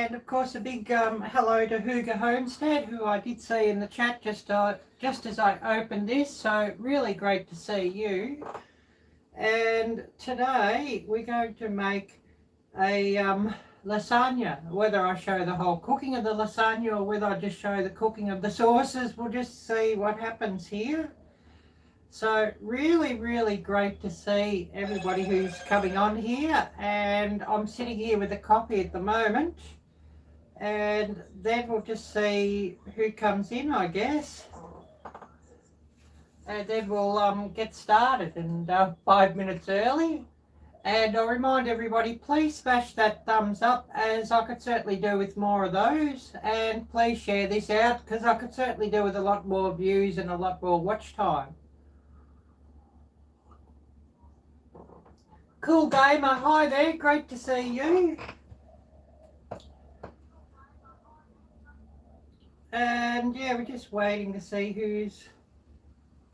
And of course a big hello to Hooga Homestead, who I did see in the chat just as I opened this, so really great to see you. And today we're going to make a lasagna. Whether I show the whole cooking of the lasagna or whether I just show the cooking of the sauces, we'll just see what happens here. So really great to see everybody who's coming on here, and I'm sitting here with a coffee at the moment, and then we'll just see who comes in, I guess, and then we'll get started. And 5 minutes early. And I'll remind everybody, please smash that thumbs up, as I could certainly do with more of those, and please share this out because I could certainly do with a lot more views and a lot more watch time. Cool Gamer, hi there, great to see you. And yeah, we're just waiting to see who's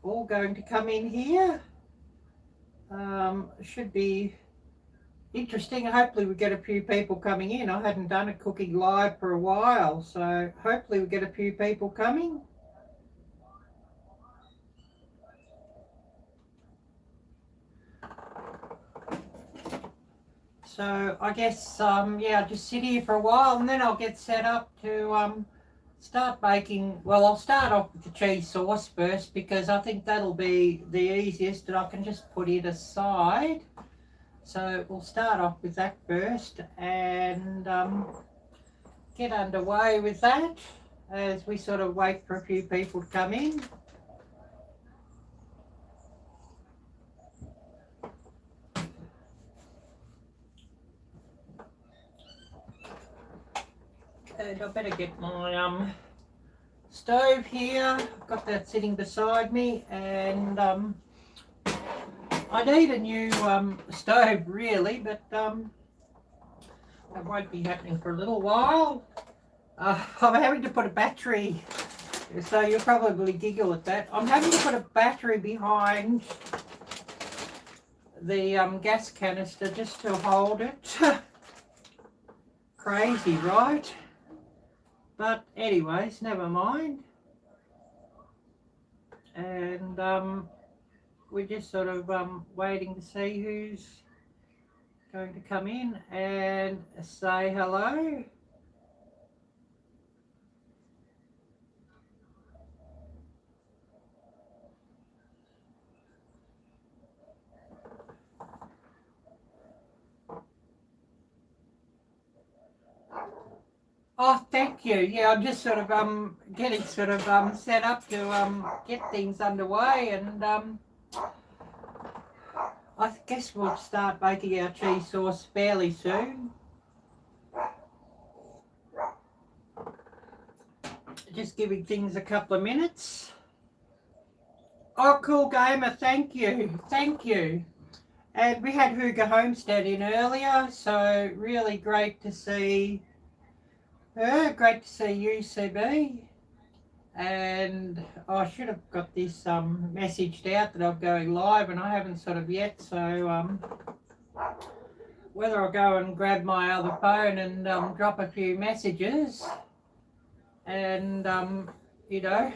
all going to come in here. Should be interesting. Hopefully we get a few people coming in. I hadn't done a cooking live for a while, so hopefully we get a few people coming. So I guess, yeah, I'll just sit here for a while and then I'll get set up to start making. Well, I'll start off with the cheese sauce first because I think that'll be the easiest, and I can just put it aside. So we'll start off with that first and get underway with that as we sort of wait for a few people to come in. And I better get my stove here. I've got that sitting beside me, and I need a new stove really, but that won't be happening for a little while. I'm having to put a battery, so you'll probably giggle at that. I'm having to put a battery behind the gas canister just to hold it. Crazy, right? But anyways, never mind. And we're just sort of waiting to see who's going to come in and say hello. Oh, thank you. Yeah, I'm just sort of getting sort of set up to get things underway, and I guess we'll start making our cheese sauce fairly soon. Just giving things a couple of minutes. Oh, Cool Gamer, thank you. Thank you. And we had Hooga Homestead in earlier, so really great to see her. Great to see you, CB. And I should have got this messaged out that I'm going live, and I haven't sort of yet, so whether I'll go and grab my other phone and drop a few messages, and you know,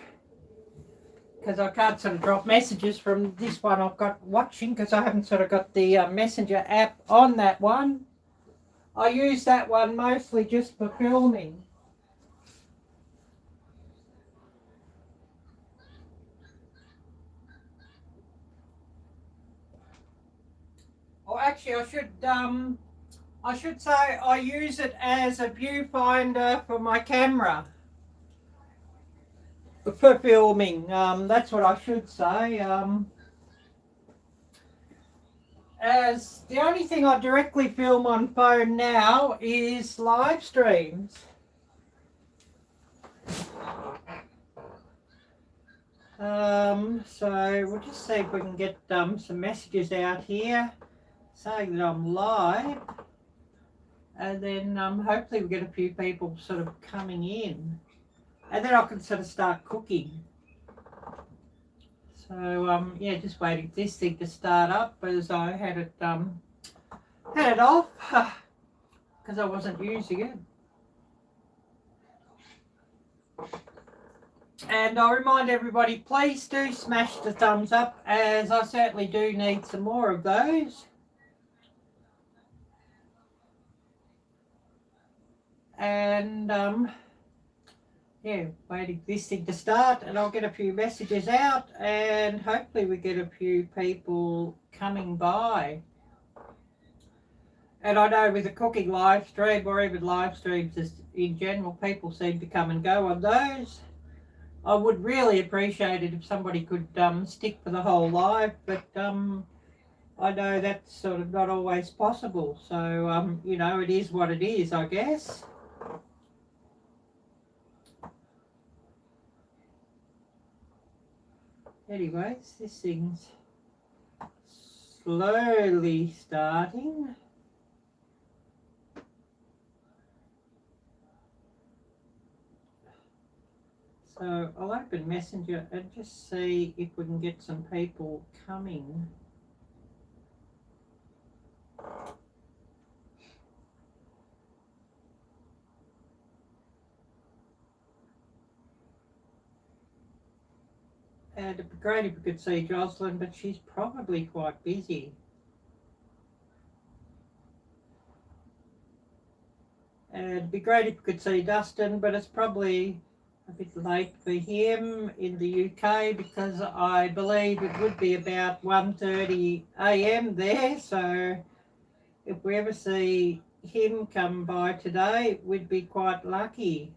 because I can't sort of drop messages from this one I've got watching because I haven't sort of got the messenger app on that one. I use that one mostly just for filming. Or actually, I should say I use it as a viewfinder for my camera for filming. That's what I should say. As the only thing I directly film on phone now is live streams. So we'll just see if we can get some messages out here saying that I'm live, and then hopefully we'll get a few people sort of coming in, and then I can sort of start cooking. So yeah, just waiting for this thing to start up as I had it off because I wasn't using it. And I'll remind everybody, please do smash the thumbs up, as I certainly do need some more of those. And yeah, waiting for this thing to start, and I'll get a few messages out, and hopefully we get a few people coming by. And I know with the cooking live stream, or even live streams in general, people seem to come and go on those. I would really appreciate it if somebody could stick for the whole live, but I know that's sort of not always possible. So, you know, it is what it is, I guess. Anyways, this thing's slowly starting. So I'll open Messenger and just see if we can get some people coming. And it'd be great if we could see Jocelyn, but she's probably quite busy. And it'd be great if we could see Dustin, but it's probably a bit late for him in the UK, because I believe it would be about 1:30 AM there. So if we ever see him come by today, we'd be quite lucky.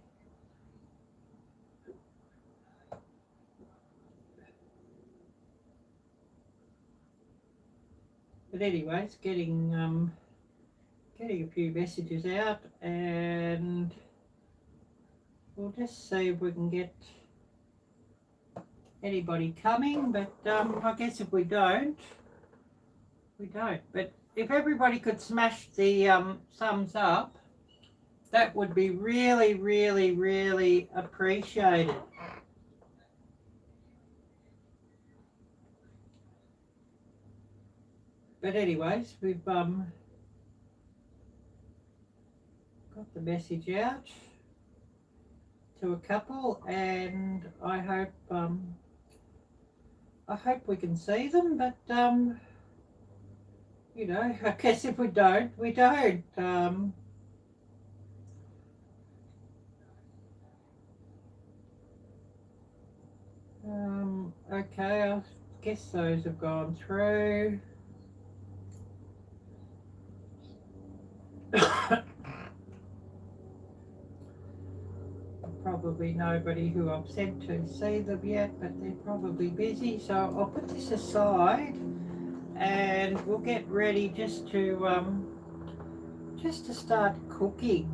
But anyways, getting a few messages out, and we'll just see if we can get anybody coming. But I guess if we don't, we don't. But if everybody could smash the thumbs up, that would be really, really, really appreciated. But anyways, we've got the message out to a couple, and I hope we can see them. But you know, I guess if we don't, we don't. Okay, I guess those have gone through. Probably nobody who I've sent to see them yet, but they're probably busy. So I'll put this aside, and we'll get ready just to start cooking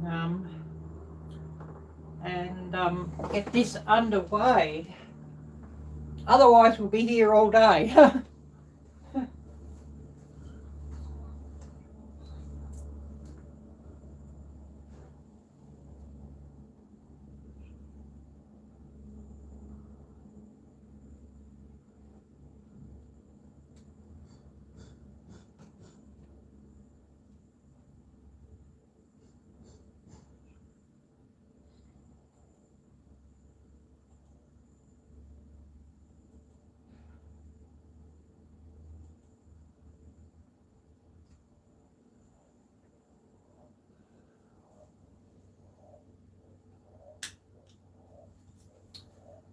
and get this underway. Otherwise, we'll be here all day.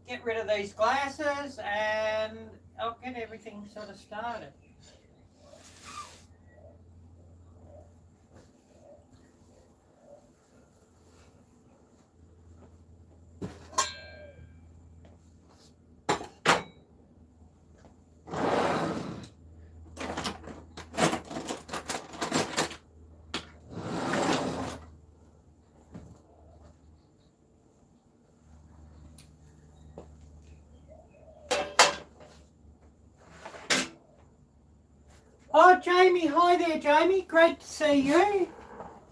Get rid of these glasses, and I'll get everything sort of started. Oh, Jamie, hi there, Jamie. Great to see you.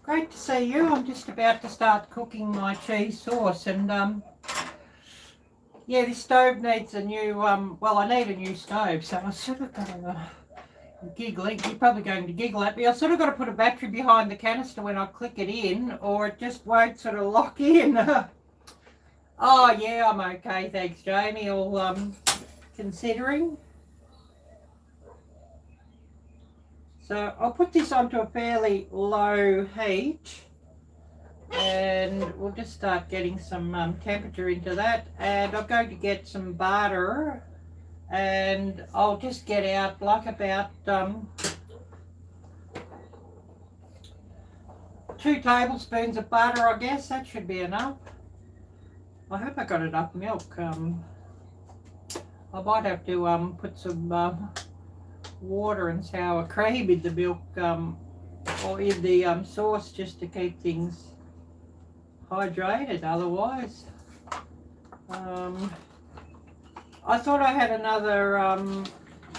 Great to see you. I'm just about to start cooking my cheese sauce, and yeah, this stove needs a new, well, I need a new stove, so I sort of got giggling. You're probably going to giggle at me. I sort of got to put a battery behind the canister when I click it in, or it just won't sort of lock in. Oh yeah, I'm okay, thanks Jamie, all considering. So I'll put this onto a fairly low heat and we'll just start getting some temperature into that, and I'm going to get some butter and I'll just get out like about 2 tablespoons of butter, I guess. That should be enough. I hope I got enough milk. I might have to put some water and sour cream in the milk or in the sauce just to keep things hydrated. Otherwise, I thought I had another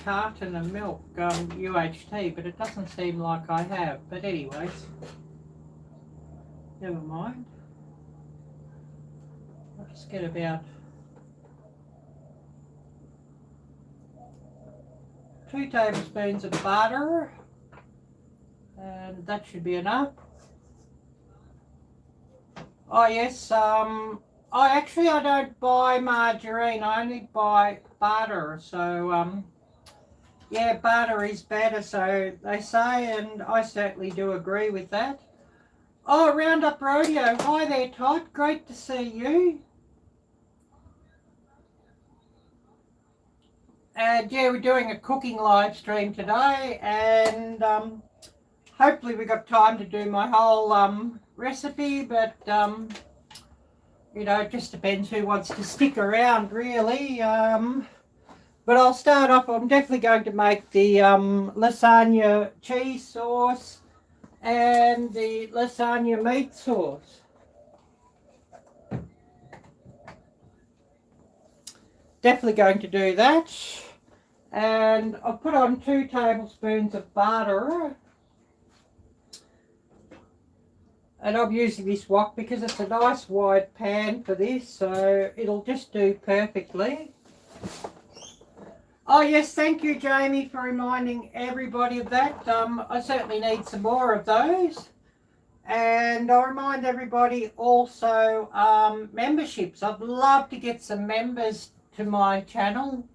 carton of milk, UHT, but it doesn't seem like I have. But anyways, never mind. I'll just get about 2 tablespoons of butter, and that should be enough. Oh yes, I don't buy margarine, I only buy butter. So yeah, butter is better, so they say, and I certainly do agree with that. Oh, Roundup Rodeo, hi there Todd, great to see you. And yeah, we're doing a cooking live stream today, and hopefully we got time to do my whole recipe, but you know, it just depends who wants to stick around really. But I'll start off. I'm definitely going to make the lasagna cheese sauce and the lasagna meat sauce. Definitely going to do that. And I'll put on 2 tablespoons of butter. And I'm using this wok because it's a nice wide pan for this, so it'll just do perfectly. Oh yes, thank you Jamie for reminding everybody of that. I certainly need some more of those. And I'll remind everybody also memberships. I'd love to get some members to my channel,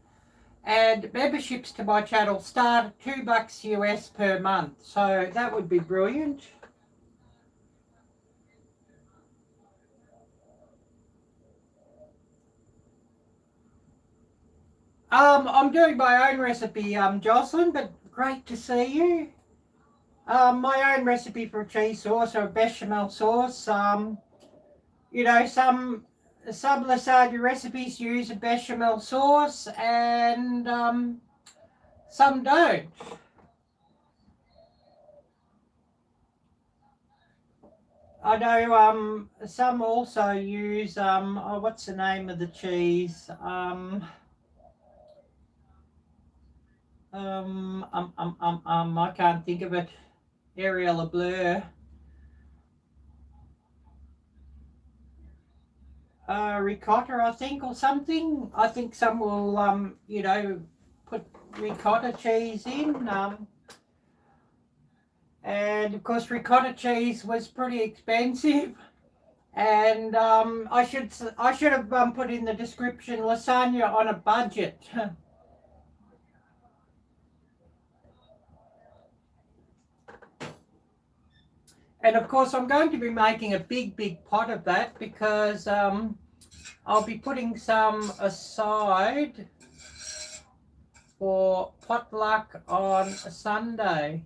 and memberships to my channel start at $2 US per month, so that would be brilliant. I'm doing my own recipe, Jocelyn, but great to see you. My own recipe for a cheese sauce or a bechamel sauce. You know, some lasagna recipes use a bechamel sauce and some don't. I know some also use oh, what's the name of the cheese? I can't think of it. Arielle-Bleu. Ricotta, I think, or something. I think some will, you know, put ricotta cheese in. And of course, ricotta cheese was pretty expensive. And I should have put in the description lasagna on a budget. And of course, I'm going to be making a big pot of that because I'll be putting some aside for potluck on a Sunday.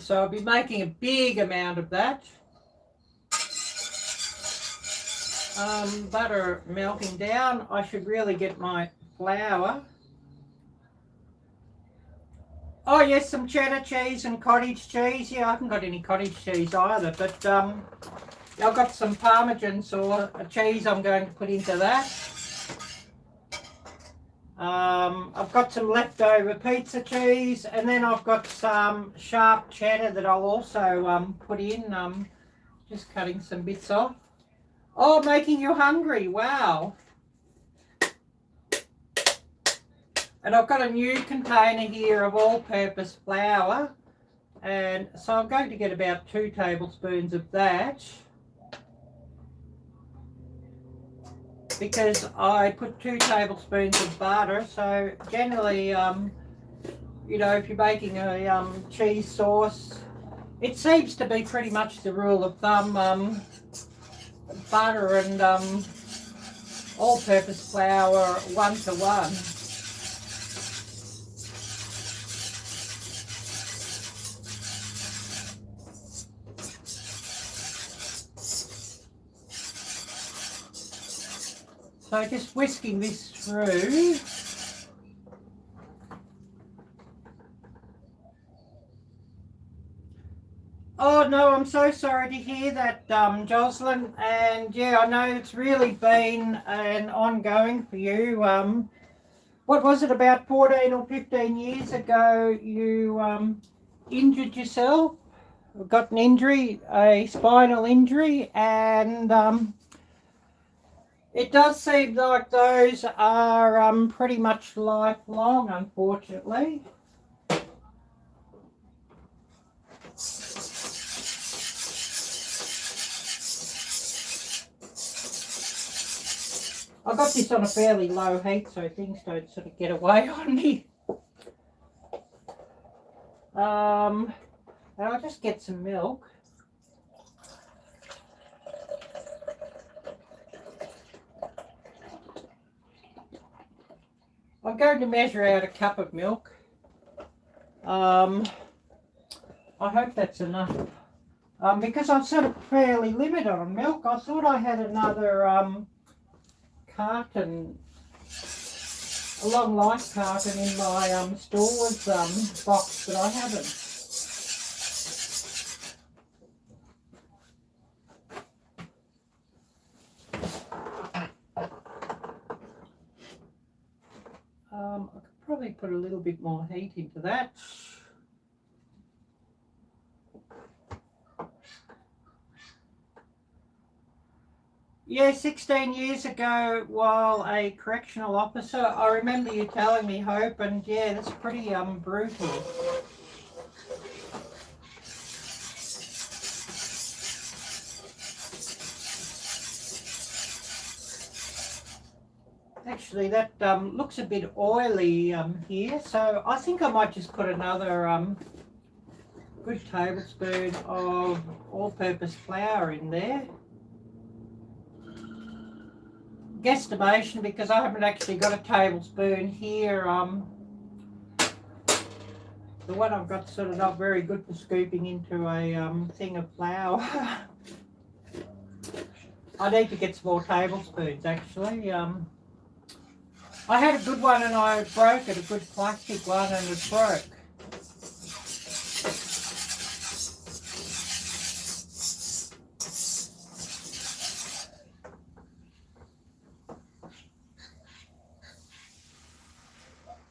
So I'll be making a big amount of that. Butter melting down. I should really get my flour. Oh yes, some cheddar cheese and cottage cheese. Yeah, I haven't got any cottage cheese either, but I've got some Parmesan or a cheese I'm going to put into that. I've got some leftover pizza cheese, and then I've got some sharp cheddar that I'll also put in. Just cutting some bits off. Oh, making you hungry. Wow. And I've got a new container here of all-purpose flour. And so I'm going to get about 2 tablespoons of that, because I put 2 tablespoons of butter. So generally, you know, if you're making a cheese sauce, it seems to be pretty much the rule of thumb, butter and all-purpose flour 1 to 1. So just whisking this through. Oh no, I'm so sorry to hear that, Jocelyn. And yeah, I know it's really been an ongoing for you. What was it, about 14 or 15 years ago you injured yourself, got an injury, a spinal injury, and it does seem like those are pretty much lifelong, unfortunately. I got this on a fairly low heat so things don't sort of get away on me. And I'll just get some milk. I'm going to measure out a cup of milk. I hope that's enough. Because I'm sort of fairly limited on milk, I thought I had another carton, a long life carton in my stores box, but I haven't. I could probably put a little bit more heat into that. Yeah, 16 years ago, while a correctional officer, I remember you telling me, Hope, and yeah, that's pretty brutal. Actually, that looks a bit oily here, so I think I might just put another good tablespoon of all-purpose flour in there. Guesstimation, because I haven't actually got a tablespoon here. The one I've got sort of not very good for scooping into a thing of flour. I need to get some more tablespoons actually. I had a good one and I broke it, a good plastic one, and it broke.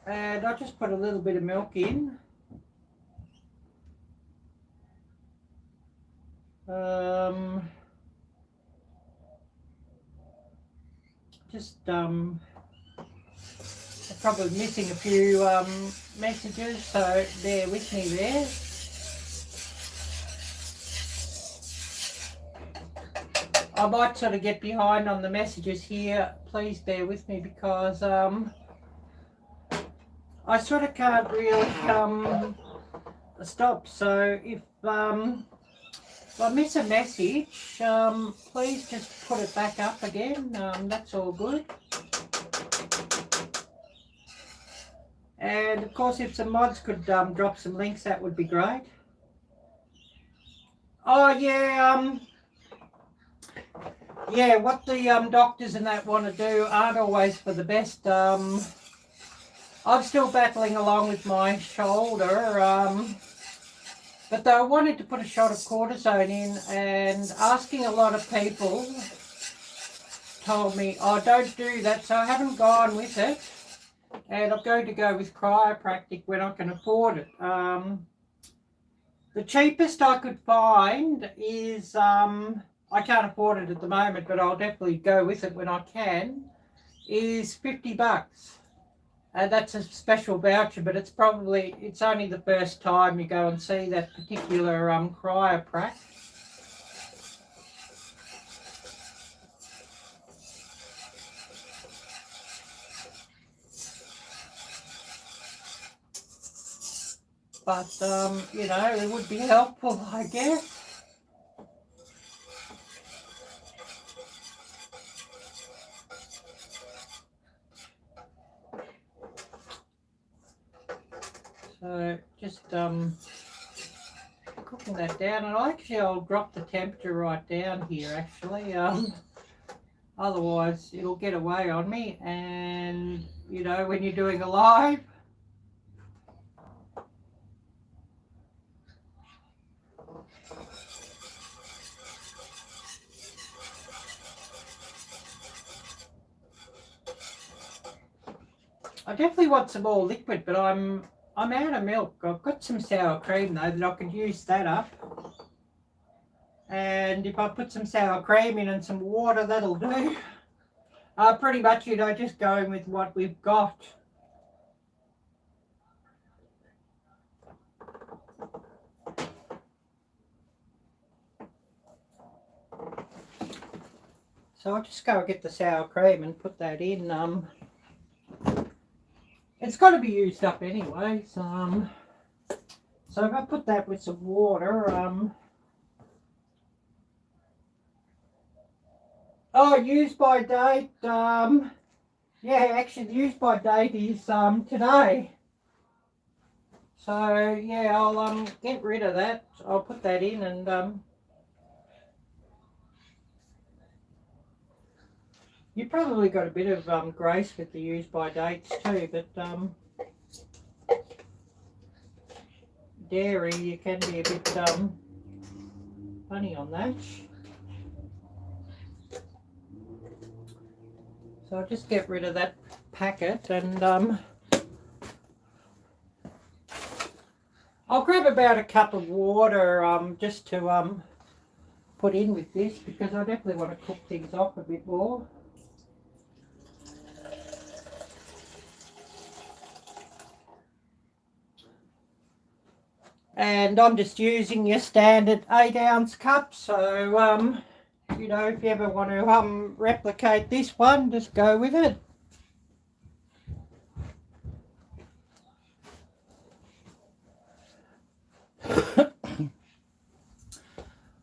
And I'll just put a little bit of milk in. I'm probably missing a few messages, so bear with me there. I might sort of get behind on the messages here. Please bear with me, because I sort of can't really stop. So if I miss a message, please just put it back up again. That's all good. And of course, if some mods could drop some links, that would be great. Oh yeah, yeah, what the doctors and that want to do aren't always for the best. I'm still battling along with my shoulder, but they wanted to put a shot of cortisone in, and asking a lot of people told me, oh, don't do that, so I haven't gone with it, and I'm going to go with chiropractic when I can afford it. The cheapest I could find is, I can't afford it at the moment, but I'll definitely go with it when I can, is $50. That's a special voucher, but it's only the first time you go and see that particular cryoprac. But, you know, it would be helpful, I guess. So, just cooking that down. And I'll drop the temperature right down here, actually. Otherwise, it'll get away on me. And, you know, when you're doing a live, I definitely want some more liquid, but I'm out of milk. I've got some sour cream though that I could use that up. And if I put some sour cream in and some water, that'll do. Pretty much, you know, just going with what we've got. So I'll just go get the sour cream and put that in. It's got to be used up anyway. So if I put that with some water, oh, use by date. Yeah, actually, the use by date is today. So yeah, I'll get rid of that. I'll put that in and you probably got a bit of grace with the use by dates too, but dairy, you can be a bit funny on that. So I'll just get rid of that packet and I'll grab about a cup of water just to put in with this, because I definitely want to cook things off a bit more. And I'm just using your standard 8-ounce cup, so you know, if you ever want to replicate this one, just go with it.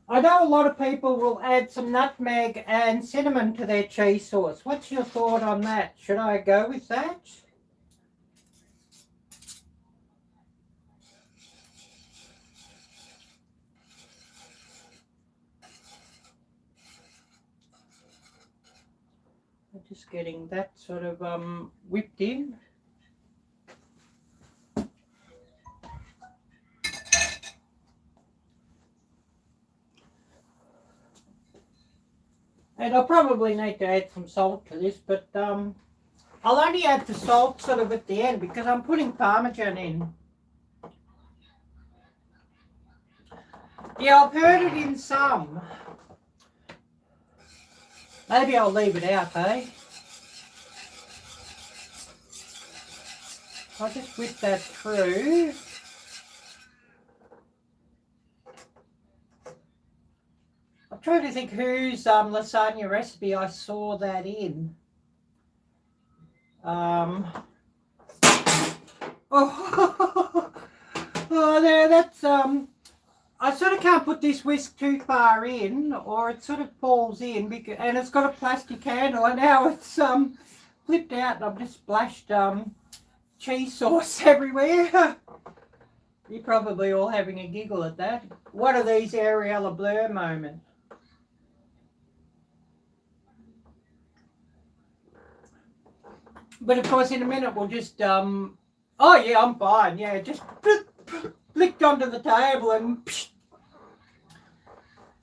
I know a lot of people will add some nutmeg and cinnamon to their cheese sauce. What's your thought on that? Should I go with that? Just getting that sort of whipped in. And I'll probably need to add some salt to this, but I'll only add the salt sort of at the end because I'm putting Parmesan in. Yeah, I've heard it in some. Maybe I'll leave it out, eh? I'll just whip that through. I'm trying to think whose lasagna recipe I saw that in. Oh, there, that's I sort of can't put this whisk too far in, or it sort of falls in, because, and it's got a plastic handle, and now it's flipped out, and I've just splashed cheese sauce everywhere. You're probably all having a giggle at that. What are these Arielle blur moments? But of course, in a minute we'll just oh yeah, I'm fine. Yeah, just flicked onto the table and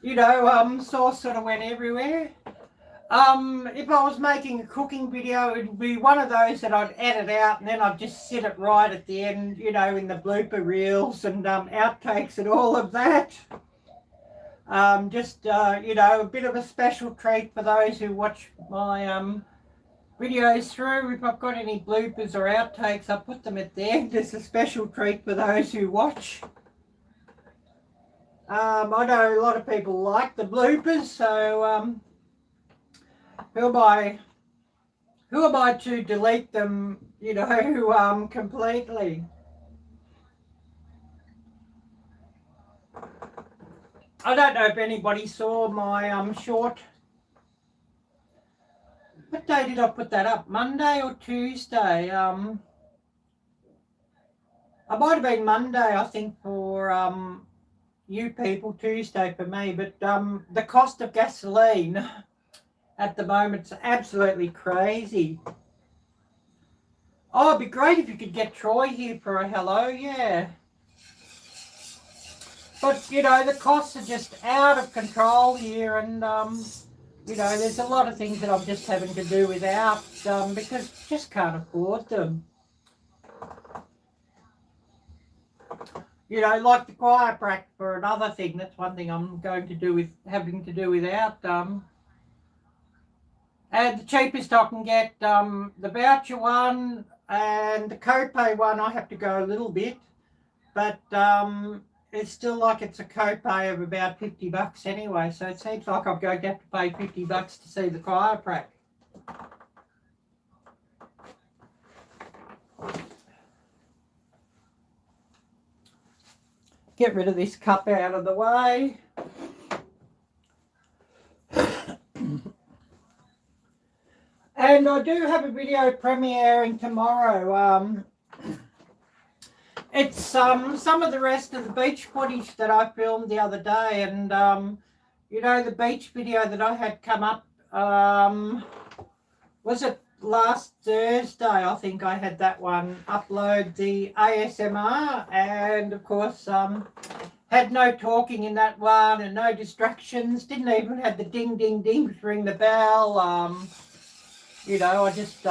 you know, sauce sort of went everywhere. If I was making a cooking video, it would be one of those that I'd edit out and then I'd just sit it right at the end, you know, in the blooper reels and outtakes and all of that. You know, a bit of a special treat for those who watch my videos through. If I've got any bloopers or outtakes, I'll put them at the end. There's a special treat for those who watch. I know a lot of people like the bloopers, so who am I to delete them, you know, completely? I don't know if anybody saw my short. What day did I put that up? Monday or Tuesday? I might have been Monday, I think, for you people, Tuesday for me. But the cost of gasoline at the moment is absolutely crazy. Oh, it'd be great if you could get Troy here for a hello, yeah. But, you know, the costs are just out of control here, and, you know, there's a lot of things that I'm just having to do without because just can't afford them. You know, like the chiropractor for another thing. That's one thing I'm going to do with having to do without. And the cheapest I can get, the voucher one and the copay one, I have to go a little bit, but it's still like it's a copay of about $50 anyway. So it seems like I'm going to have to pay $50 to see the chiropractor. Get rid of this cup out of the way. And I do have a video premiering tomorrow. It's some of the rest of the beach footage that I filmed the other day. And, you know, the beach video that I had come up, was it last Thursday? I think I had that one upload, the ASMR, and of course had no talking in that one and no distractions, didn't even have the ding ding ding to ring the bell. You know, I just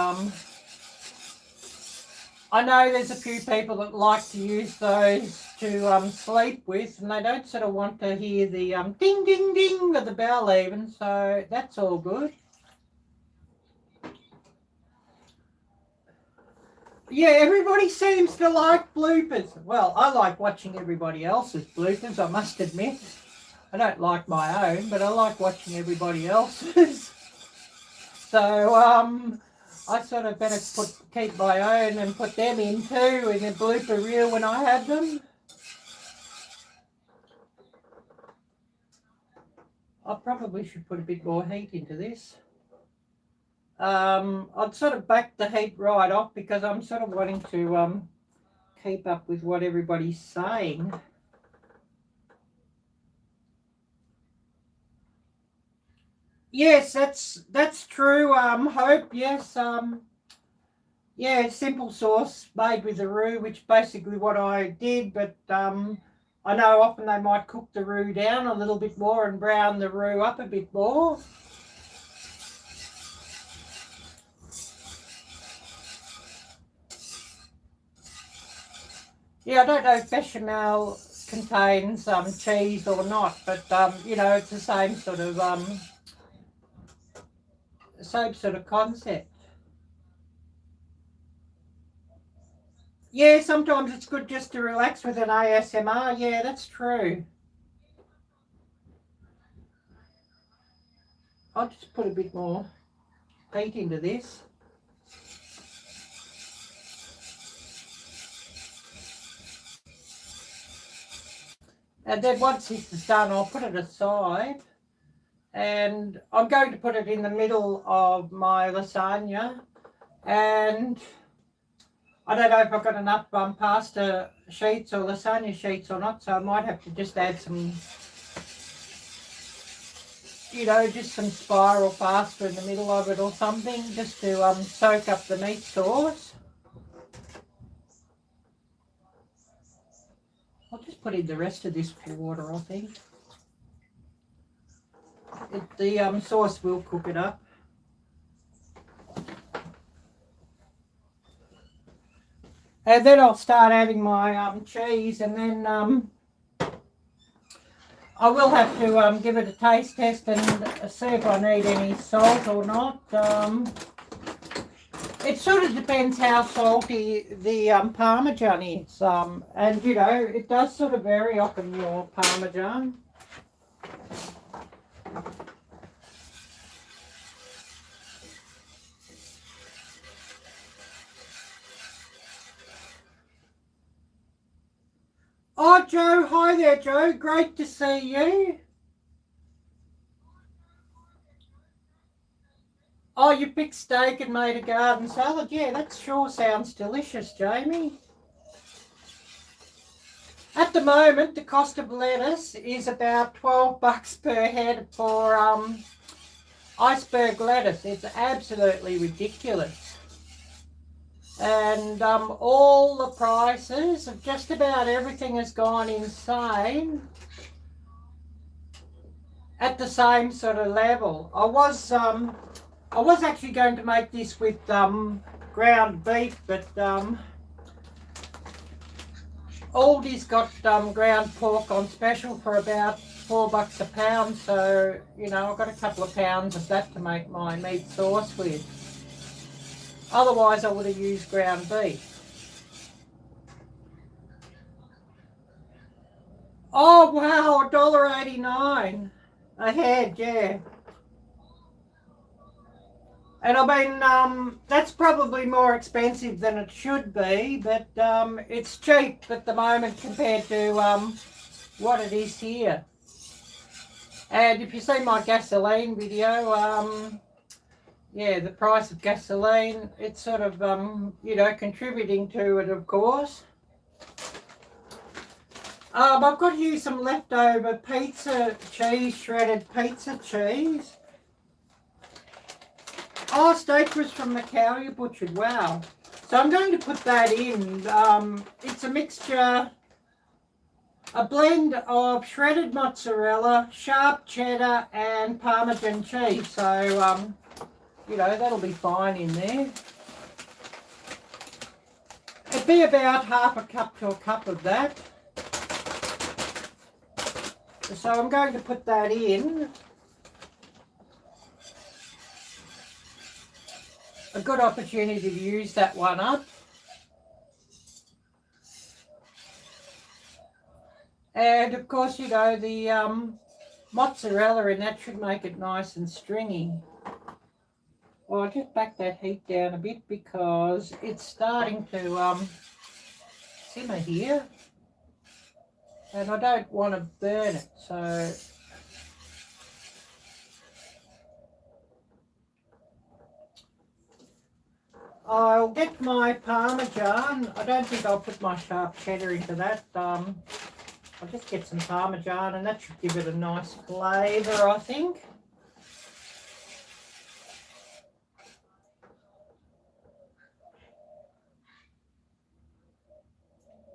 I know there's a few people that like to use those to sleep with, and they don't sort of want to hear the ding ding ding of the bell even, so that's all good. Yeah, everybody seems to like bloopers. Well, I like watching everybody else's bloopers, I must admit. I don't like my own, but I like watching everybody else's. So, I sort of better keep my own and put them in too in a blooper reel when I have them. I probably should put a bit more heat into this. I'd sort of back the heat right off because I'm sort of wanting to keep up with what everybody's saying. Yes, that's true. Hope, yes. Yeah, simple sauce made with the roux, which basically what I did, but I know often they might cook the roux down a little bit more and brown the roux up a bit more. Yeah, I don't know if bechamel contains cheese or not, but you know, it's the same sort of concept. Yeah, sometimes it's good just to relax with an ASMR. Yeah, that's true. I'll just put a bit more heat into this. And then once this is done, I'll put it aside. And I'm going to put it in the middle of my lasagna. And I don't know if I've got enough pasta sheets or lasagna sheets or not, so I might have to just add some, you know, just some spiral pasta in the middle of it or something, just to soak up the meat sauce. I'll just put in the rest of this water, I think. The sauce will cook it up. And then I'll start adding my cheese, and then I will have to give it a taste test and see if I need any salt or not. It sort of depends how salty the Parmesan is. And, you know, it does sort of vary often, your Parmesan. Oh, Joe. Hi there, Joe. Great to see you. Oh, you picked steak and made a garden salad. Yeah, that sure sounds delicious, Jamie. At the moment, the cost of lettuce is about $12 per head for iceberg lettuce. It's absolutely ridiculous. And all the prices of just about everything has gone insane at the same sort of level. I was actually going to make this with ground beef, but Aldi's got ground pork on special for about $4 a pound, so you know I've got a couple of pounds of that to make my meat sauce with. Otherwise I would have used ground beef. Oh wow, $1.89 a head, yeah. And I mean, that's probably more expensive than it should be, but it's cheap at the moment compared to what it is here. And if you see my gasoline video, yeah, the price of gasoline, it's sort of, you know, contributing to it, of course. I've got here some leftover pizza cheese, shredded pizza cheese. Oh, steak was from the cow you butchered. Wow. So I'm going to put that in. It's a mixture, a blend of shredded mozzarella, sharp cheddar, and Parmesan cheese. So, you know, that'll be fine in there. It'd be about half a cup to a cup of that. So I'm going to put that in. A good opportunity to use that one up. And of course, you know, the mozzarella in that should make it nice and stringy. Well, I'll just back that heat down a bit because it's starting to simmer here. And I don't want to burn it, so I'll get my Parmesan. I don't think I'll put my sharp cheddar into that. I'll just get some Parmesan and that should give it a nice flavour, I think.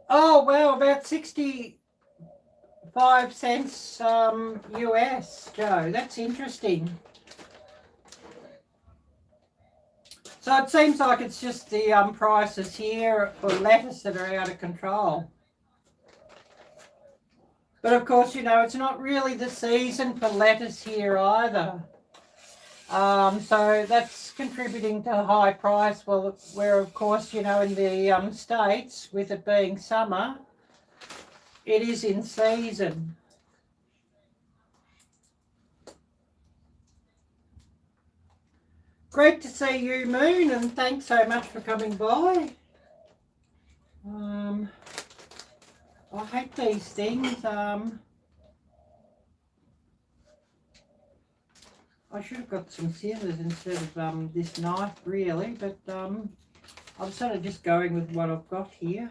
Oh, wow, about 65 cents US, Joe. That's interesting. So it seems like it's just the prices here for lettuce that are out of control. But of course, you know, it's not really the season for lettuce here either. So that's contributing to a high price. Well, where of course, you know, in the States, with it being summer, it is in season. Great to see you, Moon, and thanks so much for coming by. I hate these things. I should have got some scissors instead of this knife, really, but I'm sort of just going with what I've got here.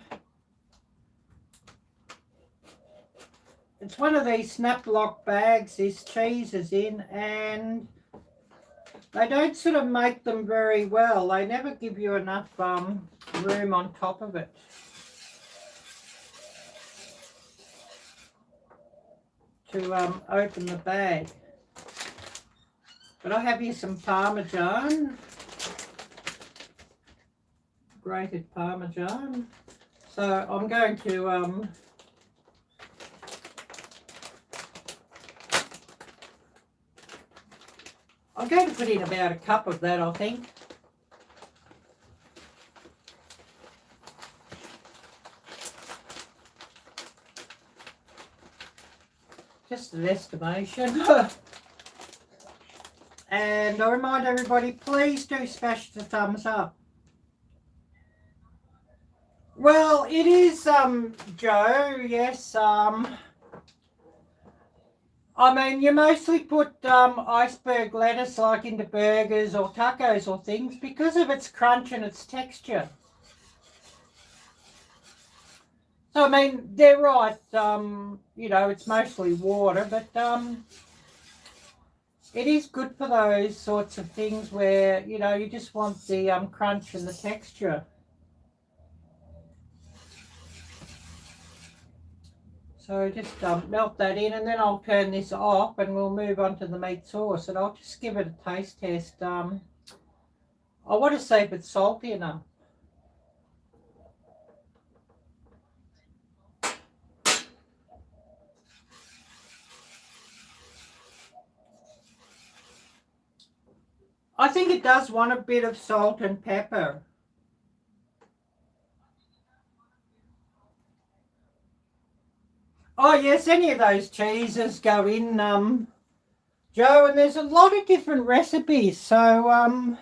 It's one of these snap lock bags this cheese is in, and they don't sort of make them very well. They never give you enough room on top of it. To open the bag. But I have here some Parmesan. Grated Parmesan. So I'm going to I'm going to put in about a cup of that, I think. just an estimation. And I remind everybody, please do smash the thumbs up. Well, it is, Joe, yes, I mean, you mostly put iceberg lettuce like into burgers or tacos or things because of its crunch and its texture. So, I mean, they're right, you know, it's mostly water, but it is good for those sorts of things where, you know, you just want the crunch and the texture. So just melt that in, and then I'll turn this off and we'll move on to the meat sauce, and I'll just give it a taste test. I want to see if it's salty enough. I think it does want a bit of salt and pepper. Oh yes, any of those cheeses go in, Joe, and there's a lot of different recipes, so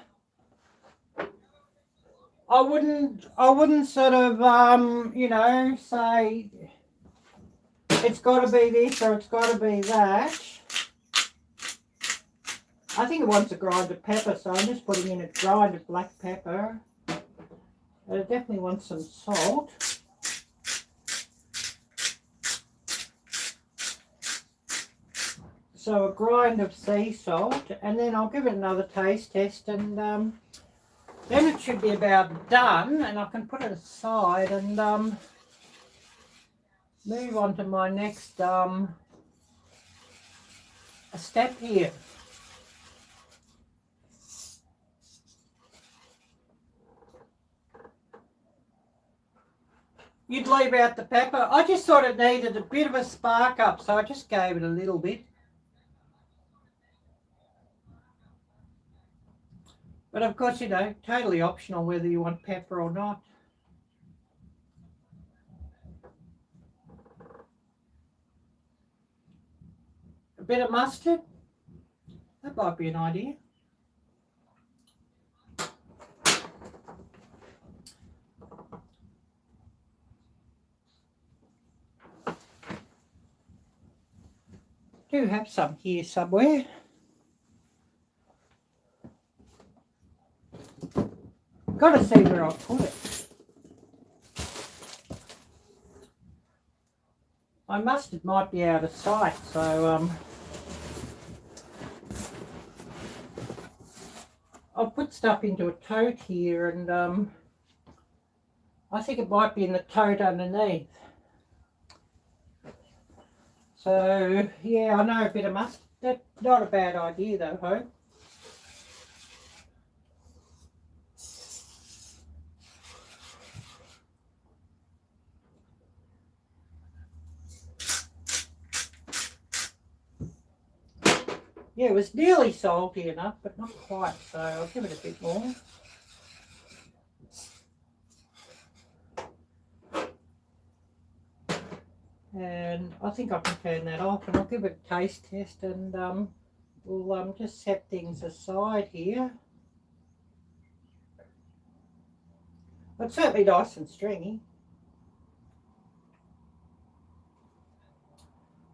I wouldn't sort of you know, say it's got to be this or it's got to be that. I think it wants a grinded pepper, so I'm just putting in a grinded black pepper. And it definitely wants some salt. So a grind of sea salt, and then I'll give it another taste test, and then it should be about done, and I can put it aside and move on to my next step here. You'd leave out the pepper. I just thought it needed a bit of a spark up, so I just gave it a little bit. But of course, you know, totally optional whether you want pepper or not. A bit of mustard. That might be an idea. Do have some here somewhere. Got to see where I'll put it. My mustard might be out of sight, so I'll put stuff into a tote here, and I think it might be in the tote underneath. So yeah, I know a bit of mustard. That's not a bad idea though, Hope. Yeah, it was nearly salty enough, but not quite, so I'll give it a bit more. And I think I can turn that off, and I'll give it a taste test, and we'll just set things aside here. But certainly nice and stringy.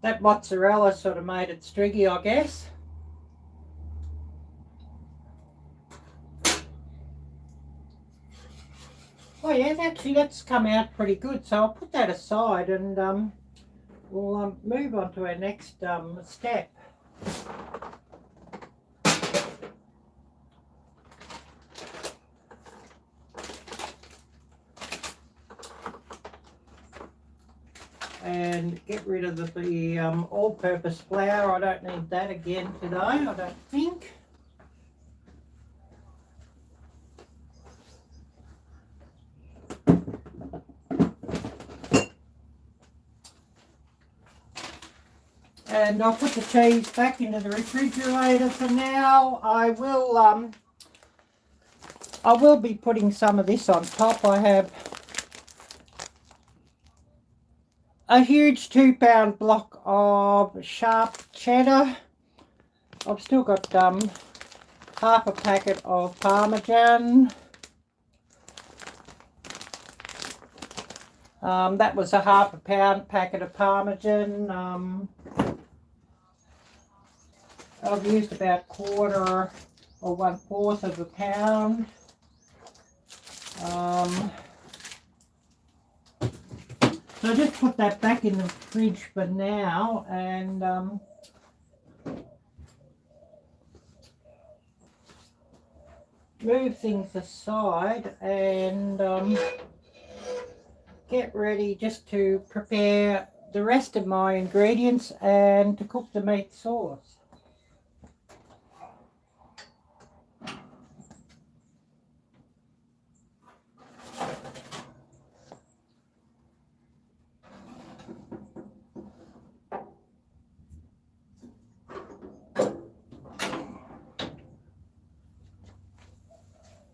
That mozzarella sort of made it stringy, I guess. Oh yeah, actually that's come out pretty good, so I'll put that aside, and we'll move on to our next step. And get rid of the all-purpose flour. I don't need that again today, I don't think. And I'll put the cheese back into the refrigerator for now. I will be putting some of this on top. I have a huge 2-pound block of sharp cheddar. I've still got half a packet of Parmesan. That was a half a pound packet of Parmesan. I've used about 1/4 or 1/4 of a pound. So just put that back in the fridge for now and move things aside and get ready just to prepare the rest of my ingredients and to cook the meat sauce.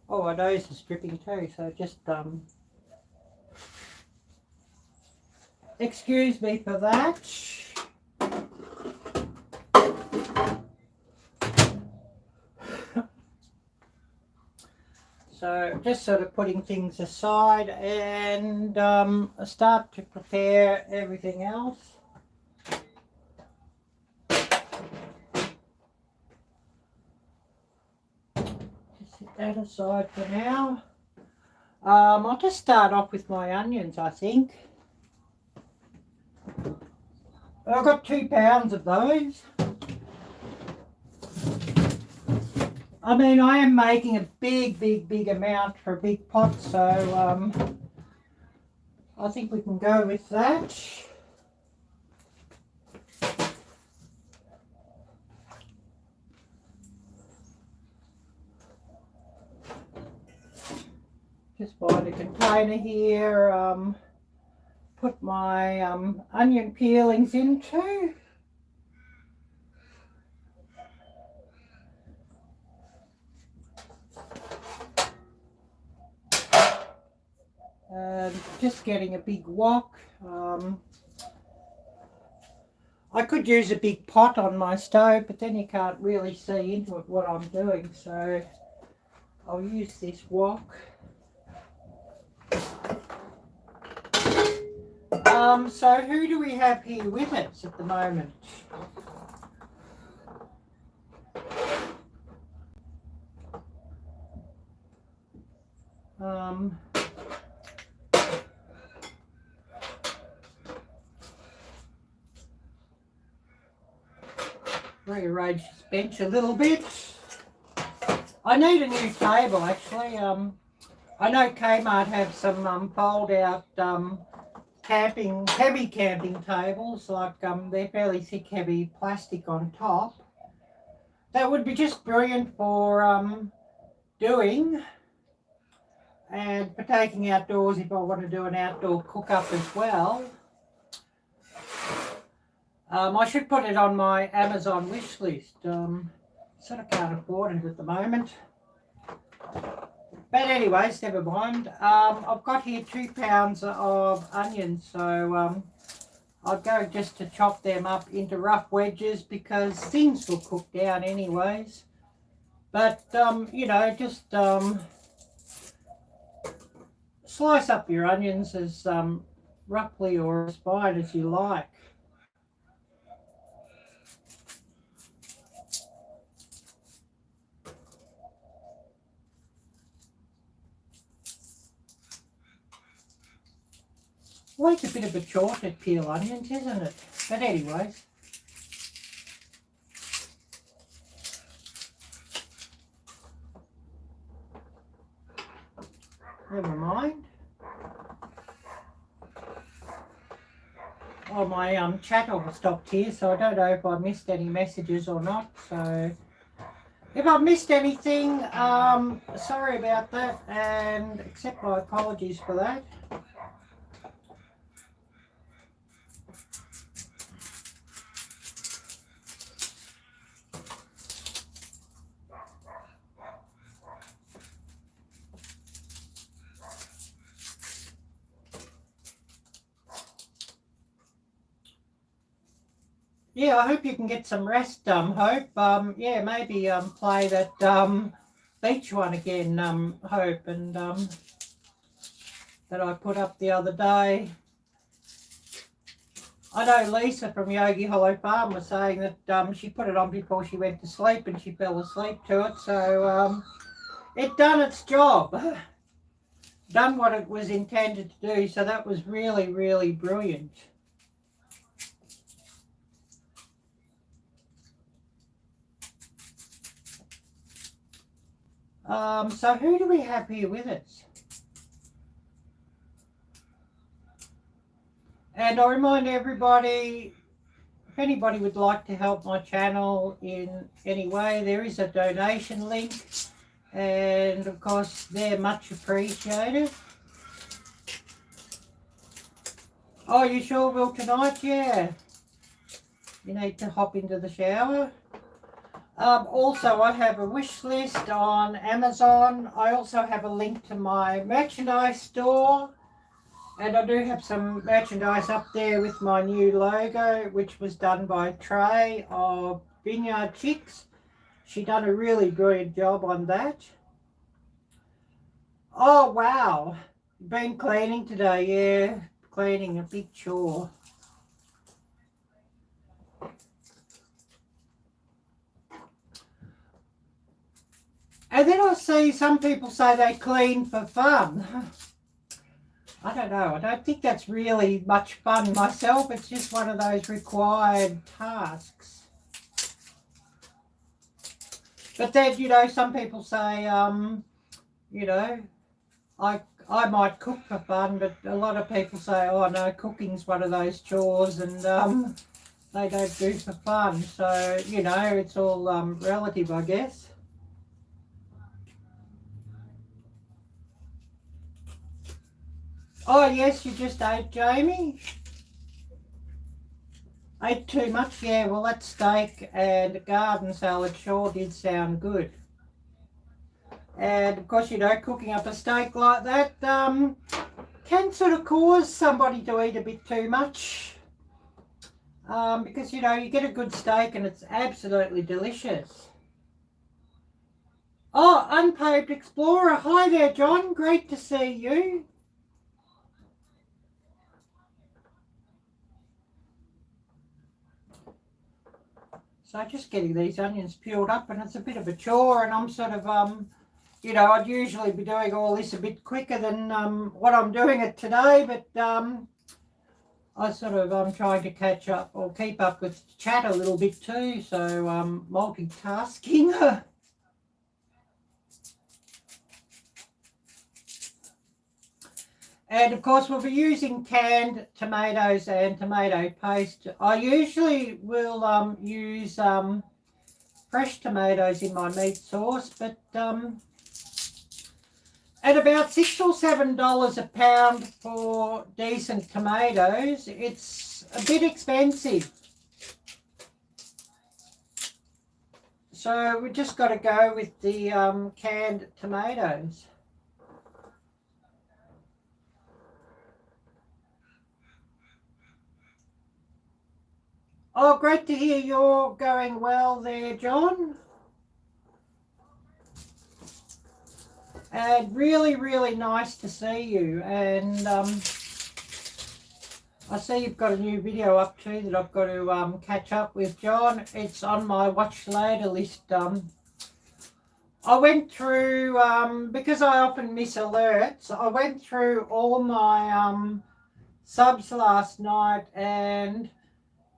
Oh, my nose is dripping too, so just excuse me for that. So just sort of putting things aside and start to prepare everything else. Just set that aside for now. I'll just start off with my onions, I think. I've got 2 pounds of those. I mean, I am making a big amount for a big pot, so I think we can go with that. Just find a container here, put my onion peelings into. Just getting a big wok. I could use a big pot on my stove, but then you can't really see into it what I'm doing, so I'll use this wok. So who do we have here with us at the moment? Rearrange this bench a little bit. I need a new table actually. I know Kmart have some fold out heavy camping tables, like they're fairly thick, heavy plastic on top. That would be just brilliant for doing and for taking outdoors if I want to do an outdoor cook up as well. I should put it on my Amazon wish list. Sort of can't afford it at the moment. But anyways, never mind. I've got here 2 pounds of onions, so I'll go just to chop them up into rough wedges because things will cook down anyways. But, you know, just slice up your onions as roughly or as fine as you like. Always a bit of a chore to peel onions, isn't it? But anyways. Never mind. Oh, my chat all stopped here, so I don't know if I missed any messages or not. So if I've missed anything, sorry about that and accept my apologies for that. yeah, I hope you can get some rest, Hope. Yeah, maybe play that beach one again, Hope, and that I put up the other day. I know Lisa from Yogi Hollow Farm was saying that she put it on before she went to sleep and she fell asleep to it. So it done its job, done what it was intended to do. So that was really, really brilliant. So who do we have here with us? And I remind everybody, if anybody would like to help my channel in any way, there is a donation link. And of course, they're much appreciated. Oh, you sure will tonight? Yeah. You need to hop into the shower. Also, I have a wish list on Amazon. I also have a link to my merchandise store. And I do have some merchandise up there with my new logo, which was done by Trey of Vineyard Chicks. She done a really brilliant job on that. Oh, wow. Been cleaning today, yeah. Cleaning, a big chore. And then I see some people say they clean for fun. I don't know. I don't think that's really much fun myself. It's just one of those required tasks. But then, you know, some people say, you know, I might cook for fun, but a lot of people say, oh no, cooking's one of those chores and they don't do for fun. So, you know, it's all relative, I guess. Oh yes, you just ate, Jamie? Ate too much? Yeah, well that steak and garden salad sure did sound good. And of course, you know, cooking up a steak like that can sort of cause somebody to eat a bit too much. Because, you know, you get a good steak and it's absolutely delicious. Oh, Unpaved Explorer. Hi there, John. Great to see you. So just getting these onions peeled up, and it's a bit of a chore, and I'm sort of, you know, I'd usually be doing all this a bit quicker than what I'm doing it today, but I sort of I'm trying to catch up or keep up with chat a little bit too, so multitasking. And of course we'll be using canned tomatoes and tomato paste. I usually will use fresh tomatoes in my meat sauce, but at about $6 or $7 a pound for decent tomatoes, it's a bit expensive. So we just got to go with the canned tomatoes. Oh, great to hear you're going well there, John. And really, really nice to see you. And I see you've got a new video up too that I've got to catch up with, John. It's on my watch later list. I went through, because I often miss alerts, I went through all my subs last night, and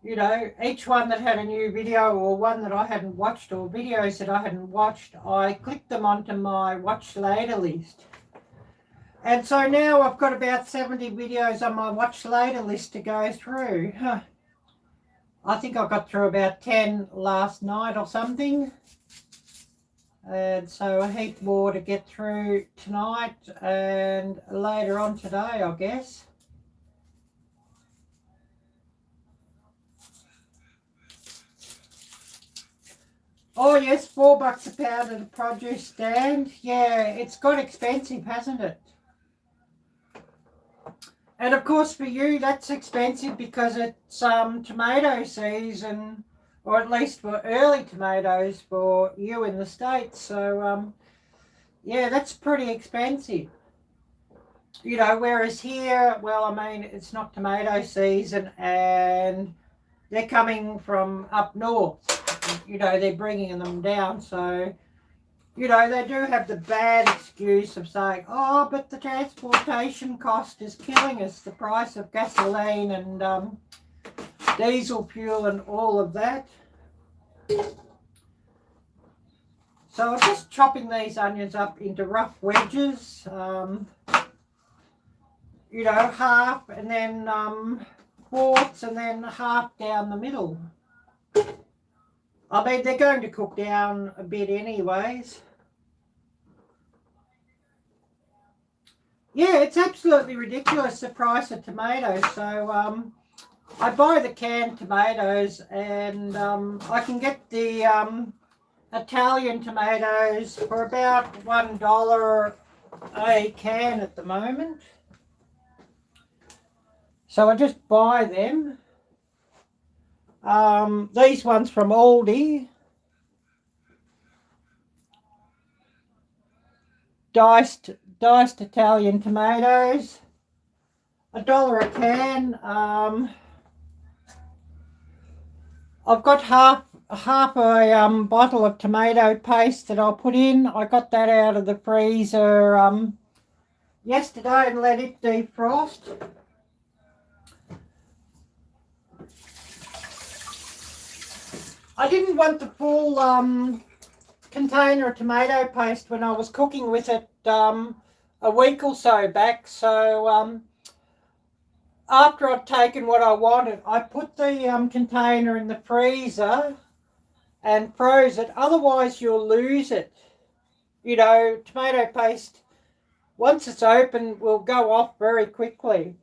you know, each one that had a new video or one that I hadn't watched or videos that I hadn't watched, I clicked them onto my watch later list. And so now I've got about 70 videos on my watch later list to go through. I think I got through about 10 last night or something. And so a heap more to get through tonight and later on today, I guess. Oh yes, $4 a pound at a produce stand. Yeah, it's got expensive, hasn't it? And of course for you that's expensive because it's tomato season, or at least for early tomatoes for you in the States. So yeah, that's pretty expensive. You know, whereas here, well, I mean, it's not tomato season and they're coming from up north. You know, they're bringing them down. So, you know, they do have the bad excuse of saying, oh, but the transportation cost is killing us, the price of gasoline and diesel fuel and all of that. So I'm just chopping these onions up into rough wedges. You know, half and then quarts and then half down the middle. I mean, they're going to cook down a bit anyways. Yeah, it's absolutely ridiculous, the price of tomatoes. So I buy the canned tomatoes and I can get the Italian tomatoes for about $1 a can at the moment. So I just buy them. These ones from Aldi. Diced Italian tomatoes. $1 a can. I've got half a bottle of tomato paste that I'll put in. I got that out of the freezer yesterday and let it defrost. I didn't want the full container of tomato paste when I was cooking with it a week or so back. So after I'd taken what I wanted, I put the container in the freezer and froze it. Otherwise you'll lose it. You know, tomato paste, once it's open, will go off very quickly.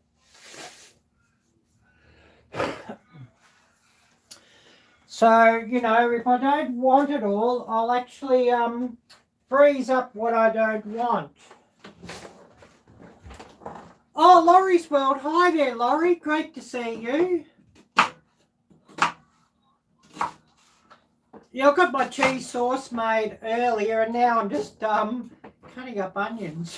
So, you know, if I don't want it all, I'll actually freeze up what I don't want. Oh, Laurie's World. Hi there, Laurie. Great to see you. Yeah, I got my cheese sauce made earlier and now I'm just cutting up onions.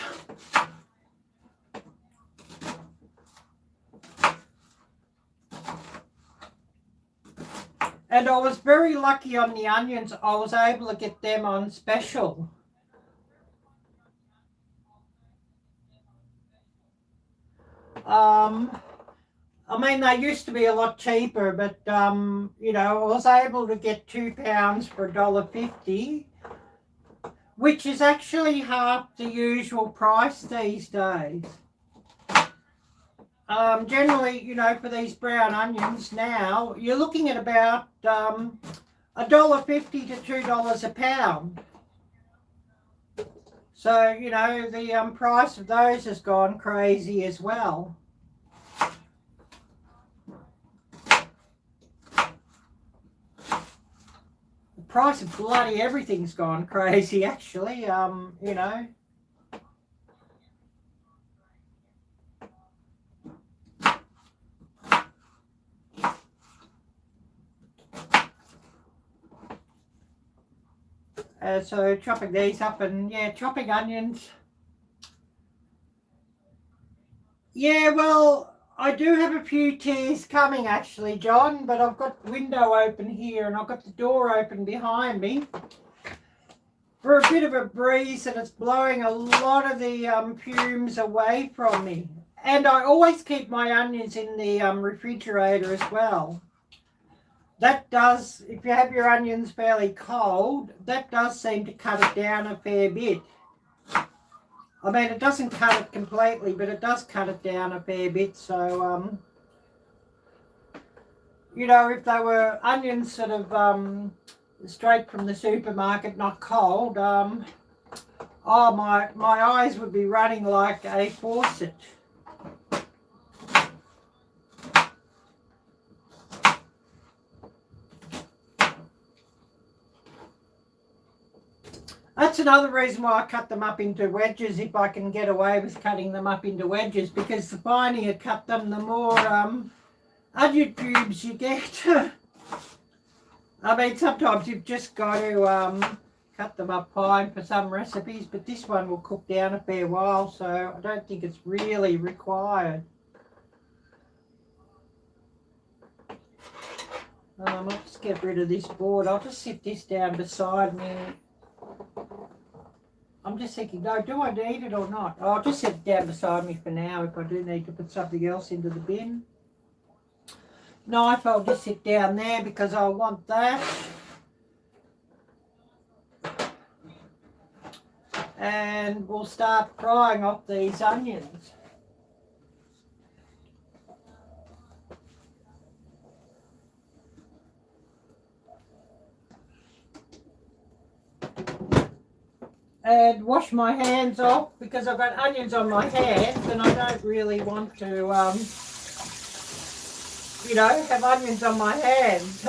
And I was very lucky on the onions. I was able to get them on special. I mean, they used to be a lot cheaper, but, you know, I was able to get 2 pounds for $1.50, which is actually half the usual price these days. Generally, you know, for these brown onions now, you're looking at about $1.50 to $2 a pound. So, you know, the price of those has gone crazy as well. The price of bloody everything's gone crazy, actually, you know. So chopping these up and, yeah, chopping onions. Yeah, well, I do have a few tears coming actually, John, but I've got the window open here and I've got the door open behind me for a bit of a breeze and it's blowing a lot of the fumes away from me. And I always keep my onions in the refrigerator as well. That does, if you have your onions fairly cold, that does seem to cut it down a fair bit. I mean, it doesn't cut it completely, but it does cut it down a fair bit. So, you know, if they were onions sort of straight from the supermarket, not cold, oh, my eyes would be running like a faucet. That's another reason why I cut them up into wedges, if I can get away with cutting them up into wedges, because the finer you cut them, the more onion cubes you get. I mean, sometimes you've just got to cut them up fine for some recipes, but this one will cook down a fair while, so I don't think it's really required. I'll just get rid of this board. I'll just sit this down beside me. I'm just thinking, no, do I need it or not? I'll just set it down beside me for now if I do need to put something else into the bin. Knife, I'll just sit down there because I want that. And we'll start frying off these onions. And wash my hands off because I've got onions on my hands and I don't really want to, you know, have onions on my hands.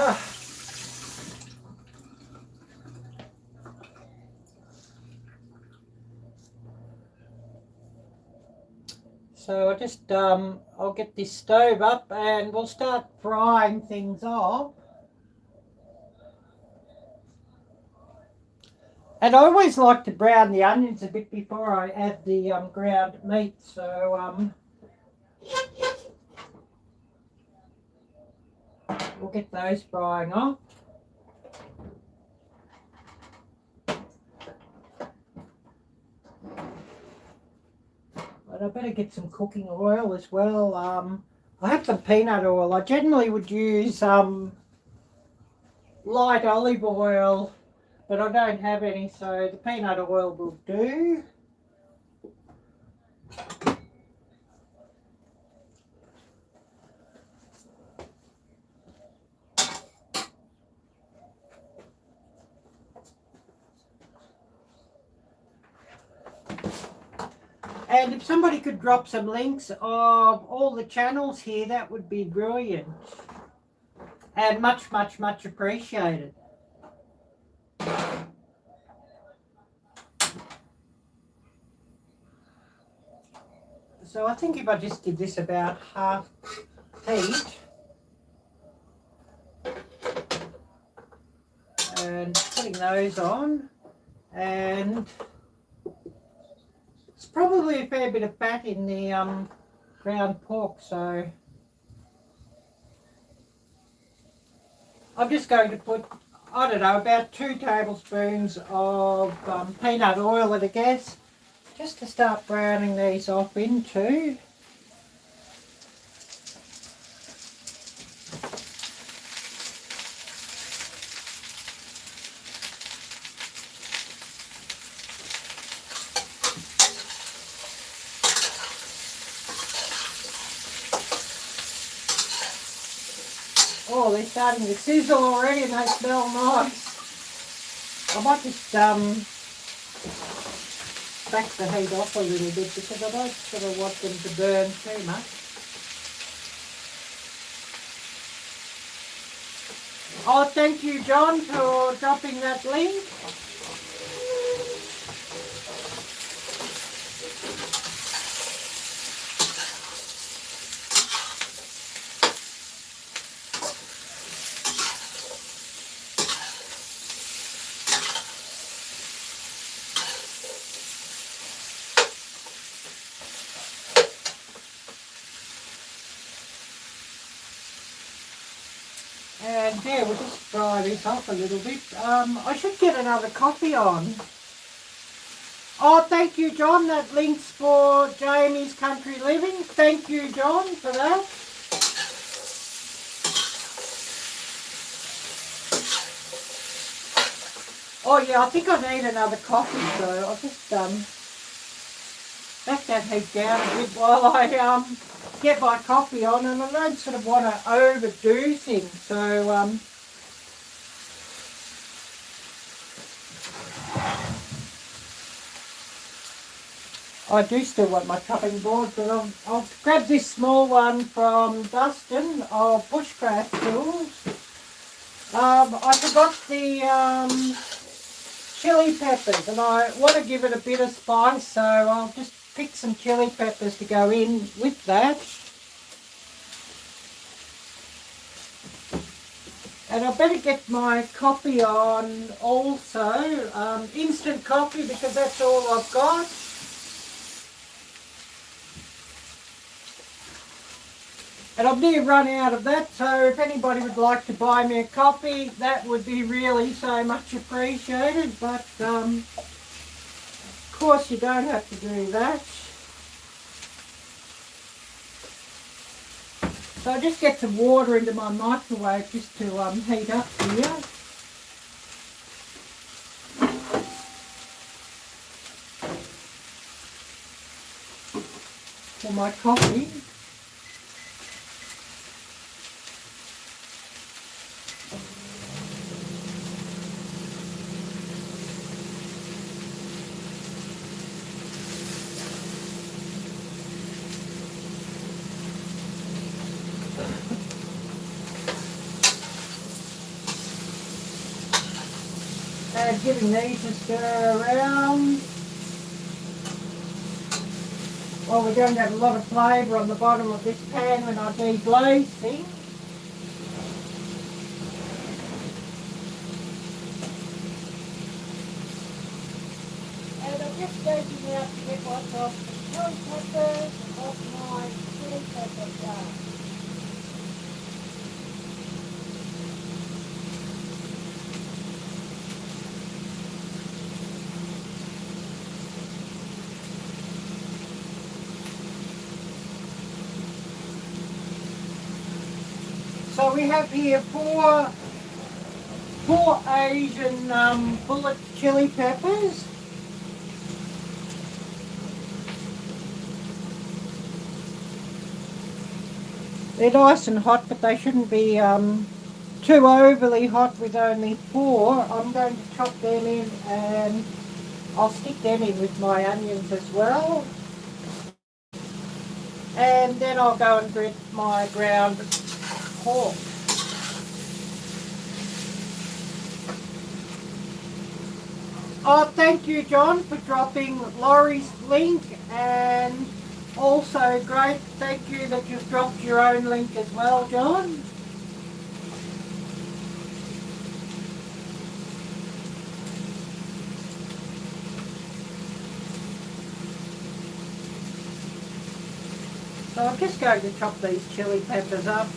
So I just, I'll get this stove up and we'll start frying things off. And I always like to brown the onions a bit before I add the ground meat, so we'll get those frying off. But I better get some cooking oil as well. I have some peanut oil. I generally would use light olive oil, but I don't have any, so the peanut oil will do. And if somebody could drop some links of all the channels here, that would be brilliant. And much, much, much appreciated. So I think if I just give this about half heat and putting those on, and it's probably a fair bit of fat in the ground pork, so I'm just going to put, I don't know, about 2 tablespoons of peanut oil at a gas, just to start browning these off into. Oh, they're starting to sizzle already and they smell nice. I might just back the heat off a little bit because I don't sort of want them to burn too much. Oh, thank you, John, for dropping that link. And yeah, we'll just fry this off a little bit. I should get another coffee on. Oh, thank you, John. That link's for Jamie's Country Living. Thank you, John, for that. Oh yeah, I think I need another coffee, so I'll just back that heat down a bit while I get my coffee on, and I don't sort of want to overdo things, so I do still want my chopping board, but I'll grab this small one from Dustin of Bushcraft Tools. I forgot the chili peppers, and I want to give it a bit of spice, so I'll just pick some chili peppers to go in with that. And I better get my coffee on also, instant coffee, because that's all I've got. And I've nearly run out of that, so if anybody would like to buy me a coffee, that would be really so much appreciated. But of course you don't have to do that. So I just get some water into my microwave just to heat up here. For my coffee. And giving these a stir around. Well, we're going to have a lot of flavour on the bottom of this pan when I deglazing. And I'm just taking out to get myself some chili peppers off my chili pepper jar. So we have here four Asian bullet chili peppers. They're nice and hot, but they shouldn't be too overly hot with only four. I'm going to chop them in and I'll stick them in with my onions as well. And then I'll go and grate my ground pork. Oh, thank you, John, for dropping Laurie's link, and also great, thank you that you've dropped your own link as well, John. So I'm just going to chop these chili peppers up.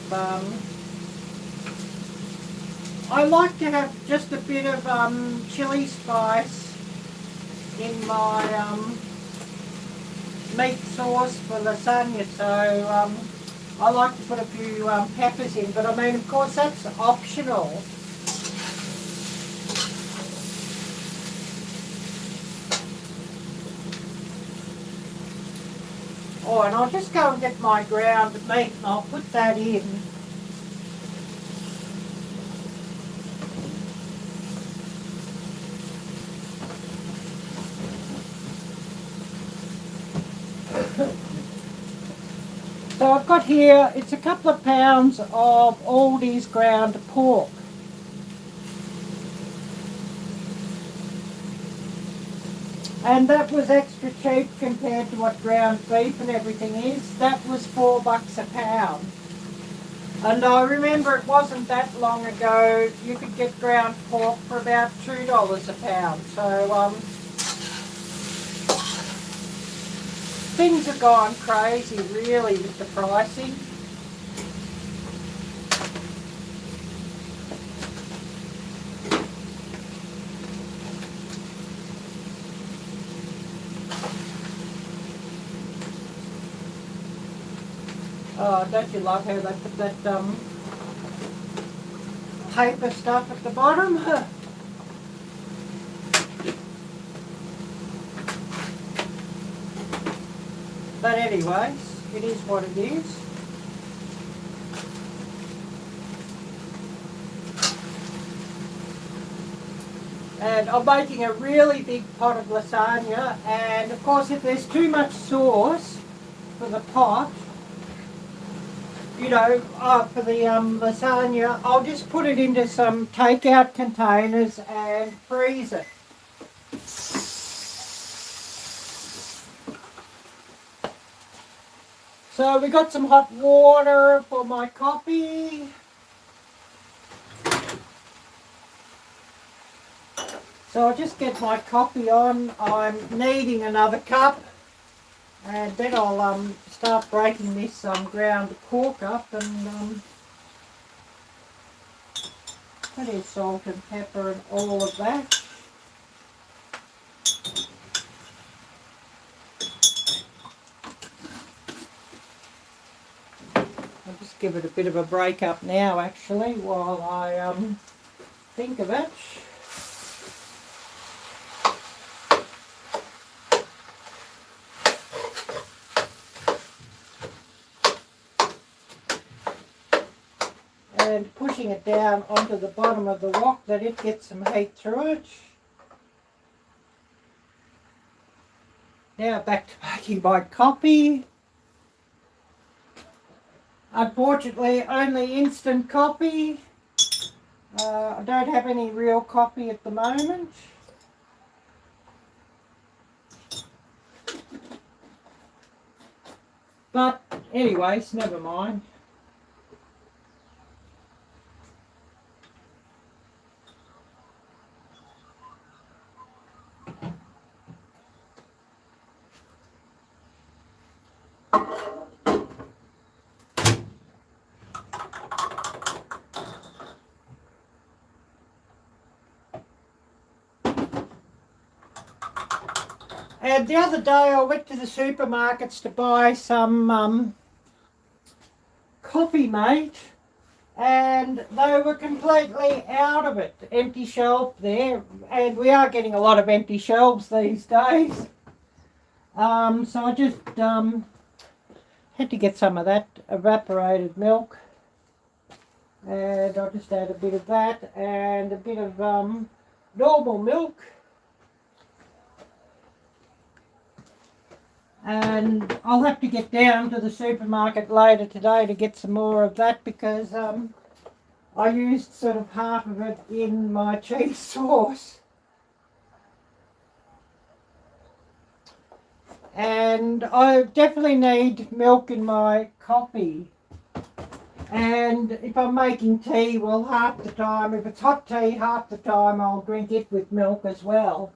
I like to have just a bit of chili spice in my meat sauce for lasagna, so I like to put a few peppers in, but I mean, of course, that's optional. Oh, and I'll just go and get my ground meat and I'll put that in. So I've got here, it's a couple of pounds of Aldi's ground pork. And that was extra cheap compared to what ground beef and everything is. That was $4 a pound. And I remember it wasn't that long ago, you could get ground pork for about $2 a pound. So things have gone crazy really with the pricing. Oh, don't you love how they put that paper stuff at the bottom? But anyways, it is what it is. And I'm making a really big pot of lasagna, and of course if there's too much sauce for the pot, you know, for the lasagna, I'll just put it into some takeout containers and freeze it. So we got some hot water for my coffee. So I'll just get my coffee on. I'm needing another cup. And then I'll start breaking this ground cork up and put in salt and pepper and all of that. I'll just give it a bit of a break up now actually while I think of it. And pushing it down onto the bottom of the wok that it gets some heat through it. Now back to making my coffee. Unfortunately only instant coffee. I don't have any real coffee at the moment. But anyways, never mind. And the other day I went to the supermarkets to buy some coffee mate, and they were completely out of it. Empty shelf there, and we are getting a lot of empty shelves these days. So I just had to get some of that evaporated milk, and I'll just add a bit of that and a bit of normal milk. And I'll have to get down to the supermarket later today to get some more of that because I used sort of half of it in my cheese sauce. And I definitely need milk in my coffee. And if I'm making tea, well, half the time, if it's hot tea, half the time I'll drink it with milk as well.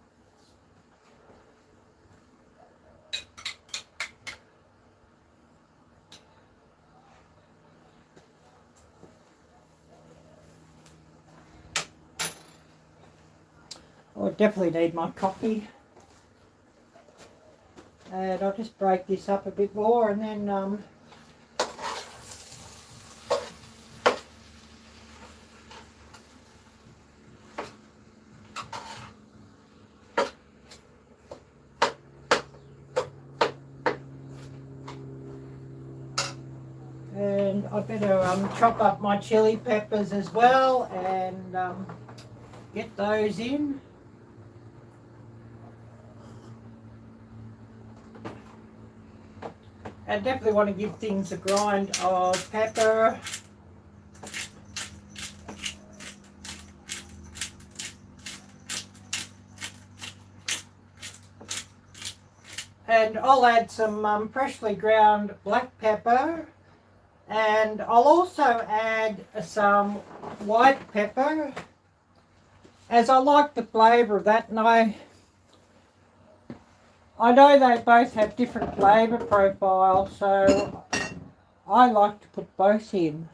I definitely need my coffee. And I'll just break this up a bit more and then and I better chop up my chili peppers as well and get those in. I definitely want to give things a grind of pepper. And I'll add some freshly ground black pepper. And I'll also add some white pepper, as I like the flavour of that, and I know they both have different flavour profiles, so I like to put both in.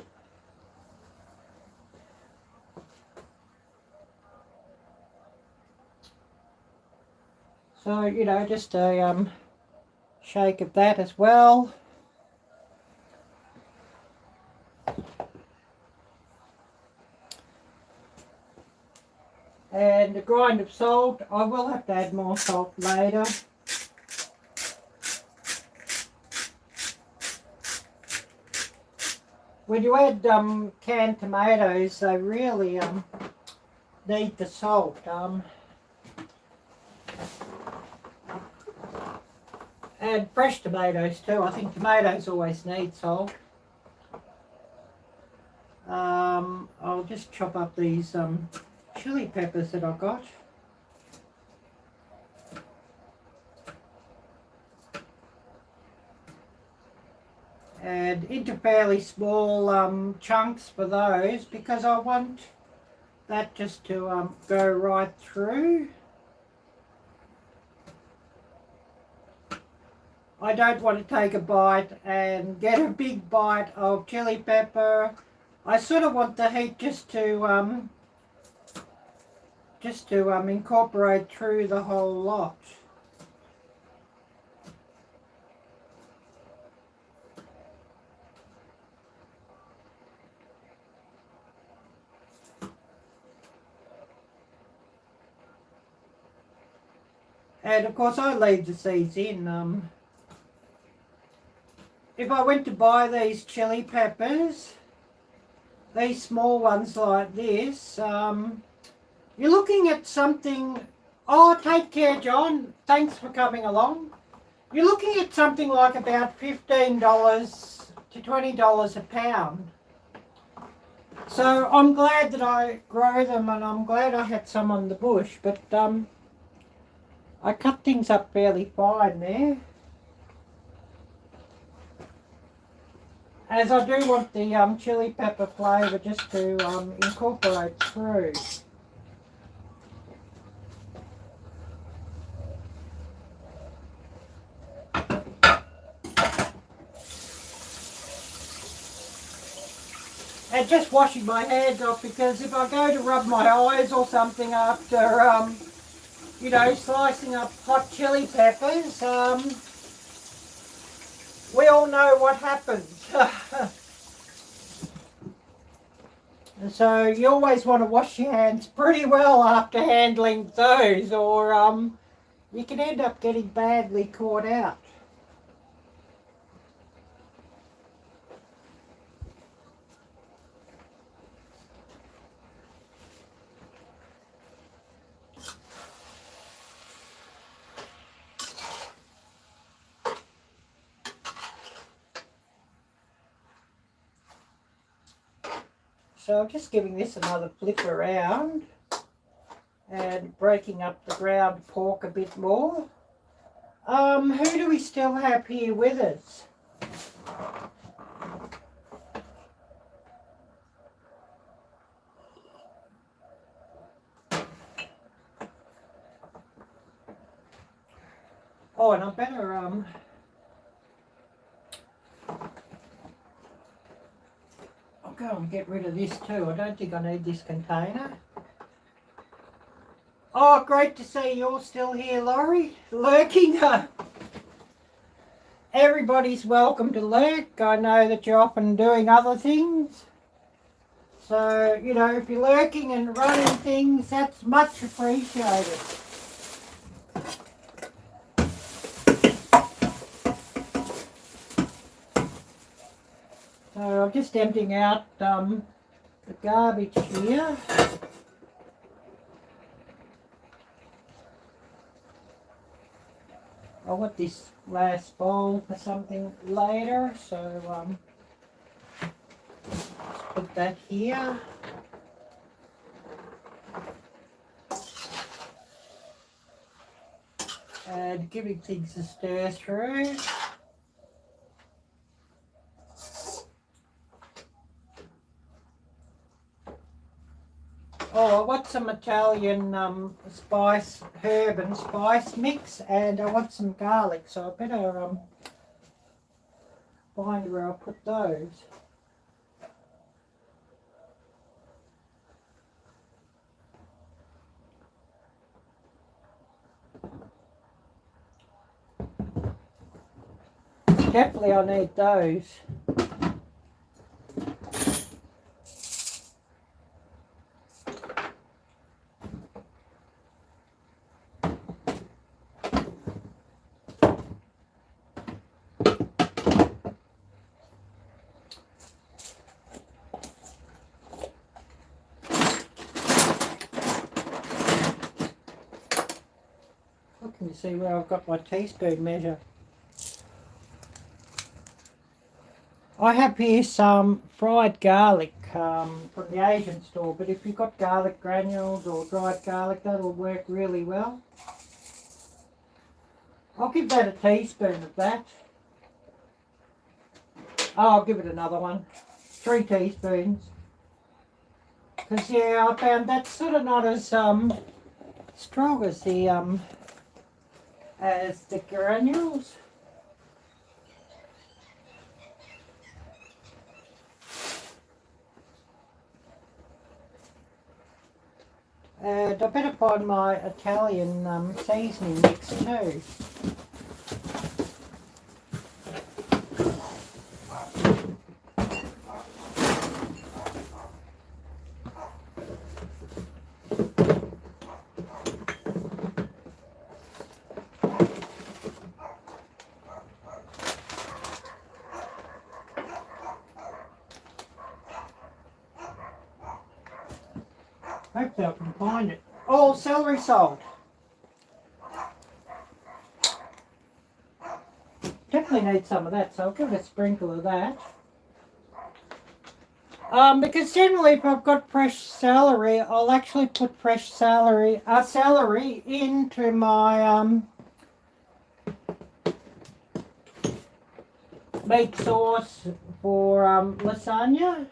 So, you know, just a shake of that as well. And a grind of salt. I will have to add more salt later. When you add canned tomatoes, they really need the salt. And fresh tomatoes too. I think tomatoes always need salt. I'll just chop up these chili peppers that I got. and into fairly small chunks for those, because I want that just to go right through. I don't want to take a bite and get a big bite of chili pepper. I sort of want the heat just to incorporate through the whole lot. And of course I leave the seeds in. If I went to buy these chili peppers, these small ones like this, you're looking at something, oh, take care, John, thanks for coming along. You're looking at something like about $15 to $20 a pound. So I'm glad that I grow them, and I'm glad I had some on the bush, but I cut things up fairly fine there, as I do want the chili pepper flavour just to incorporate through. And just washing my hands off, because if I go to rub my eyes or something after, you know, slicing up hot chili peppers, we all know what happens. So you always want to wash your hands pretty well after handling those, or you can end up getting badly caught out. So I'm just giving this another flip around and breaking up the ground pork a bit more. Who do we still have here with us? Oh, and I better I'll go and get rid of this too. I don't think I need this container. Oh, great to see you're still here, Laurie. Lurking. Everybody's welcome to lurk. I know that you're often doing other things. So, you know, if you're lurking and running things, that's much appreciated. So I'm just emptying out the garbage here. I want this last bowl for something later, so let's put that here. And giving things a stir through. Oh, I want some Italian herb and spice mix, and I want some garlic, so I better find where I'll put those. Definitely I need those. Looking to see where I've got my teaspoon measure. I have here some fried garlic from the Asian store, but if you've got garlic granules or dried garlic, that'll work really well. I'll give that a teaspoon of that. I'll give it another one. 3 teaspoons. Because, yeah, I found that's sort of not as strong as the granules. And I better find my Italian seasoning mix too. Hopefully I can find it. Oh, celery salt. Definitely need some of that, so I'll give it a sprinkle of that. Because generally if I've got fresh celery, I'll actually put fresh celery into my meat sauce for lasagna.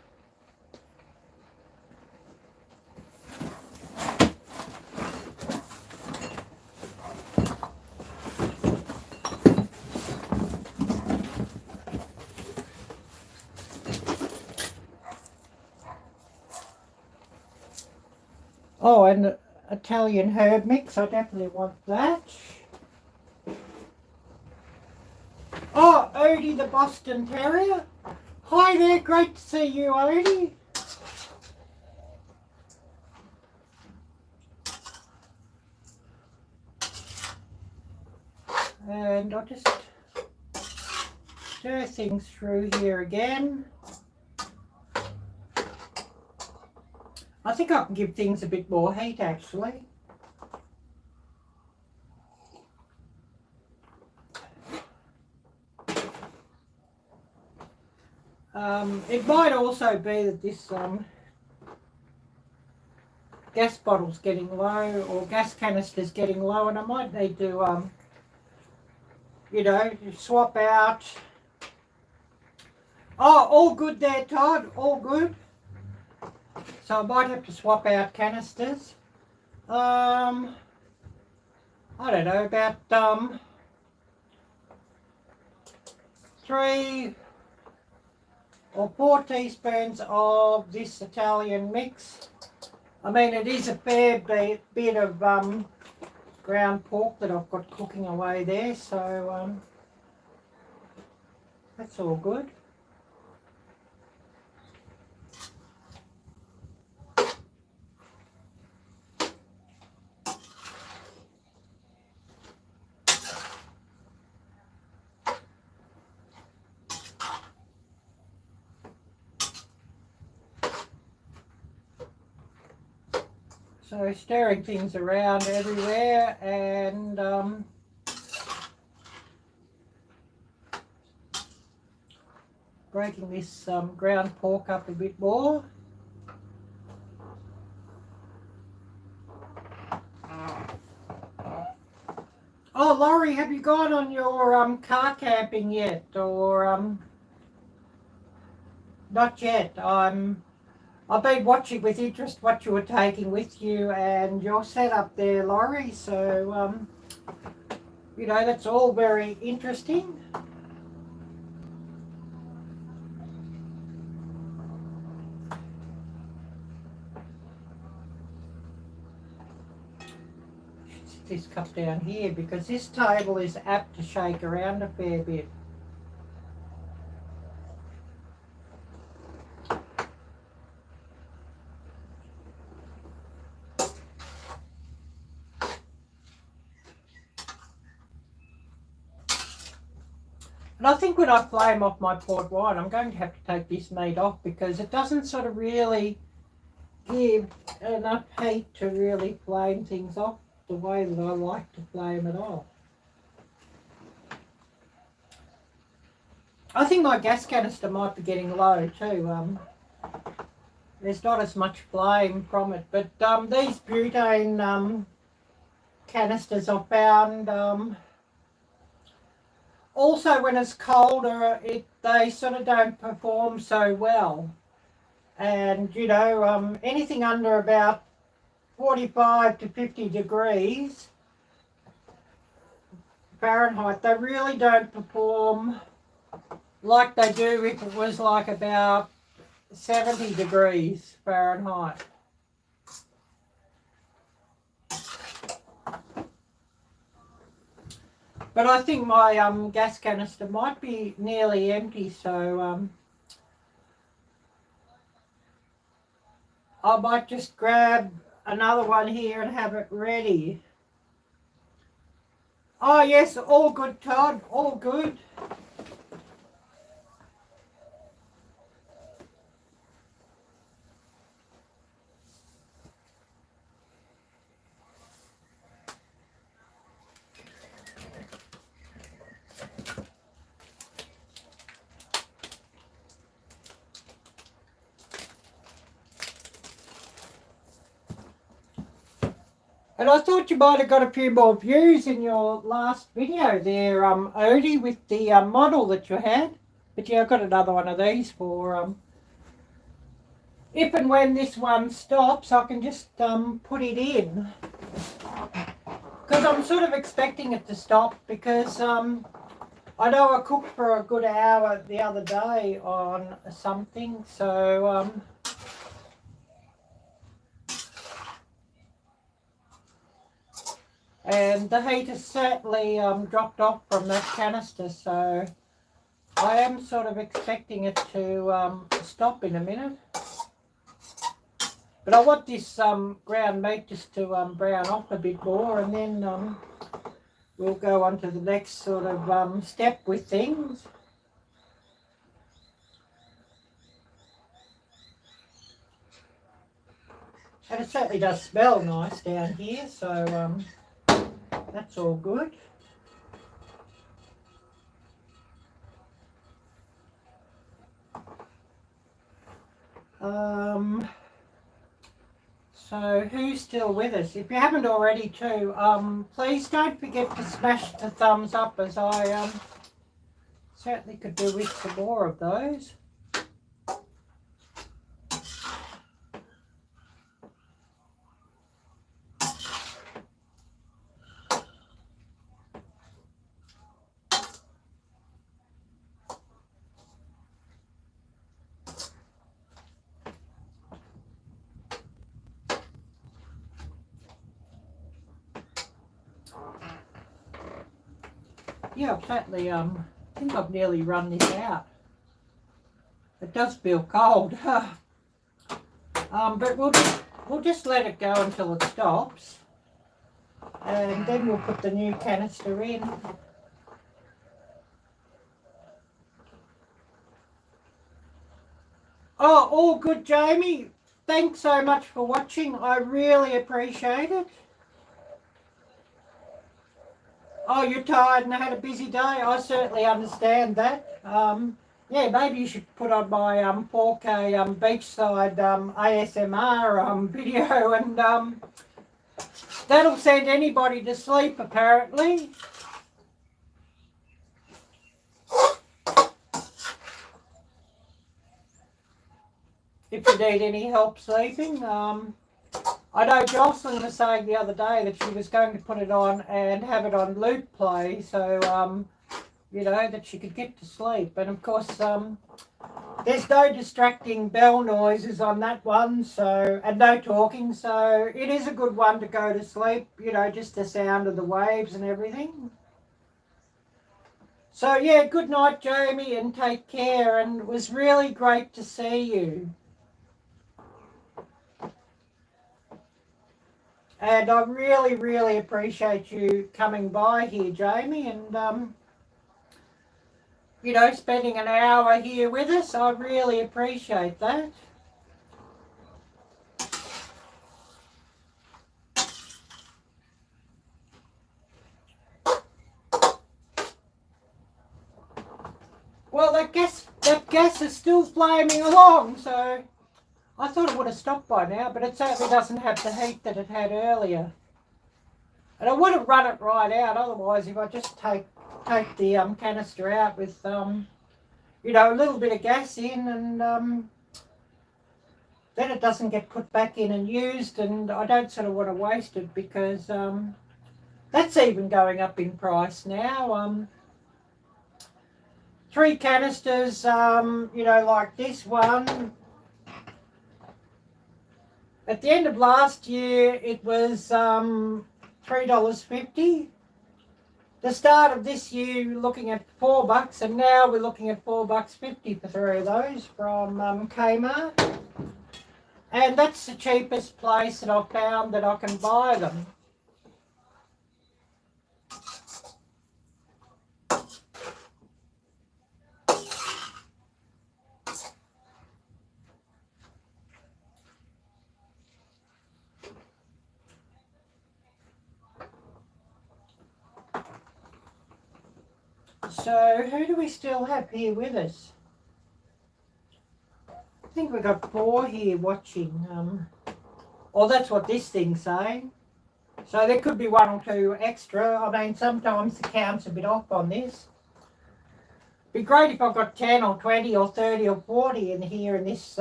Oh, and Italian herb mix, I definitely want that. Oh, Odie the Boston Terrier. Hi there, great to see you, Odie. And I'll just stir things through here again. I think I can give things a bit more heat actually. It might also be that this gas bottle's getting low or gas canister's getting low and I might need to, you know, swap out. Oh, all good there, Todd, all good. So I might have to swap out canisters. I don't know, about 3 or 4 teaspoons of this Italian mix. I mean, it is a fair bit of ground pork that I've got cooking away there, so that's all good. So stirring things around everywhere and breaking this ground pork up a bit more. Oh, Laurie, have you gone on your car camping yet, or not yet? I've been watching with interest what you were taking with you and your setup there, Laurie. So you know, that's all very interesting. This cup down here because this table is apt to shake around a fair bit. And I think when I flame off my port wine, I'm going to have to take this meat off because it doesn't sort of really give enough heat to really flame things off the way that I like to flame it off. I think my gas canister might be getting low too. There's not as much flame from it, but these butane canisters I found also when it's colder it they sort of don't perform so well. And, you know, anything under about 45 to 50 degrees Fahrenheit, they really don't perform like they do if it was like about 70 degrees Fahrenheit. But I think my gas canister might be nearly empty, so I might just grab another one here and have it ready. Oh yes, all good, Todd, all good. And I thought you might have got a few more views in your last video there, Odie, with the model that you had. But yeah, I've got another one of these for if and when this one stops, I can just put it in. Because I'm sort of expecting it to stop because I know I cooked for a good hour the other day on something, so and the heat has certainly dropped off from that canister, so I am sort of expecting it to stop in a minute. But I want this ground meat just to brown off a bit more, and then we'll go on to the next sort of step with things. And it certainly does smell nice down here, so that's all good. So who's still with us? If you haven't already too, please don't forget to smash the thumbs up, as I certainly could do with some more of those. Yeah, I've certainly, I think I've nearly run this out. It does feel cold. But we'll just let it go until it stops. And then we'll put the new canister in. Oh, all good, Jamie. Thanks so much for watching. I really appreciate it. Oh, you're tired and had a busy day. I certainly understand that. Yeah, maybe you should put on my 4K beachside ASMR video, and that'll send anybody to sleep, apparently. If you need any help sleeping. I know Jocelyn was saying the other day that she was going to put it on and have it on loop play, so you know, that she could get to sleep. And of course, there's no distracting bell noises on that one, so, and no talking, so it is a good one to go to sleep, you know, just the sound of the waves and everything. So yeah, good night, Jamie, and take care, and it was really great to see you. And I really, really appreciate you coming by here, Jamie, and, you know, spending an hour here with us. I really appreciate that. Well, that gas is still flaming along, so I thought it would have stopped by now, but it certainly doesn't have the heat that it had earlier. And I would have run it right out, otherwise if I just take the canister out with you know, a little bit of gas in, and then it doesn't get put back in and used, and I don't sort of want to waste it because that's even going up in price now. 3 canisters, you know, like this one. At the end of last year, it was $3.50. The start of this year, we're looking at $4, and now we're looking at $4.50 for 3 of those from Kmart. And that's the cheapest place that I've found that I can buy them. So who do we still have here with us? I think we've got 4 here watching. Or that's what this thing's saying. So there could be 1 or 2 extra. I mean, sometimes the count's a bit off on this. Be great if I've got 10 or 20 or 30 or 40 in here in this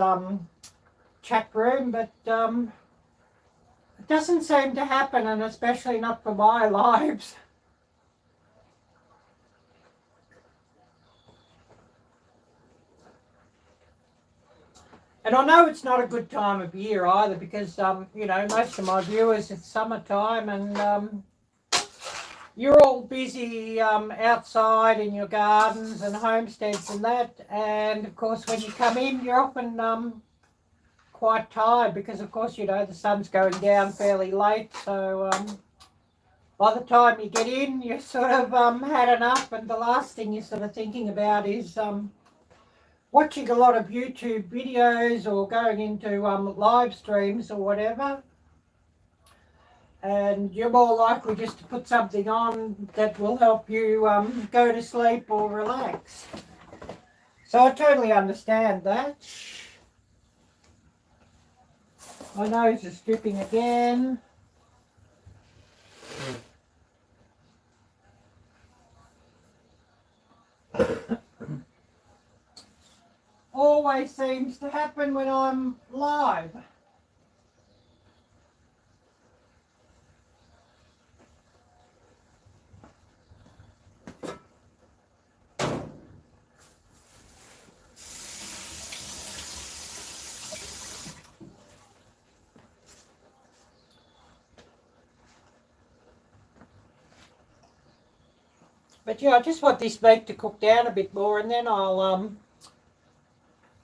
chat room, but it doesn't seem to happen, and especially not for my lives. And I know it's not a good time of year either because, you know, most of my viewers, it's summertime and you're all busy outside in your gardens and homesteads and that. And, of course, when you come in, you're often quite tired because, of course, you know, the sun's going down fairly late. So by the time you get in, you've sort of had enough, and the last thing you're sort of thinking about is watching a lot of YouTube videos or going into live streams or whatever, and you're more likely just to put something on that will help you go to sleep or relax. So I totally understand that. My nose is dripping again. Always seems to happen when I'm live. But yeah, I just want this meat to cook down a bit more, and then I'll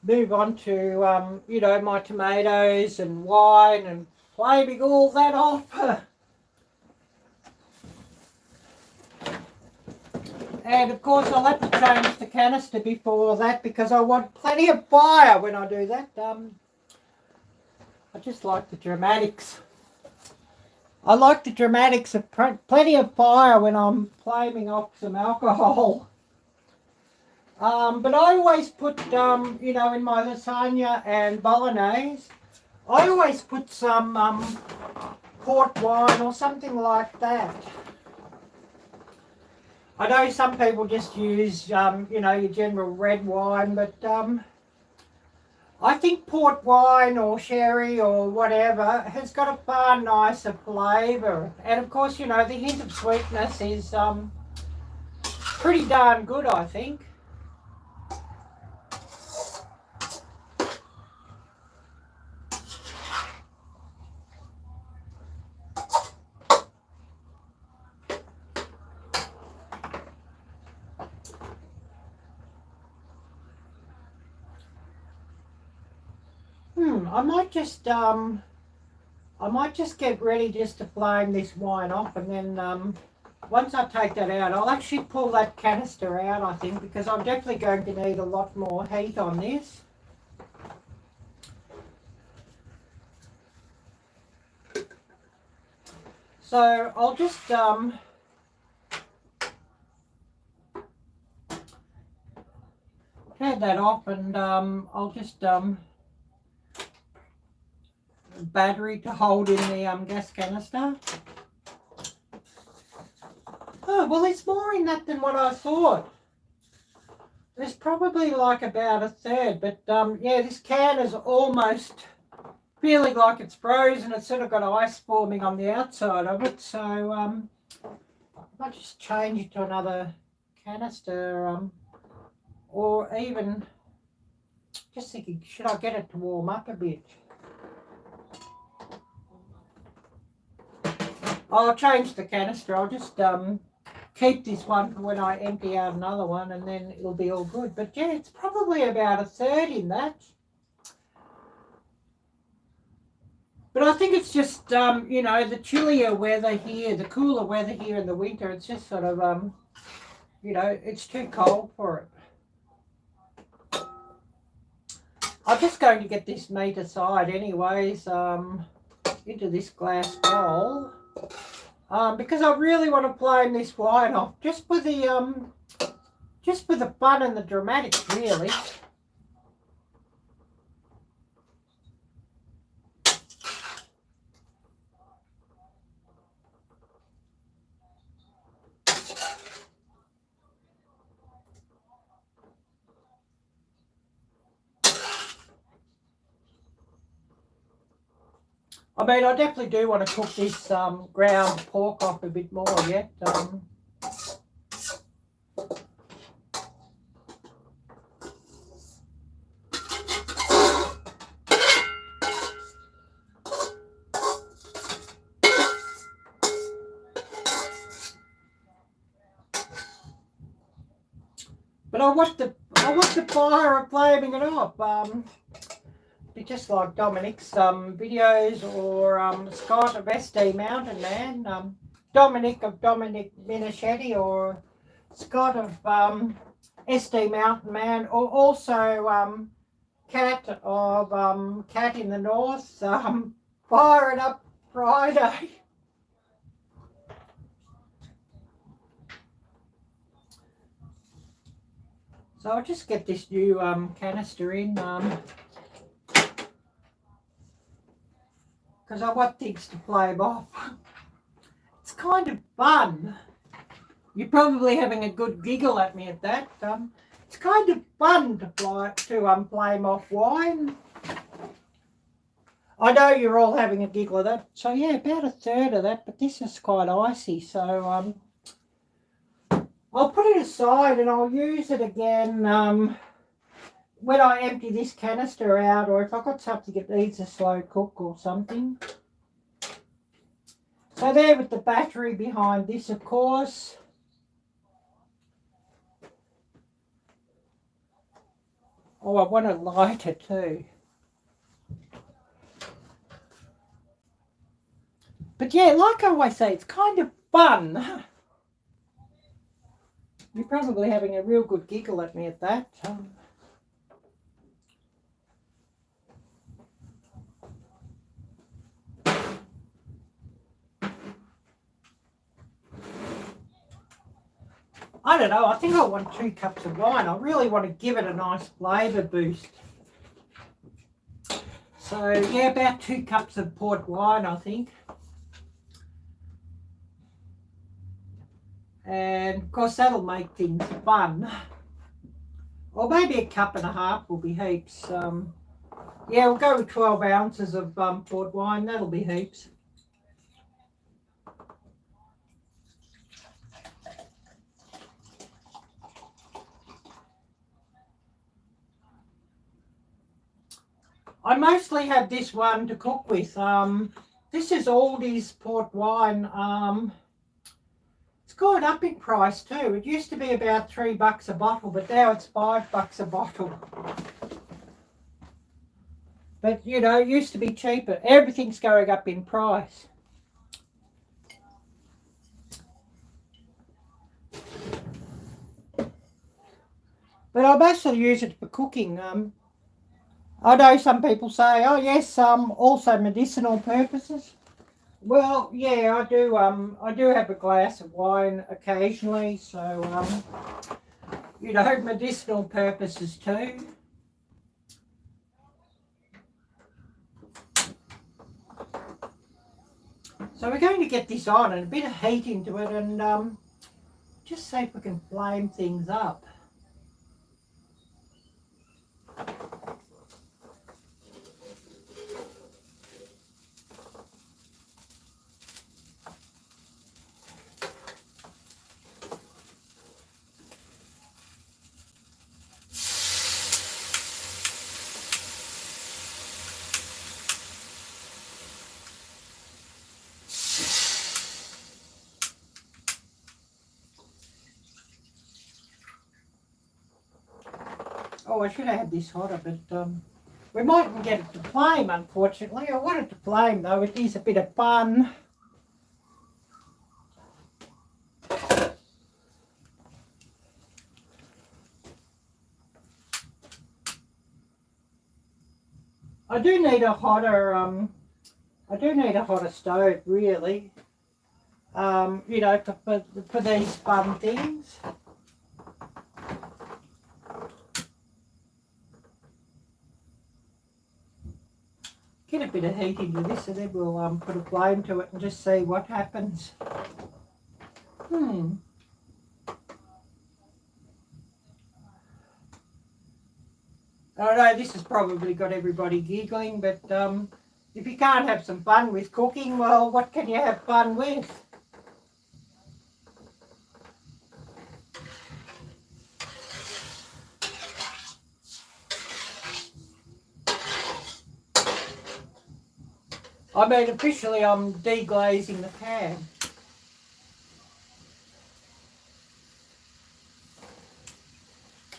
move on to, you know, my tomatoes and wine and flaming all that off. And of course I'll have to change the canister before that because I want plenty of fire when I do that. I just like the dramatics. I like the dramatics of plenty of fire when I'm flaming off some alcohol. But I always put, you know, in my lasagna and bolognese, I always put some port wine or something like that. I know some people just use, you know, your general red wine, but I think port wine or sherry or whatever has got a far nicer flavour. And of course, you know, the hint of sweetness is pretty darn good, I think. I might just get ready just to flame this wine off, and then once I take that out, I'll actually pull that canister out, I think, because I'm definitely going to need a lot more heat on this. So I'll just turn that off, and I'll just battery to hold in the gas canister. Oh, well, there's more in that than what I thought. there's probably like about a third, but yeah, this can is almost feeling like it's frozen. It's sort of got ice forming on the outside of it, so I might just change it to another canister, or even just thinking, should I get it to warm up a bit? I'll change the canister. I'll just keep this one for when I empty out another one, and then it'll be all good. But yeah, it's probably about a third in that. But I think it's just, you know, the chillier weather here, the cooler weather here in the winter, it's just sort of, you know, it's too cold for it. I'm just going to get this meat aside anyways, into this glass bowl, because I really want to flame this wine off, just for the fun and the dramatics, really. I mean, I definitely do want to cook this ground pork off a bit more yet. But I want the fire of flaming it off. Be just like Dominic's videos, or Scott of SD Mountain Man, Dominic of Dominic Minichetti, or Scott of SD Mountain Man, or also Cat of Cat in the North, Fire It Up Friday. So I'll just get this new canister in, because I want things to flame off. It's kind of fun. You're probably having a good giggle at me at that. It's kind of fun to flame off wine. I know you're all having a giggle at that. So yeah, about a third of that, but this is quite icy, so I'll put it aside and I'll use it again when I empty this canister out, or if I've got something that needs a slow cook or something. So there with the battery behind this, of course. Oh, I want to light it too. But yeah, like I always say, it's kind of fun. You're probably having a real good giggle at me at that. I don't know, I think I want 2 cups of wine. I really want to give it a nice flavour boost. So yeah, about 2 cups of port wine, I think. And of course that'll make things fun. Or maybe a cup and a half will be heaps. Yeah, we'll go with 12 ounces of port wine. That'll be heaps. I mostly have this one to cook with. This is Aldi's port wine. It's gone up in price too. It used to be about $3 a bottle, but now it's $5 a bottle. But you know, it used to be cheaper. Everything's going up in price. But I mostly use it for cooking. I know some people say, oh yes, also medicinal purposes. Well, yeah, I do. I do have a glass of wine occasionally, so you know, medicinal purposes too. So we're going to get this on and a bit of heat into it, and just see if we can flame things up. Oh, I should have had this hotter, but we mightn't get it to flame, unfortunately. I want it to flame, though. It is a bit of fun. I do need a hotter stove, really. You know, for these fun things. Get a bit of heat into this, and then we'll put a flame to it and just see what happens. I know this has probably got everybody giggling, but if you can't have some fun with cooking, well, what can you have fun with? I mean, officially I'm deglazing the pan.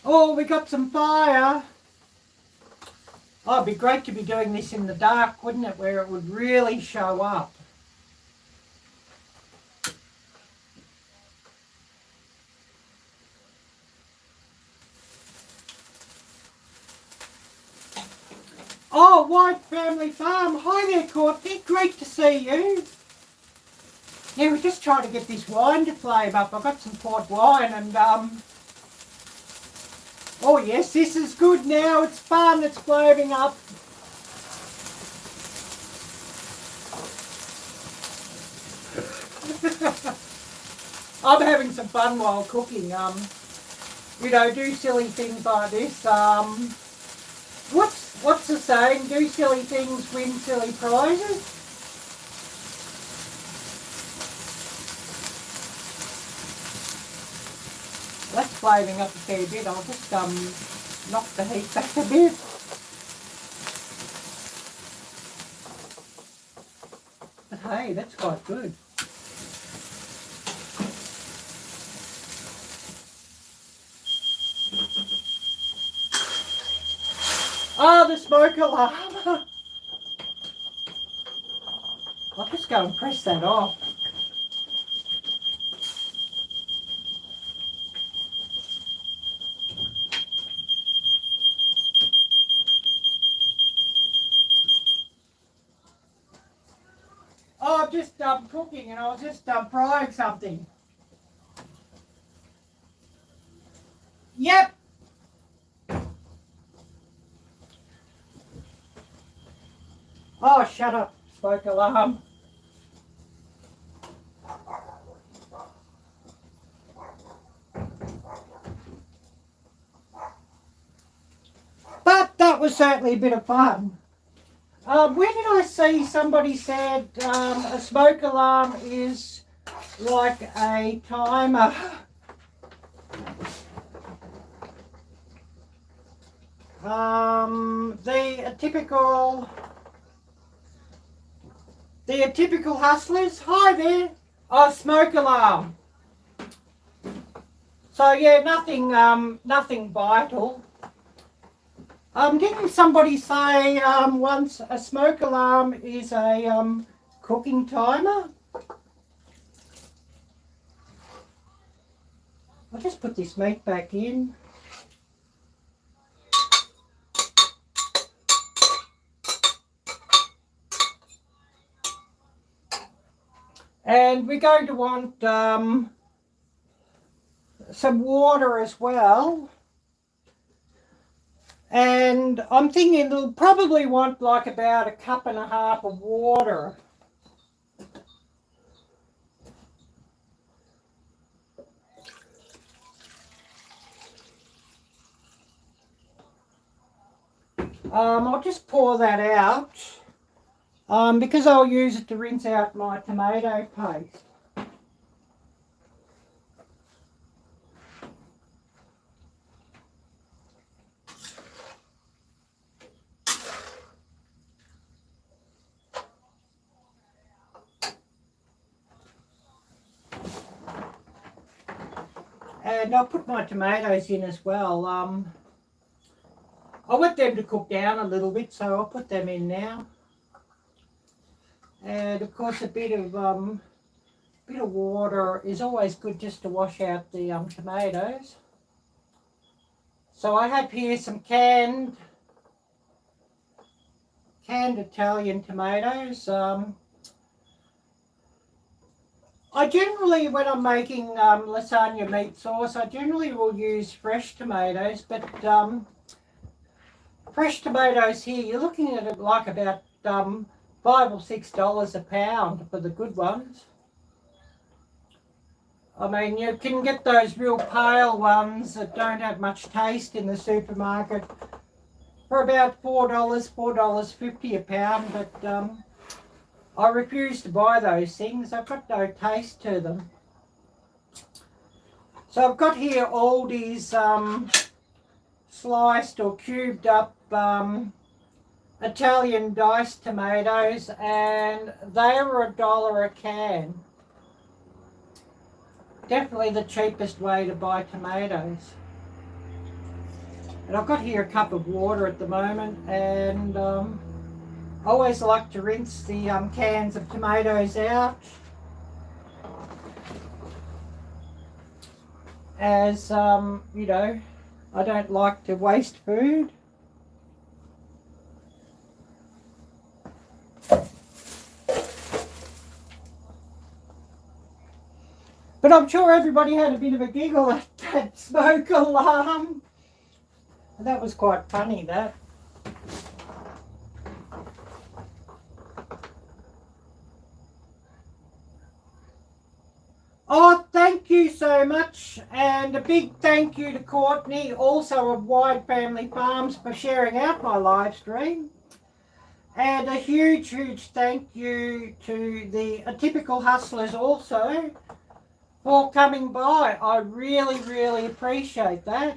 Oh, we got some fire. Oh, it'd be great to be doing this in the dark, wouldn't it, where it would really show up. Oh, White Family Farm. Hi there, Courtney. Great to see you. Yeah, we're just trying to get this wine to flame up. I've got some port wine and, oh yes, this is good now. It's fun. It's flaming up. I'm having some fun while cooking. You know, do silly things like this. What's the saying? Do silly things, win silly prizes. That's flaming up a fair bit. I'll just knock the heat back a bit. But hey, that's quite good. Oh, the smoke alarm. I'll just go and press that off. Oh, I'm just cooking and I was just frying something. Yep. Oh, shut up, smoke alarm. But that was certainly a bit of fun. Where did I see somebody said a smoke alarm is like a timer? The typical hustlers. Hi there. Oh, smoke alarm. So yeah, nothing vital. Didn't somebody say once a smoke alarm is a cooking timer? I'll just put this meat back in. And we're going to want some water as well. And I'm thinking we'll probably want like about 1.5 cups of water. I'll just pour that out because I'll use it to rinse out my tomato paste. And I'll put my tomatoes in as well. I want them to cook down a little bit, so I'll put them in now. And of course, a bit of water is always good just to wash out the tomatoes. So I have here some canned Italian tomatoes. I generally, when I'm making lasagna meat sauce, I generally will use fresh tomatoes, but fresh tomatoes here, you're looking at it like about $5 or $6 a pound for the good ones. I mean, you can get those real pale ones that don't have much taste in the supermarket for about $4, $4.50 a pound, but I refuse to buy those things. I've got no taste to them. So I've got here Aldi's sliced or cubed up Italian diced tomatoes, and they were $1 a can. Definitely the cheapest way to buy tomatoes. And I've got here a cup of water at the moment, and I always like to rinse the cans of tomatoes out, as you know, I don't like to waste food. But I'm sure everybody had a bit of a giggle at that smoke alarm. That was quite funny, that. Oh, thank you so much, and a big thank you to Courtney, also of Wide Family Farms, for sharing out my live stream. And a huge, huge thank you to the Atypical Hustlers also for coming by. I really, really appreciate that.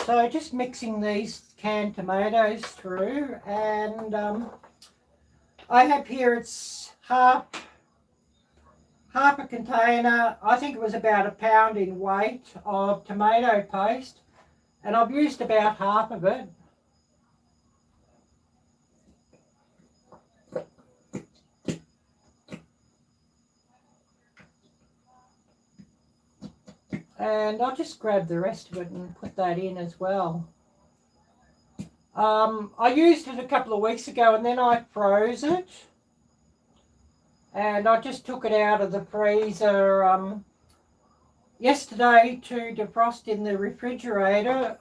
So just mixing these canned tomatoes through, and I have here, it's half a container, I think it was about a pound in weight, of tomato paste, and I've used about half of it. And I'll just grab the rest of it and put that in as well. I used it a couple of weeks ago, and then I froze it. And I just took it out of the freezer yesterday to defrost in the refrigerator.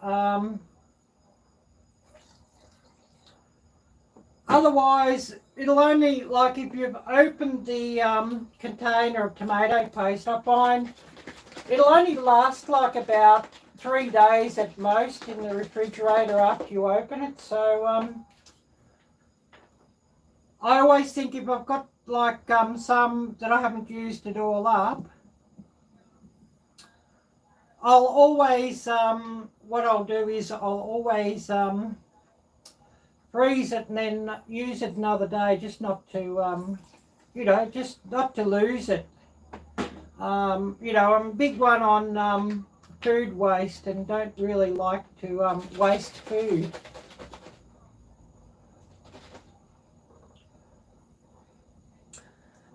Otherwise, it'll only, like if you've opened the container of tomato paste, I find it'll only last like about 3 days at most in the refrigerator after you open it. So I always think if I've got like some that I haven't used it all up, I'll always, what I'll do is I'll always freeze it and then use it another day, just not to, you know, just not to lose it. You know, I'm a big one on food waste and don't really like to waste food.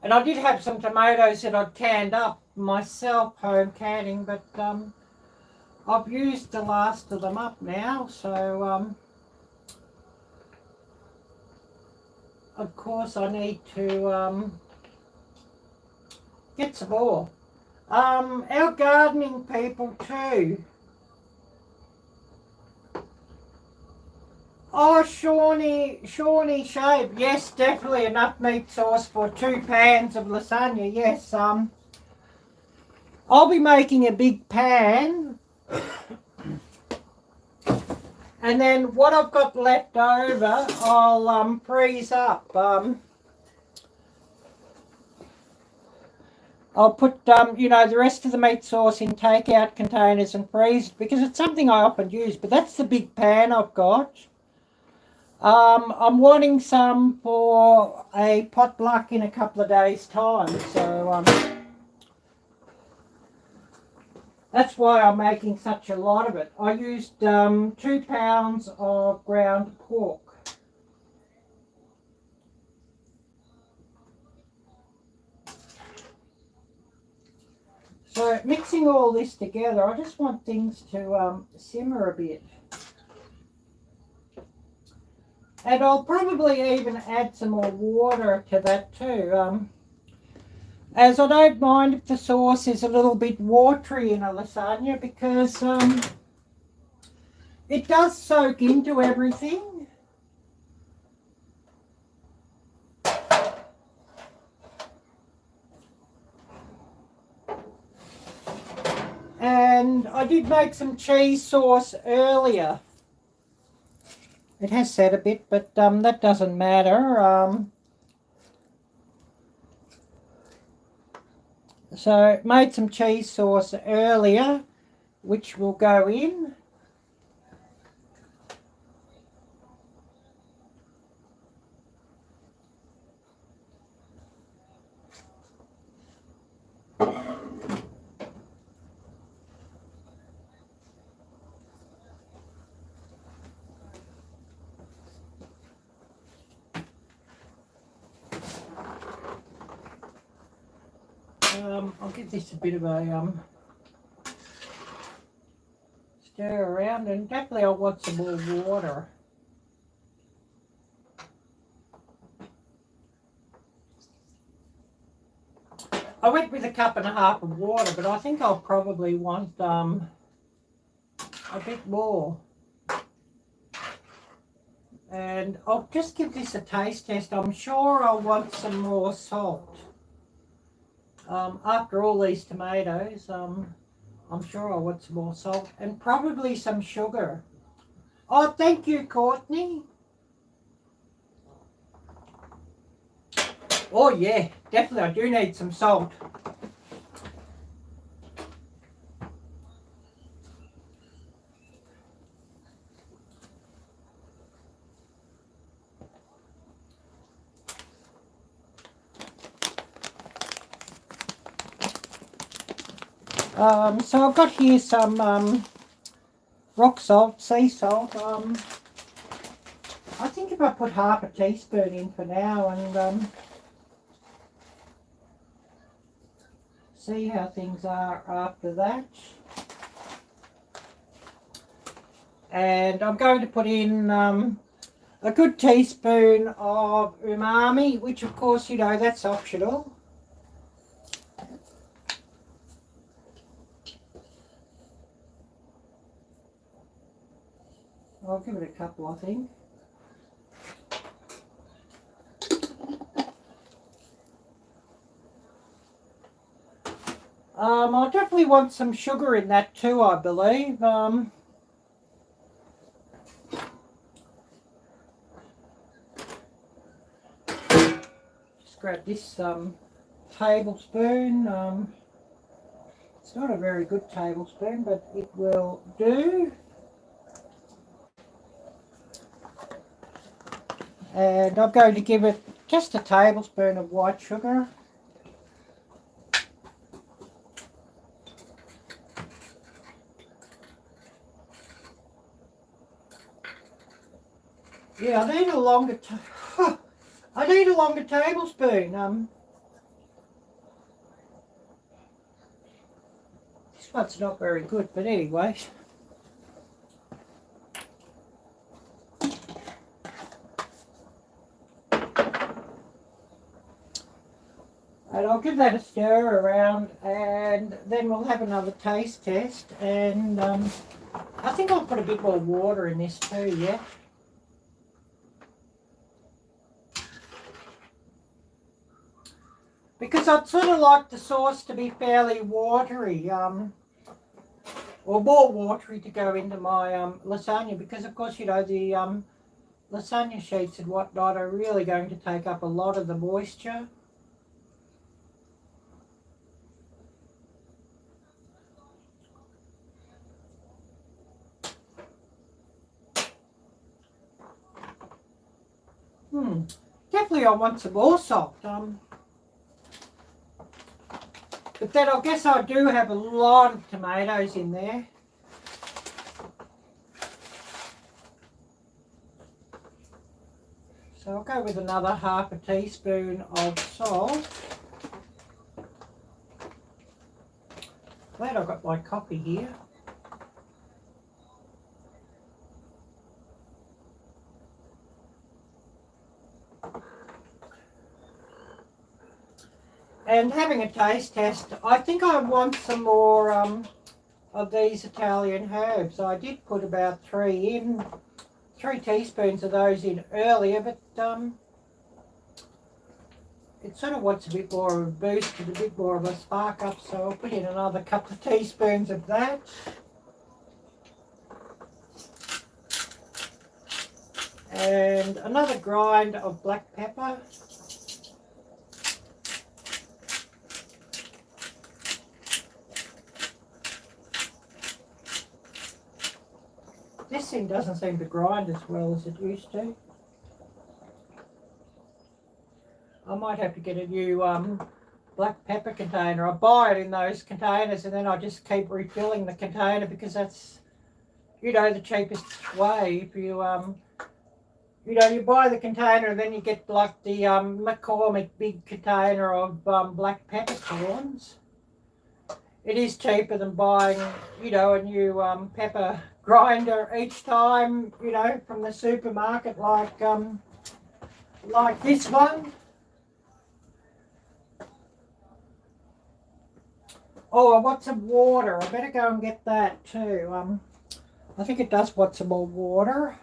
And I did have some tomatoes that I'd canned up myself, home canning, but I've used the last of them up now, so of course I need to get some more. Our gardening people too. Oh, Shawnee Shave. Yes, definitely enough meat sauce for 2 pans of lasagna. Yes. I'll be making a big pan, and then what I've got left over, I'll freeze up. I'll put, you know, the rest of the meat sauce in takeout containers and freeze it, because it's something I often use. But that's the big pan I've got. I'm wanting some for a potluck in a couple of days' time, so that's why I'm making such a lot of it. I used 2 pounds of ground pork. So mixing all this together, I just want things to simmer a bit. And I'll probably even add some more water to that too. As I don't mind if the sauce is a little bit watery in a lasagna, because it does soak into everything. And I did make some cheese sauce earlier. It has set a bit, but that doesn't matter. So made some cheese sauce earlier, which will go in. I'll give this a bit of a stir around, and definitely I'll want some more water. I went with 1.5 cups of water, but I think I'll probably want a bit more. And I'll just give this a taste test. I'm sure I'll want some more salt. After all these tomatoes, I'm sure I want some more salt and probably some sugar. Oh, thank you, Courtney. Oh yeah, definitely I do need some salt. So I've got here some rock salt, sea salt. I think if I put 1/2 teaspoon in for now and see how things are after that. And I'm going to put in a good teaspoon of umami, which of course, you know, that's optional. I'll give it a couple, I think. I definitely want some sugar in that too, I believe. Just grab this tablespoon. It's not a very good tablespoon, but it will do. And I'm going to give it just a tablespoon of white sugar. Yeah, I need a longer tablespoon. This one's not very good, but anyway. And I'll give that a stir around, and then we'll have another taste test. And I think I'll put a bit more water in this too, yeah. because I'd sort of like the sauce to be fairly watery, or more watery to go into my lasagna, because of course, you know, the lasagna sheets and whatnot are really going to take up a lot of the moisture. Definitely I want some more salt. But then I guess I do have a lot of tomatoes in there. So I'll go with another half a teaspoon of salt. Glad I've got my coffee here. And having a taste test, I think I want some more of these Italian herbs. I did put about 3 teaspoons of those in earlier, but it sort of wants a bit more of a boost and a bit more of a spark up, so I'll put in another couple of teaspoons of that. And another grind of black pepper. This thing doesn't seem to grind as well as it used to. I might have to get a new black pepper container. I buy it in those containers and then I just keep refilling the container, because that's, you know, the cheapest way. If you, you know, you buy the container and then you get like the McCormick big container of black peppercorns. It is cheaper than buying, you know, a new pepper grinder each time, you know, from the supermarket, like this one. Oh, I want some water. I better go and get that too. I think it does want some more water.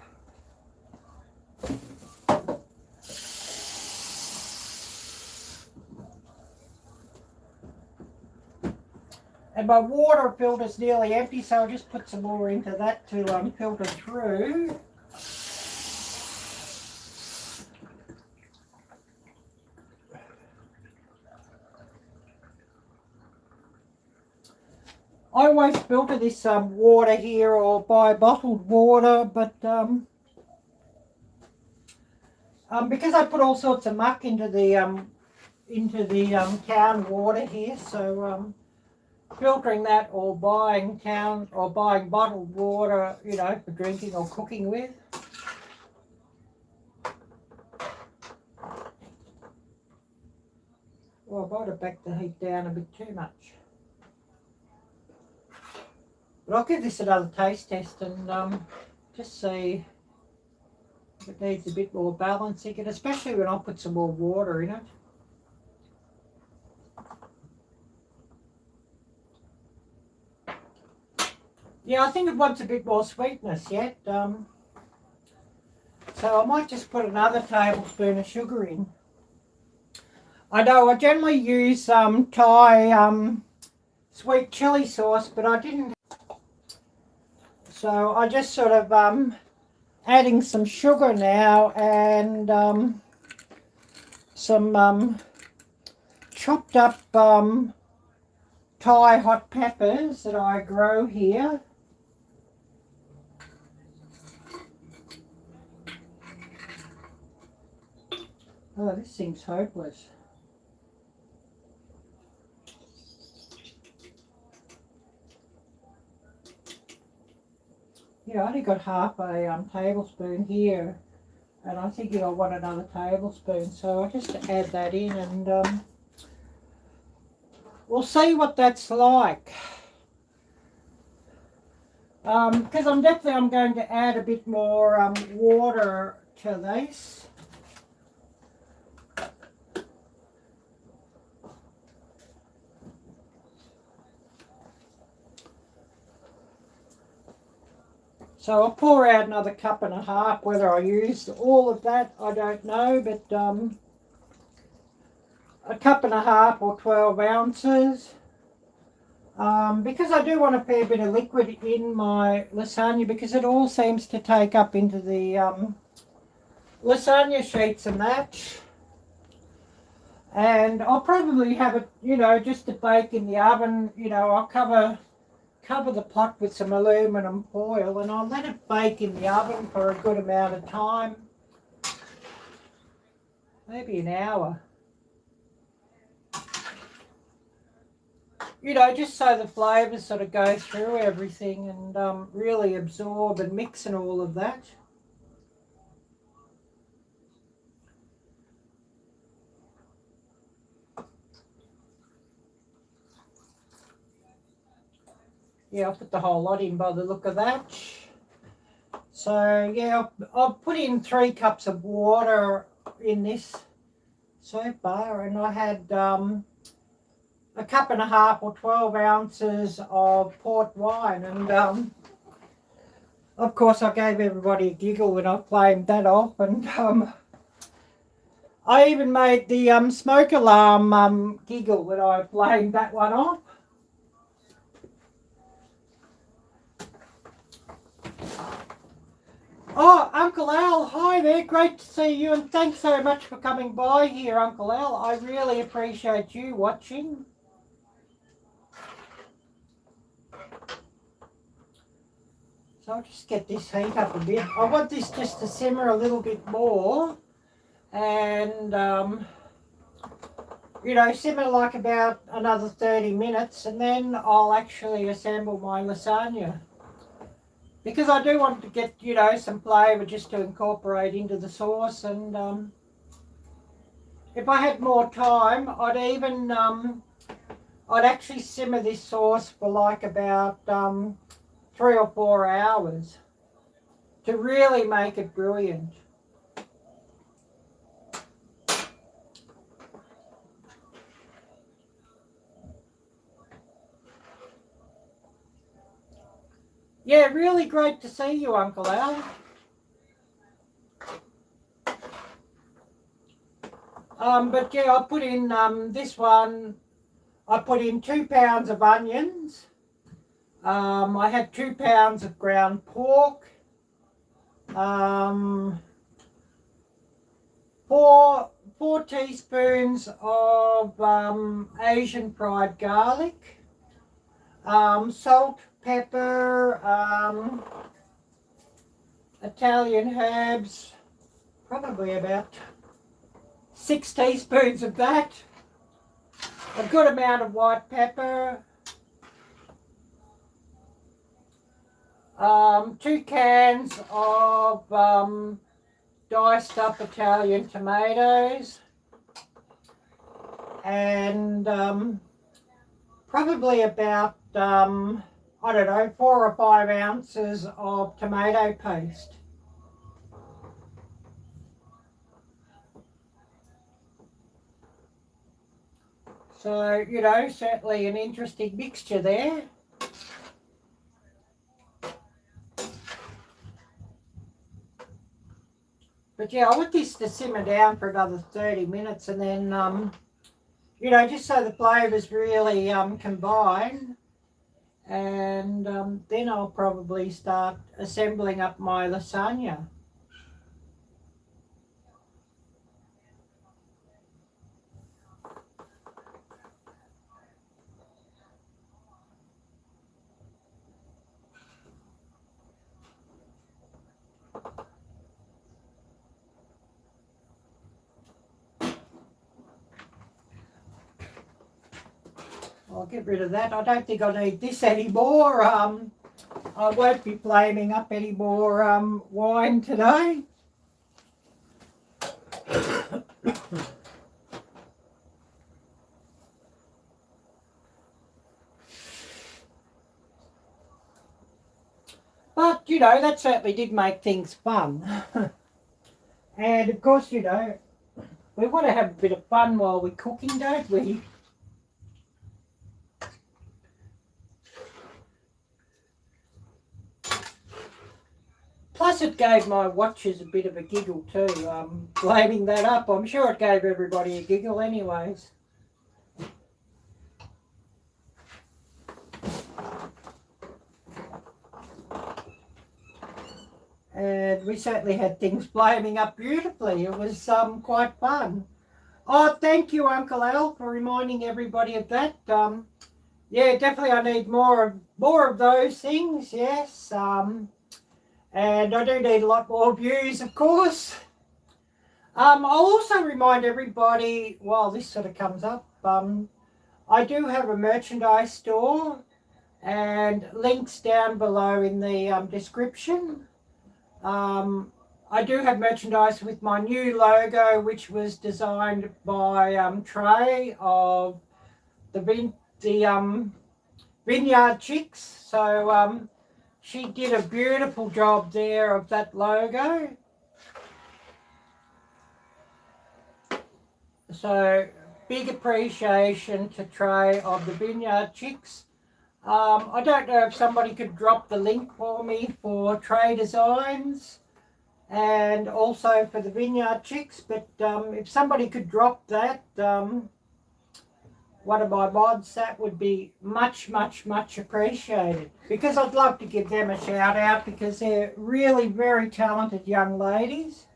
And my water filter's nearly empty, so I'll just put some more into that to filter through. I always filter this water here or buy bottled water, but because I put all sorts of muck into the town water here, so filtering that or buying bottled water, you know, for drinking or cooking with. Well, I might have backed the heat down a bit too much. But I'll give this another taste test and just see if it needs a bit more balancing, and especially when I put some more water in it. Yeah, I think it wants a bit more sweetness yet. So I might just put another tablespoon of sugar in. I know I generally use Thai sweet chili sauce, but I didn't. So I just sort of adding some sugar now and some chopped up Thai hot peppers that I grow here. Oh, this thing's hopeless. Yeah, I only got half a tablespoon here, and I think I want another tablespoon, so I'll just add that in and we'll see what that's like. Because I'm going to add a bit more water to this. So I'll pour out another cup and a half. Whether I used all of that, I don't know, but a cup and a half or 12 ounces. Because I do want a fair bit of liquid in my lasagna, because it all seems to take up into the lasagna sheets and that. And I'll probably have it, you know, just to bake in the oven. You know, I'll cover the pot with some aluminum foil and I'll let it bake in the oven for a good amount of time. Maybe an hour. You know, just so the flavours sort of go through everything and really absorb and mix and all of that. Yeah, I'll put the whole lot in by the look of that. So yeah, I've put in 3 cups of water in this so far, and I had a cup and a half or 12 ounces of port wine, and of course I gave everybody a giggle when I flamed that off, and I even made the smoke alarm giggle when I flamed that one off. Oh, Uncle Al, hi there, great to see you, and thanks so much for coming by here, Uncle Al. I really appreciate you watching. So I'll just get this heat up a bit. I want this just to simmer a little bit more, and you know, simmer like about another 30 minutes, and then I'll actually assemble my lasagna. Because I do want to get, you know, some flavour just to incorporate into the sauce, and if I had more time, I'd even, I'd actually simmer this sauce for like about 3 or 4 hours to really make it brilliant. Yeah, really great to see you, Uncle Al. But yeah, I put in this one, I put in 2 pounds of onions. I had 2 pounds of ground pork. 4 teaspoons of Asian fried garlic. Salt, pepper, Italian herbs, probably about 6 teaspoons of that. A good amount of white pepper. 2 cans of diced up Italian tomatoes. And probably about I don't know, 4 or 5 ounces of tomato paste. So, you know, certainly an interesting mixture there. But yeah, I want this to simmer down for another 30 minutes, and then, you know, just so the flavours really combine. And then I'll probably start assembling up my lasagna. I'll get rid of that. I don't think I need this anymore. I won't be flaming up any more wine today. But, you know, that certainly did make things fun. And, of course, you know, we want to have a bit of fun while we're cooking, don't we? Plus it gave my watchers a bit of a giggle too, blaming that up. I'm sure it gave everybody a giggle anyways. And we certainly had things blaming up beautifully. It was quite fun. Oh, thank you, Uncle Al, for reminding everybody of that. Yeah, definitely I need more of those things, yes. And I do need a lot more views, of course. I'll also remind everybody, while this sort of comes up, I do have a merchandise store, and links down below in the description. I do have merchandise with my new logo, which was designed by Trey of the Vineyard Chicks. So she did a beautiful job there of that logo. So big appreciation to Trey of the Vineyard Chicks. I don't know if somebody could drop the link for me for Trey Designs and also for the Vineyard Chicks, but if somebody could drop that, one of my mods, that would be much appreciated, because I'd love to give them a shout out because they're really very talented young ladies.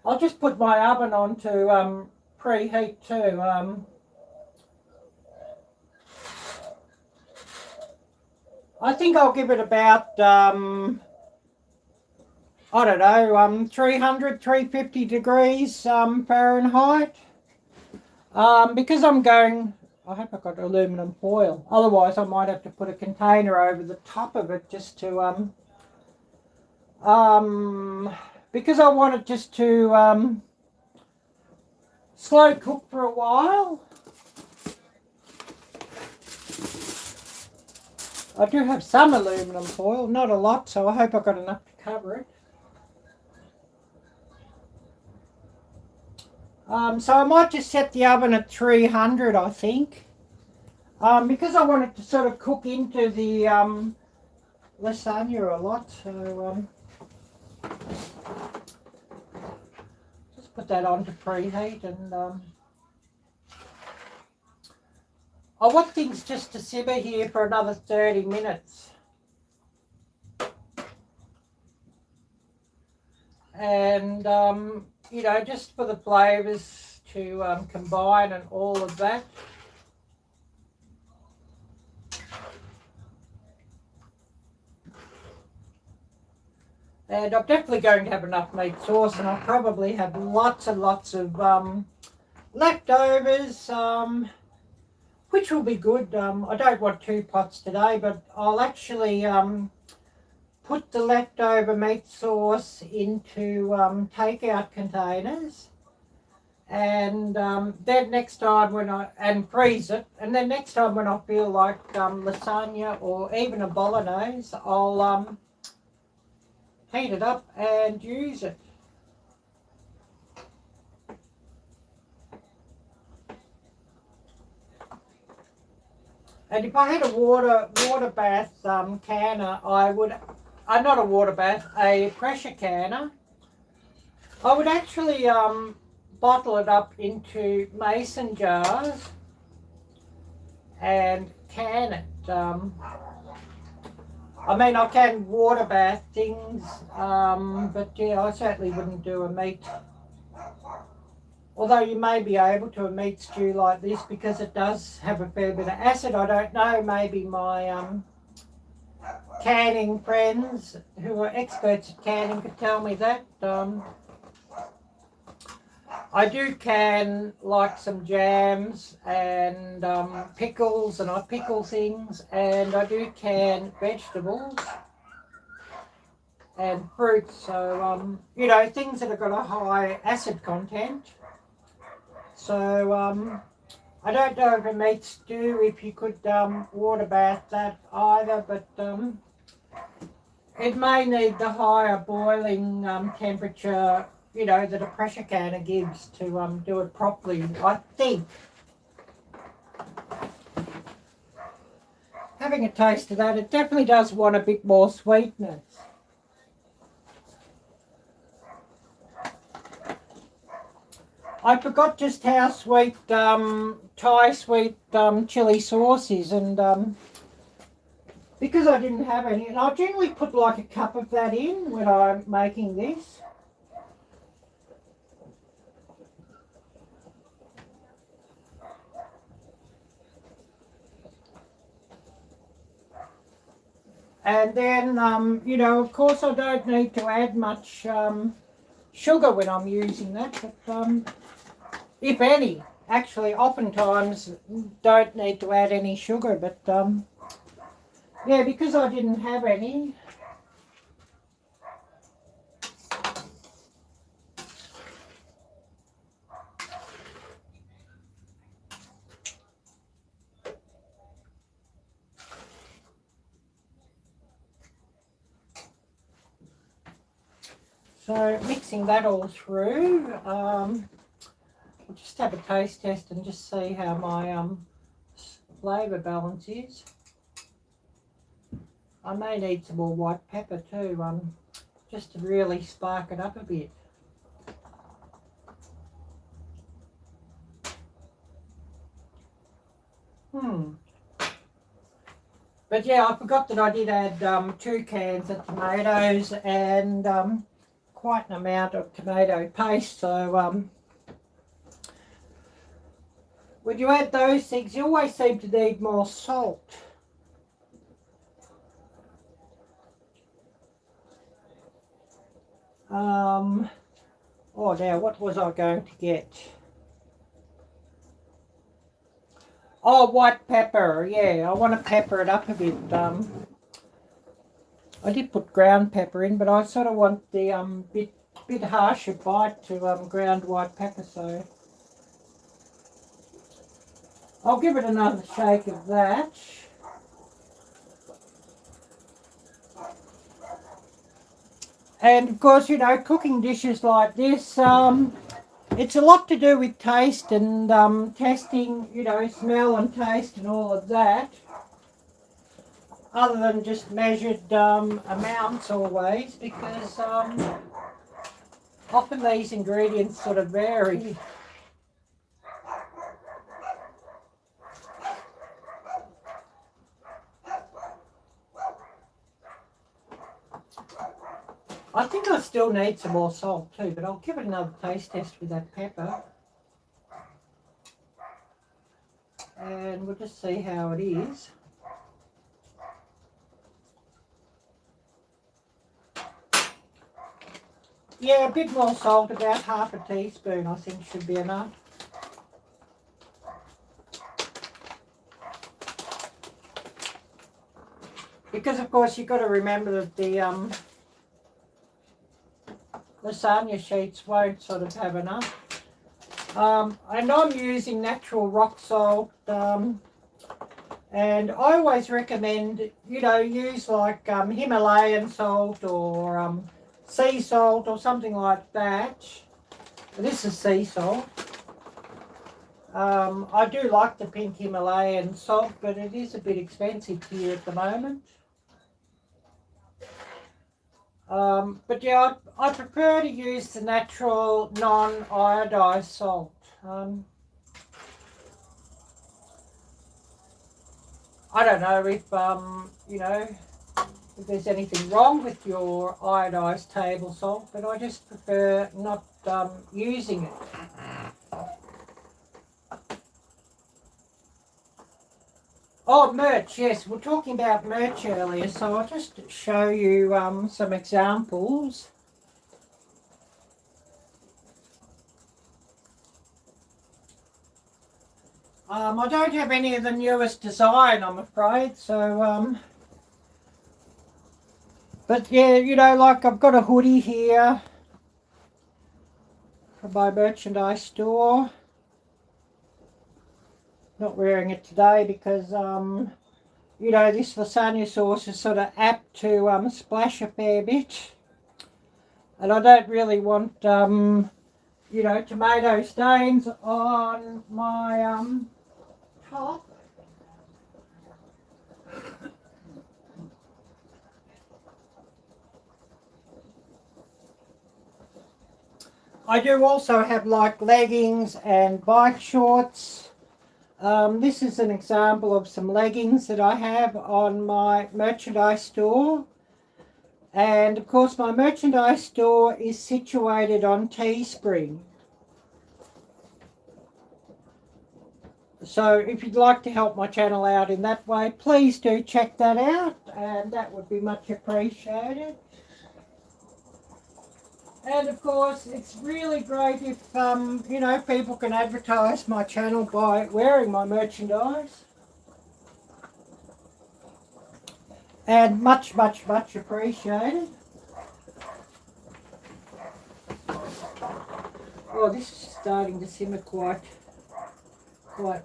I'll just put my oven on to preheat too. I think I'll give it about, I don't know, 300, 350 degrees Fahrenheit. Because I'm going, I hope I've got aluminum foil. Otherwise I might have to put a container over the top of it just to, because I want it just to slow cook for a while. I do have some aluminum foil, not a lot, so I hope I've got enough to cover it. So I might just set the oven at 300, I think, because I want it to sort of cook into the lasagna a lot. So just put that on to preheat, and I want things just to simmer here for another 30 minutes. And, you know, just for the flavours to combine and all of that. And I'm definitely going to have enough meat sauce, and I'll probably have lots and lots of leftovers, which will be good. I don't want 2 pots today, but I'll actually put the leftover meat sauce into takeout containers, and then next time when and freeze it, and then next time when I feel like lasagna or even a bolognese, I'll heat it up and use it. And if I had a water bath canner, I would, not a water bath, a pressure canner, I would actually bottle it up into mason jars and can it. I mean, I can water bath things, but yeah, I certainly wouldn't do a meat. Although you may be able to a meat stew like this, because it does have a fair bit of acid. I don't know, maybe my canning friends who are experts at canning could tell me that. I do can like some jams and pickles, and I pickle things, and I do can vegetables and fruits, so you know, things that have got a high acid content. So I don't know if a meat stew, if you could water bath that either, but it may need the higher boiling temperature you know, that a pressure canner gives to do it properly, I think. Having a taste of that, it definitely does want a bit more sweetness. I forgot just how sweet Thai sweet chili sauce is, and because I didn't have any, and I generally put like a cup of that in when I'm making this. And then, you know, of course I don't need to add much sugar when I'm using that, but if any, actually oftentimes don't need to add any sugar, but yeah, because I didn't have any. So mixing that all through, I'll just have a taste test and just see how my flavour balance is. I may need some more white pepper too, just to really spark it up a bit. But yeah, I forgot that I did add 2 cans of tomatoes and quite an amount of tomato paste. So when you add those things, you always seem to need more salt. Oh, now what was I going to get? Oh, white pepper. Yeah, I want to pepper it up a bit. I did put ground pepper in, but I sort of want the bit harsher bite to ground white pepper. So I'll give it another shake of that. And of course, you know, cooking dishes like this, it's a lot to do with taste and testing, you know, smell and taste and all of that. Other than just measured amounts always, because often these ingredients sort of vary. I think I still need some more salt too, but I'll give it another taste test with that pepper. And we'll just see how it is. Yeah, a bit more salt, about half a teaspoon I think should be enough. Because of course you've got to remember that the lasagna sheets won't sort of have enough. And I'm using natural rock salt, and I always recommend, you know, use like Himalayan salt or sea salt or something like that. This is sea salt. I do like the pink Himalayan salt, but it is a bit expensive here at the moment. But yeah, I prefer to use the natural non-iodized salt. I don't know if, you know, if there's anything wrong with your iodized table salt, but I just prefer not using it. Oh, merch, yes, we were talking about merch earlier, so I'll just show you some examples. I don't have any of the newest design, I'm afraid, so, but yeah, you know, like I've got a hoodie here from my merchandise store. Not wearing it today because, you know, this lasagna sauce is sort of apt to splash a fair bit. And I don't really want, you know, tomato stains on my top. I do also have like leggings and bike shorts. This is an example of some leggings that I have on my merchandise store. And of course my merchandise store is situated on Teespring. So if you'd like to help my channel out in that way, please do check that out, and that would be much appreciated. And of course, it's really great if, you know, people can advertise my channel by wearing my merchandise. And much, much, much appreciated. Oh, this is starting to simmer quite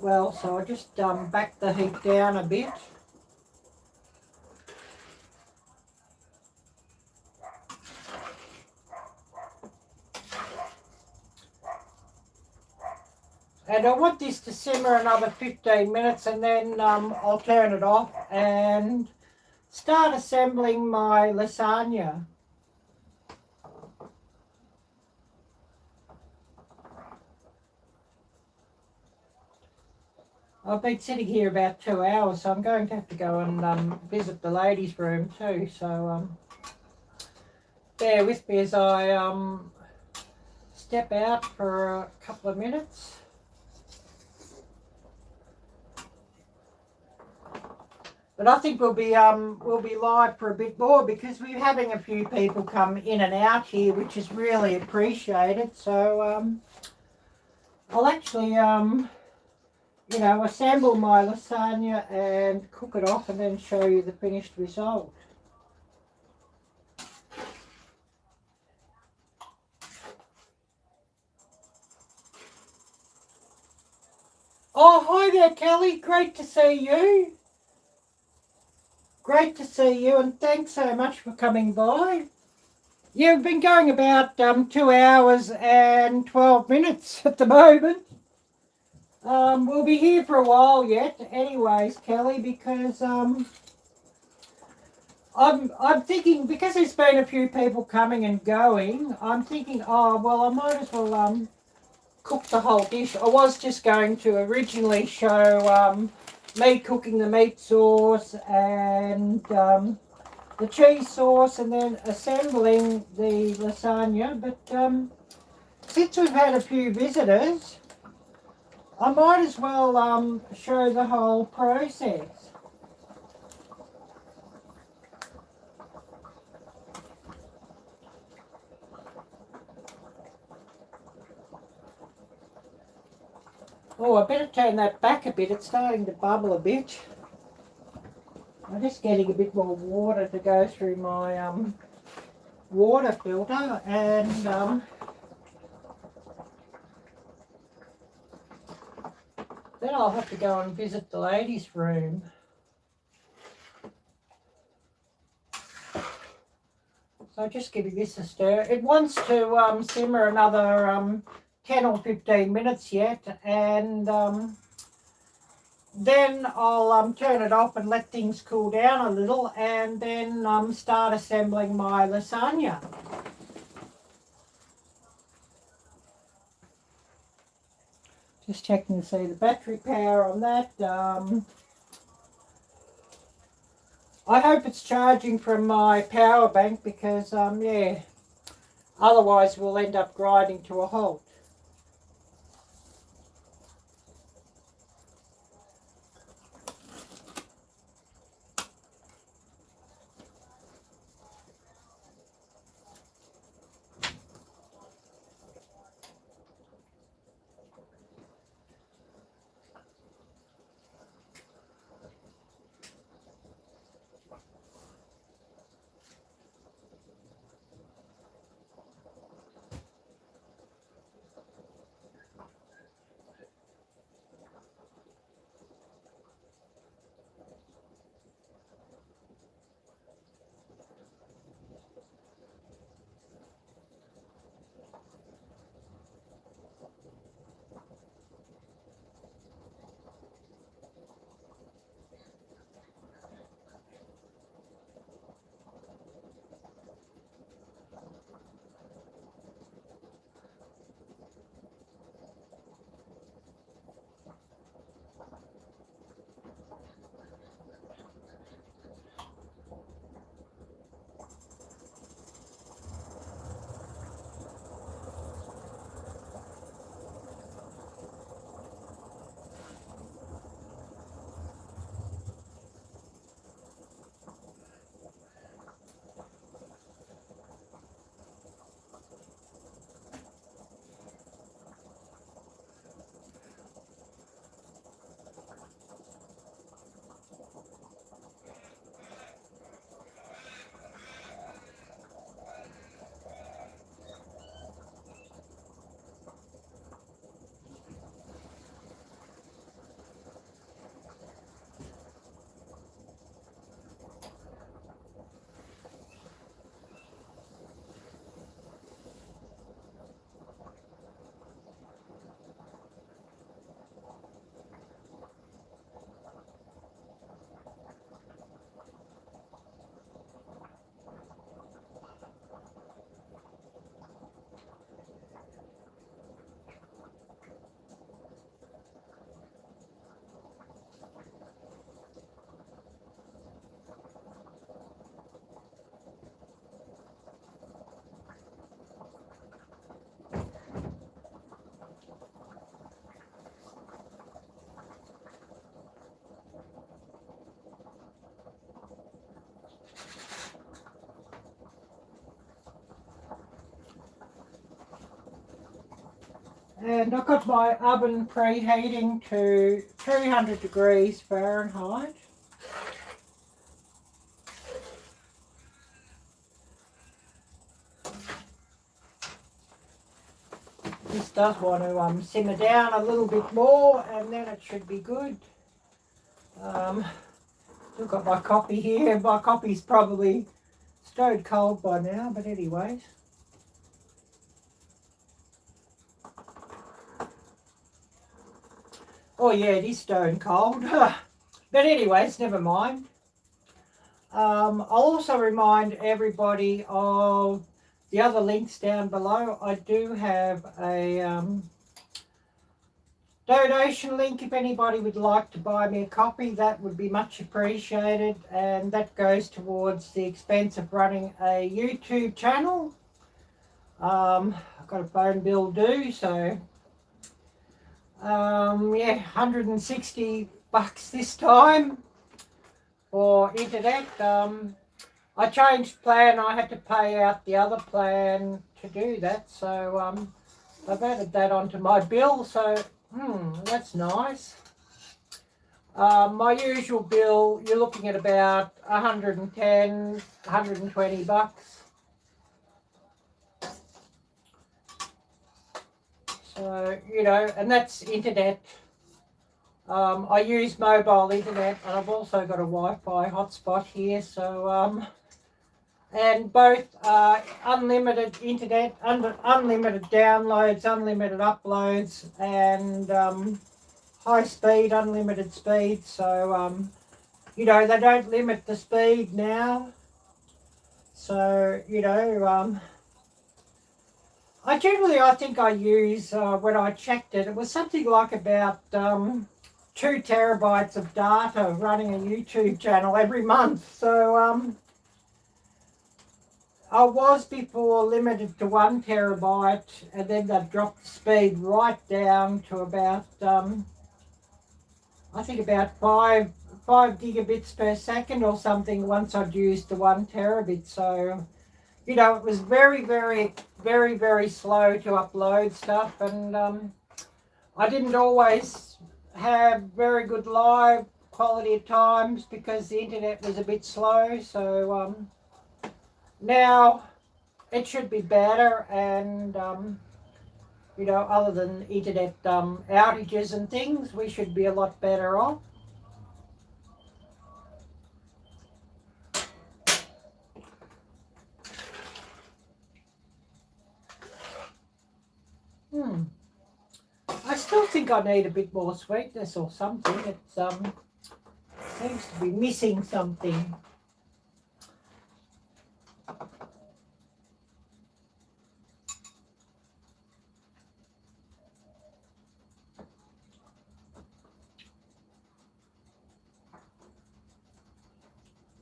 well, so I just back the heat down a bit. And I want this to simmer another 15 minutes, and then I'll turn it off and start assembling my lasagna. I've been sitting here about 2 hours, so I'm going to have to go and visit the ladies' room too. So bear with me as I step out for a couple of minutes. But I think we'll be live for a bit more because we're having a few people come in and out here, which is really appreciated. So I'll actually you know, assemble my lasagna and cook it off and then show you the finished result. Oh, hi there, Kelly. Great to see you. Great to see you, and thanks so much for coming by. You've been going about 2 hours and 12 minutes at the moment. We'll be here for a while yet anyways, Kelly, because I'm thinking, because there's been a few people coming and going, I'm thinking, oh, well, I might as well cook the whole dish. I was just going to originally show me cooking the meat sauce and the cheese sauce and then assembling the lasagna, but since we've had a few visitors, I might as well show the whole process. Oh, I better turn that back a bit. It's starting to bubble a bit. I'm just getting a bit more water to go through my water filter, and then I'll have to go and visit the ladies' room. So just giving this a stir. It wants to simmer another 10 or 15 minutes yet, and then I'll turn it off and let things cool down a little, and then start assembling my lasagna. Just checking to see the battery power on that. I hope it's charging from my power bank because, yeah, otherwise we'll end up grinding to a halt. And I've got my oven preheating to 300 degrees Fahrenheit. This does want to simmer down a little bit more, and then it should be good. Still got my coffee here. My coffee's probably stone cold by now, but anyways. Oh yeah, it is stone cold. But anyways, never mind. I'll also remind everybody of the other links down below. I do have a donation link if anybody would like to buy me a copy. That would be much appreciated, and that goes towards the expense of running a YouTube channel. I've got a phone bill due, so yeah, 160 bucks this time for internet. I changed plan. I had to pay out the other plan to do that, so I've added that onto my bill, so that's nice. My usual bill, you're looking at about 110, 120 bucks. So, you know, and that's internet. I use mobile internet, and I've also got a Wi-Fi hotspot here, so and both unlimited internet, unlimited downloads, unlimited uploads, and high speed, unlimited speed. So you know, they don't limit the speed now. So, you know, I think I use, when I checked it, it was something like about 2 terabytes of data running a YouTube channel every month. So I was before limited to 1 terabyte, and then they've dropped the speed right down to about, I think about 5 gigabits per second or something once I'd used the 1 terabit. So, you know, it was very, very, very, very slow to upload stuff, and I didn't always have very good live quality at times because the internet was a bit slow. So now it should be better, and you know, other than internet outages and things, we should be a lot better off. I still think I need a bit more sweetness or something. It seems to be missing something.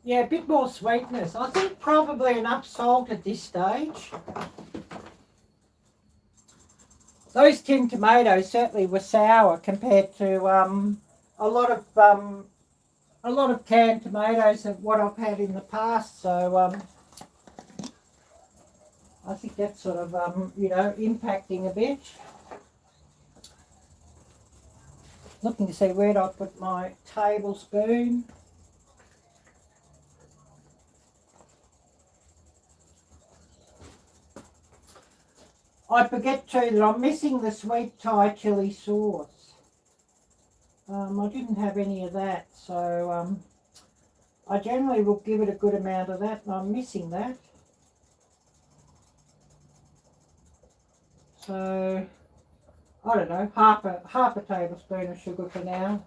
Yeah, a bit more sweetness. I think probably enough salt at this stage. Those tin tomatoes certainly were sour compared to a lot of canned tomatoes of what I've had in the past. So I think that's sort of you know, impacting a bit. Looking to see where I put my tablespoon. I forget too that I'm missing the sweet Thai chili sauce. I didn't have any of that, so I generally will give it a good amount of that, and I'm missing that. So I don't know, half a tablespoon of sugar for now,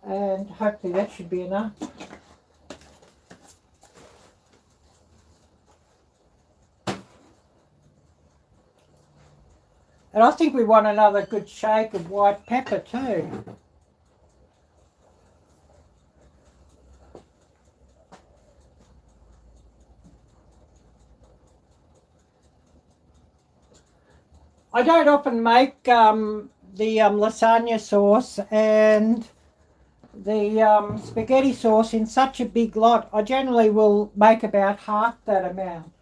and hopefully that should be enough. And I think we want another good shake of white pepper too. I don't often make the lasagna sauce and the spaghetti sauce in such a big lot. I generally will make about half that amount.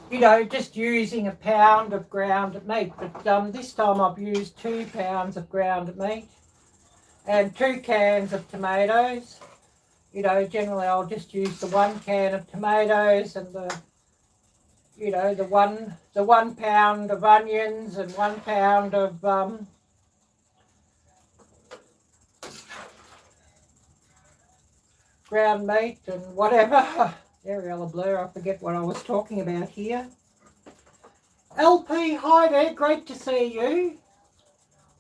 you know, just using a pound of ground meat. But this time I've used 2 pounds of ground meat and 2 cans of tomatoes. You know, generally I'll just use the 1 can of tomatoes and the, you know, the one pound of onions and 1 pound of ground meat and whatever. Arielle blur, I forget what I was talking about here. LP, hi there, great to see you.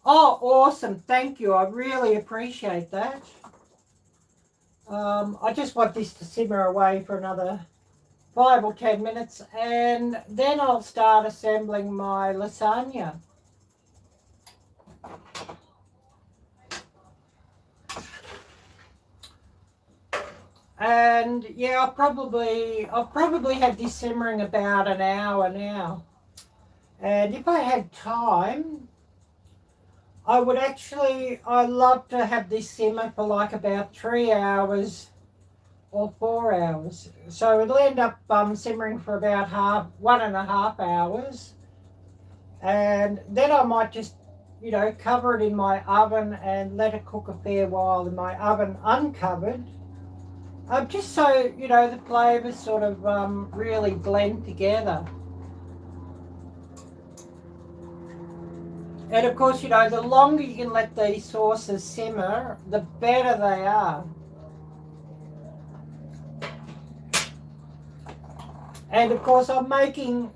Oh, awesome, thank you, I really appreciate that. I just want this to simmer away for another 5 or 10 minutes and then I'll start assembling my lasagna. And yeah, I've probably had this simmering about an hour now. And if I had time, I love to have this simmer for like about 3 hours or 4 hours. So it'll end up simmering for about 1.5 hours. And then I might just, you know, cover it in my oven and let it cook a fair while in my oven uncovered. Just so, you know, the flavours sort of really blend together. And of course, you know, the longer you can let these sauces simmer, the better they are. And of course, I'm going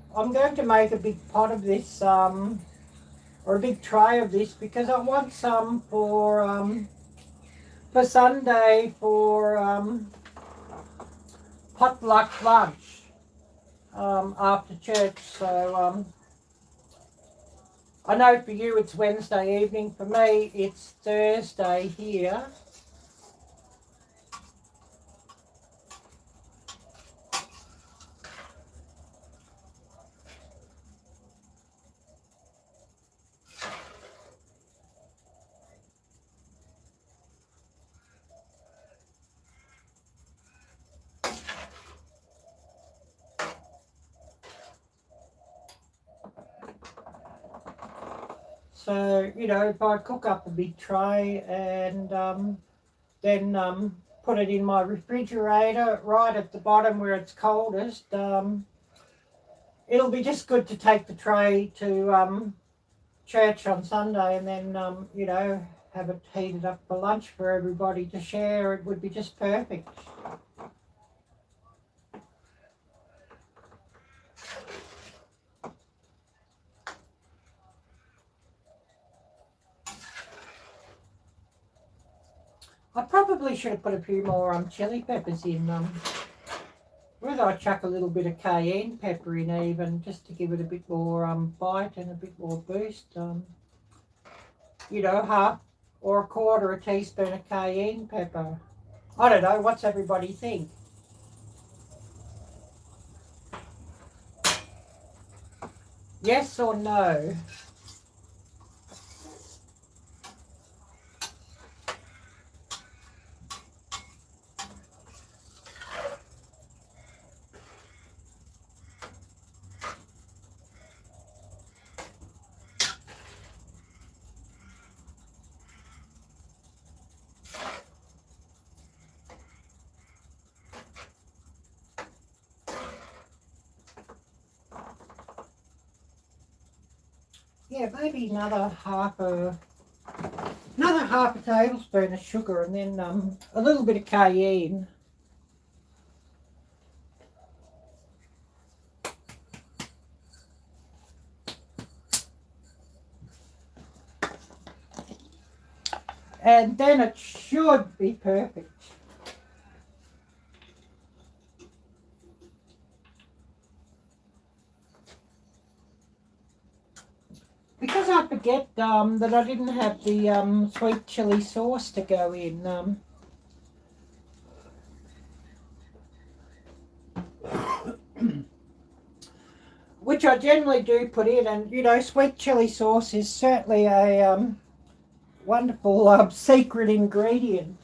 to make a big pot of this, or a big tray of this, because I want some for Sunday for potluck lunch after church. So I know for you it's Wednesday evening. For me, it's Thursday here. So, you know, if I cook up a big tray and then put it in my refrigerator right at the bottom where it's coldest, it'll be just good to take the tray to church on Sunday and then, you know, have it heated up for lunch for everybody to share. It would be just perfect. I probably should have put a few more chili peppers in. Whether I chuck a little bit of cayenne pepper in even, just to give it a bit more bite and a bit more boost. You know, 1/2 or 1/4 teaspoon of cayenne pepper. I don't know, what's everybody think? Yes or no? Yeah, maybe another half a tablespoon of sugar and then a little bit of cayenne. And then it should be perfect. Because I forget that I didn't have the sweet chili sauce to go in. Which I generally do put in, and you know, sweet chili sauce is certainly a wonderful secret ingredient.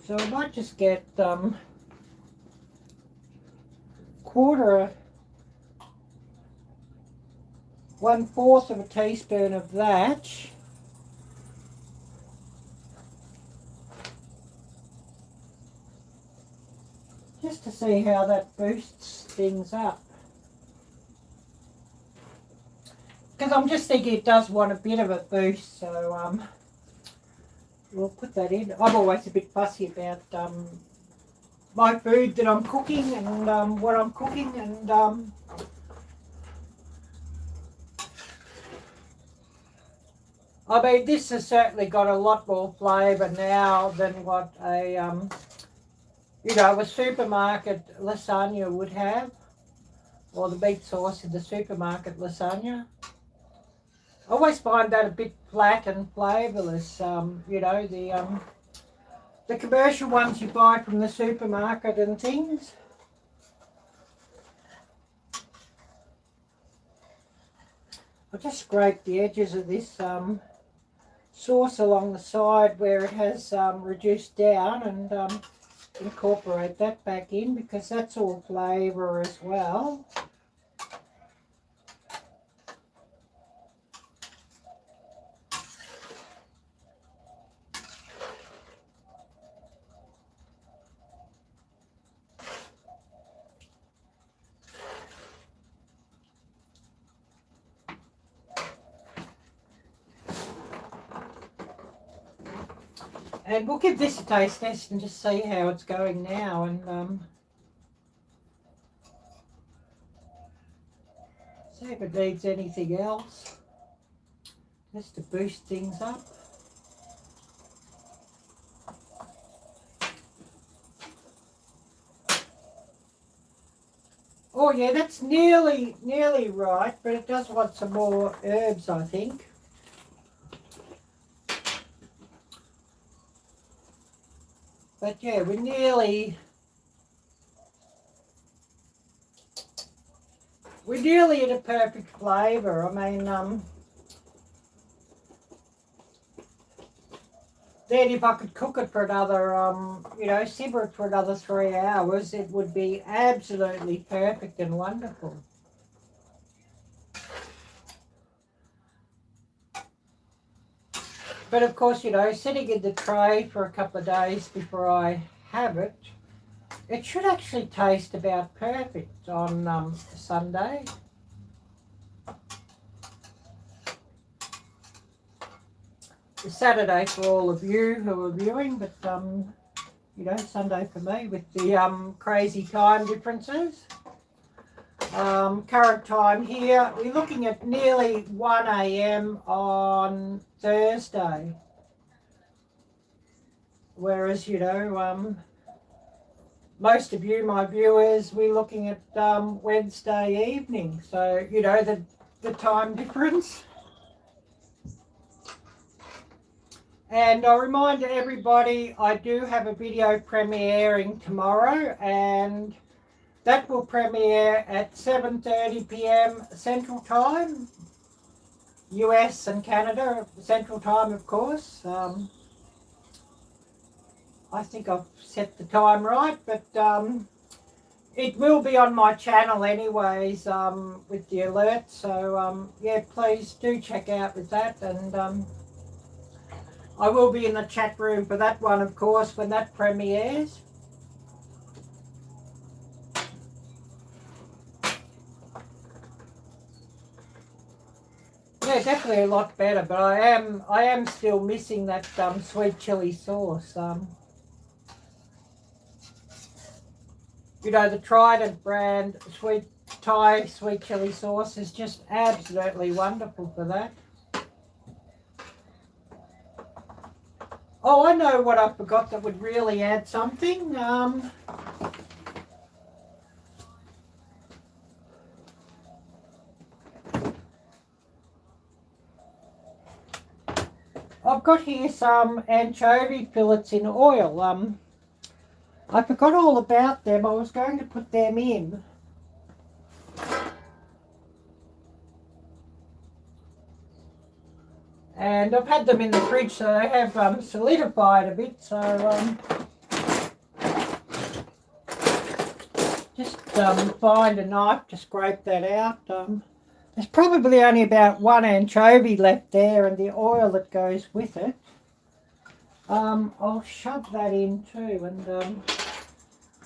So I might just get 1/4 of a teaspoon of that. Just to see how that boosts things up. Because I'm just thinking it does want a bit of a boost, so we'll put that in. I'm always a bit fussy about my food that I'm cooking and what I'm cooking, and I mean, this has certainly got a lot more flavour now than what a a supermarket lasagna would have, or the meat sauce in the supermarket lasagna. I always find that a bit flat and flavourless. The commercial ones you buy from the supermarket and things. I'll just scrape the edges of this sauce along the side where it has reduced down, and incorporate that back in, because that's all flavour as well. And we'll give this a taste test and just see how it's going now, and see if it needs anything else, just to boost things up. Oh yeah, that's nearly right, but it does want some more herbs, I think. But yeah, we're nearly at a perfect flavour. I mean, then if I could cook it for another, simmer it for another 3 hours, it would be absolutely perfect and wonderful. But of course, sitting in the tray for a couple of days before I have it, it should actually taste about perfect on Sunday. It's Saturday for all of you who are viewing, but Sunday for me with the crazy time differences. Current time here, we're looking at nearly 1 a.m. on Thursday, whereas most of you, my viewers, we're looking at Wednesday evening, so the time difference. And I remind everybody, I do have a video premiering tomorrow, and that will premiere at 7:30 p.m. Central Time, US and Canada, Central Time, of course. I think I've set the time right, but it will be on my channel anyways with the alert. So, yeah, please do check out with that. And I will be in the chat room for that one, of course, when that premieres. Yeah, definitely a lot better, but I am still missing that sweet chili sauce. The Trident brand Thai sweet chili sauce is just absolutely wonderful for that. Oh, I know what I forgot that would really add something. I've got here some anchovy fillets in oil. I forgot all about them. I was going to put them in. And I've had them in the fridge, so they have solidified a bit. So just find a knife to scrape that out. There's probably only about 1 anchovy left there and the oil that goes with it. I'll shove that in too, and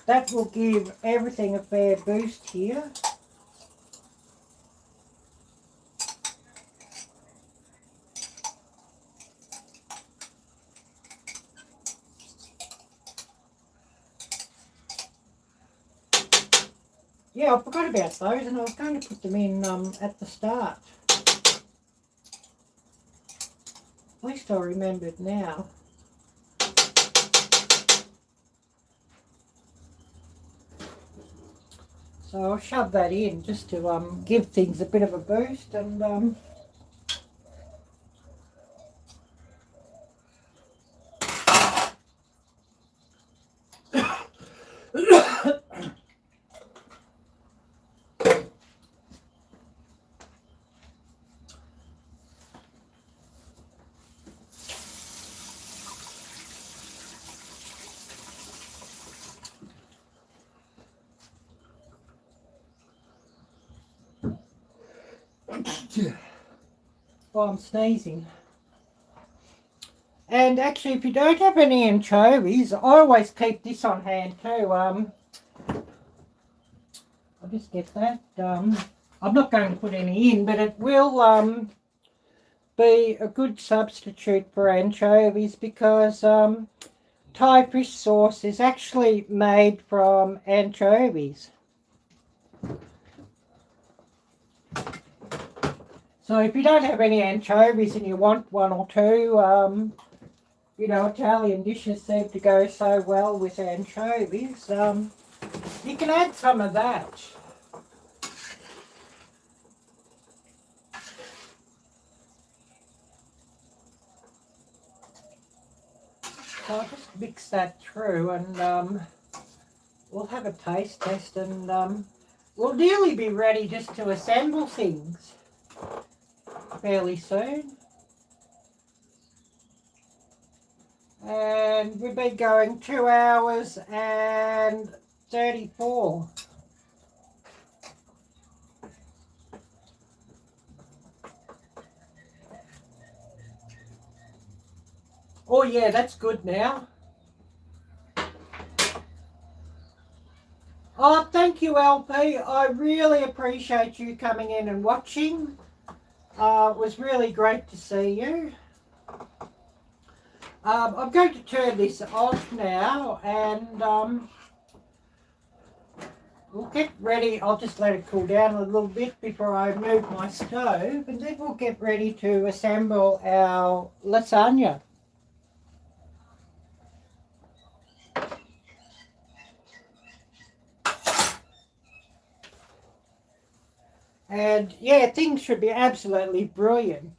that will give everything a fair boost here. Yeah, I forgot about those, and I was going to put them in at the start. At least I remembered now. So I'll shove that in just to give things a bit of a boost, and oh, I'm sneezing. And actually, if you don't have any anchovies, I always keep this on hand too. I'll just get that. I'm not going to put any in, but it will be a good substitute for anchovies, because Thai fish sauce is actually made from anchovies. So if you don't have any anchovies and you want 1 or 2, you know, Italian dishes seem to go so well with anchovies, you can add some of that. So I'll just mix that through, and we'll have a taste test, and we'll nearly be ready just to assemble things fairly soon. And we've been going 2 hours and 34. Oh yeah, that's good now. Oh, thank you, LP. I really appreciate you coming in and watching. It was really great to see you. I'm going to turn this off now, and we'll get ready. I'll just let it cool down a little bit before I move my stove, and then we'll get ready to assemble our lasagna. And yeah, things should be absolutely brilliant.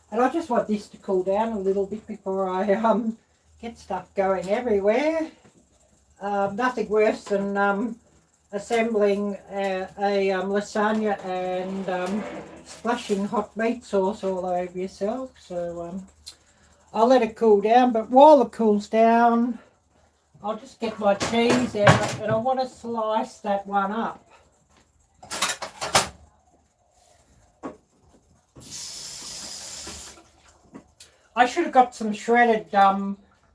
And I just want this to cool down a little bit before I get stuff going everywhere. Nothing worse than assembling a lasagna and splashing hot meat sauce all over yourself. So I'll let it cool down, but while it cools down, I'll just get my cheese out, and I want to slice that one up. I should have got some shredded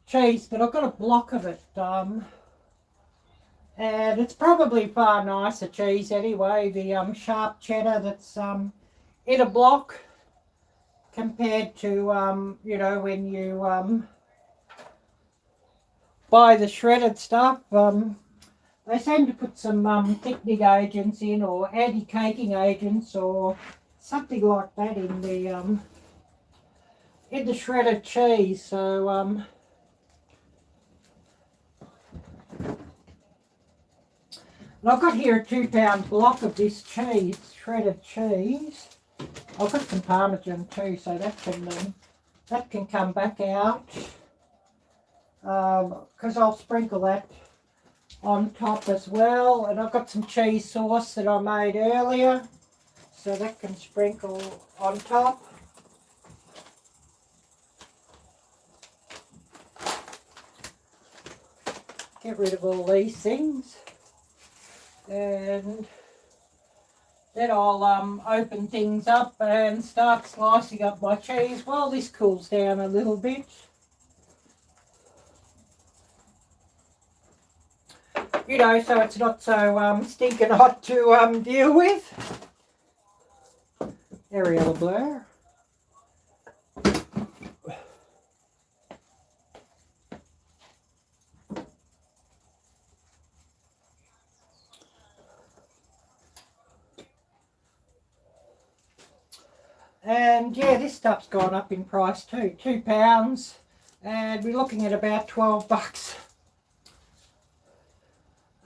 cheese, but I've got a block of it. And it's probably far nicer cheese anyway, the sharp cheddar that's in a block compared to, you know, when you buy the shredded stuff. They seem to put some thickening agents in, or anti-caking agents, or something like that in the shredded cheese. So And I've got here a 2-pound block of this cheese, shredded cheese. I've got some Parmesan too, so that can come back out. Because I'll sprinkle that on top as well. And I've got some cheese sauce that I made earlier, so that can sprinkle on top. Get rid of all these things. And then I'll open things up and start slicing up my cheese while this cools down a little bit. You know, so it's not so stinking hot to deal with. Arielle blur. And yeah, this stuff's gone up in price too, £2, and we're looking at about $12.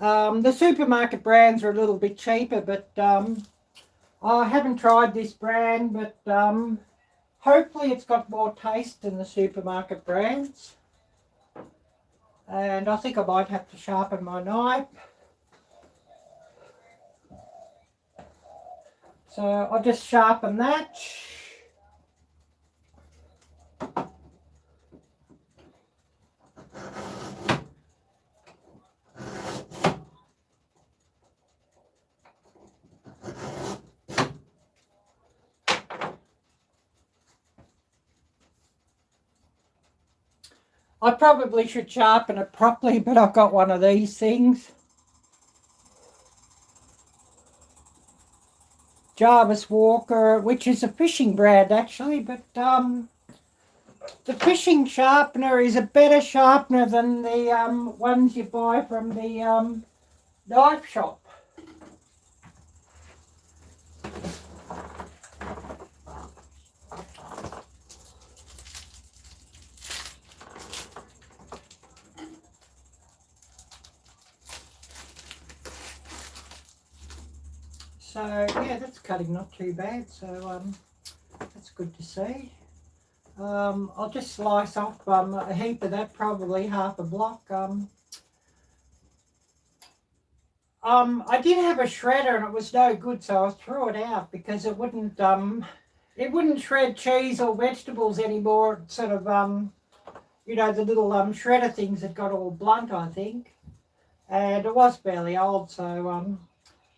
The supermarket brands are a little bit cheaper, but I haven't tried this brand, but hopefully it's got more taste than the supermarket brands. And I think I might have to sharpen my knife. So I'll just sharpen that. I probably should sharpen it properly, but I've got one of these things. Jarvis Walker, which is a fishing brand actually, but the fishing sharpener is a better sharpener than the ones you buy from the knife shop. So yeah, that's cutting not too bad, so that's good to see. I'll just slice off a heap of that, probably half a block. I did have a shredder and it was no good, so I threw it out because it wouldn't shred cheese or vegetables anymore. It sort of you know, the little shredder things that got all blunt, I think, and it was fairly old, so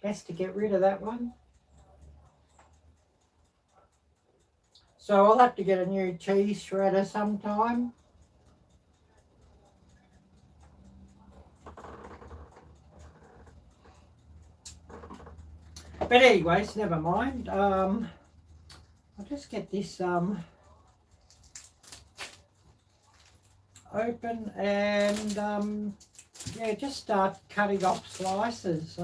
best to get rid of that one. So I'll have to get a new cheese shredder sometime. But anyways, never mind. I'll just get this open and yeah, just start cutting off slices.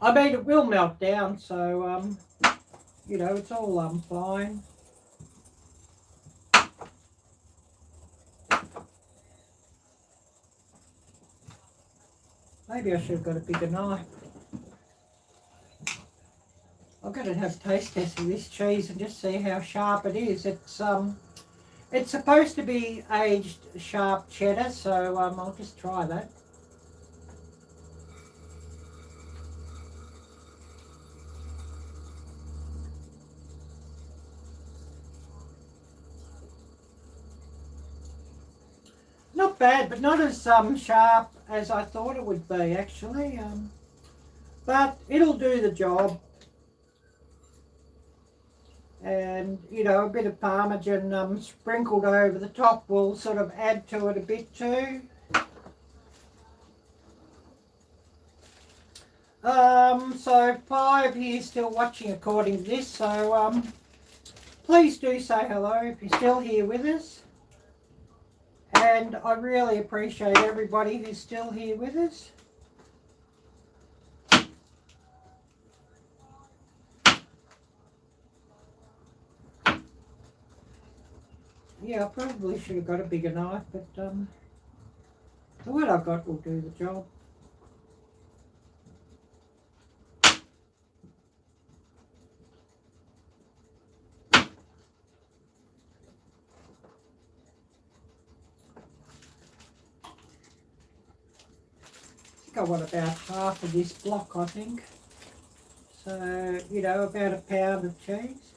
I mean, it will melt down, so you know, it's all fine. Maybe I should have got a bigger knife. I've got to have a taste test of this cheese and just see how sharp it is. It's supposed to be aged sharp cheddar, so I'll just try that. Not bad, but not as sharp as I thought it would be actually. But it'll do the job. And you know, a bit of Parmesan sprinkled over the top will sort of add to it a bit too. So 5 here still watching according to this, so please do say hello if you're still here with us. And I really appreciate everybody who's still here with us. Yeah, I probably should have got a bigger knife, but the one I've got will do the job. I want about half of this block, I think. So, you know, about a pound of cheese.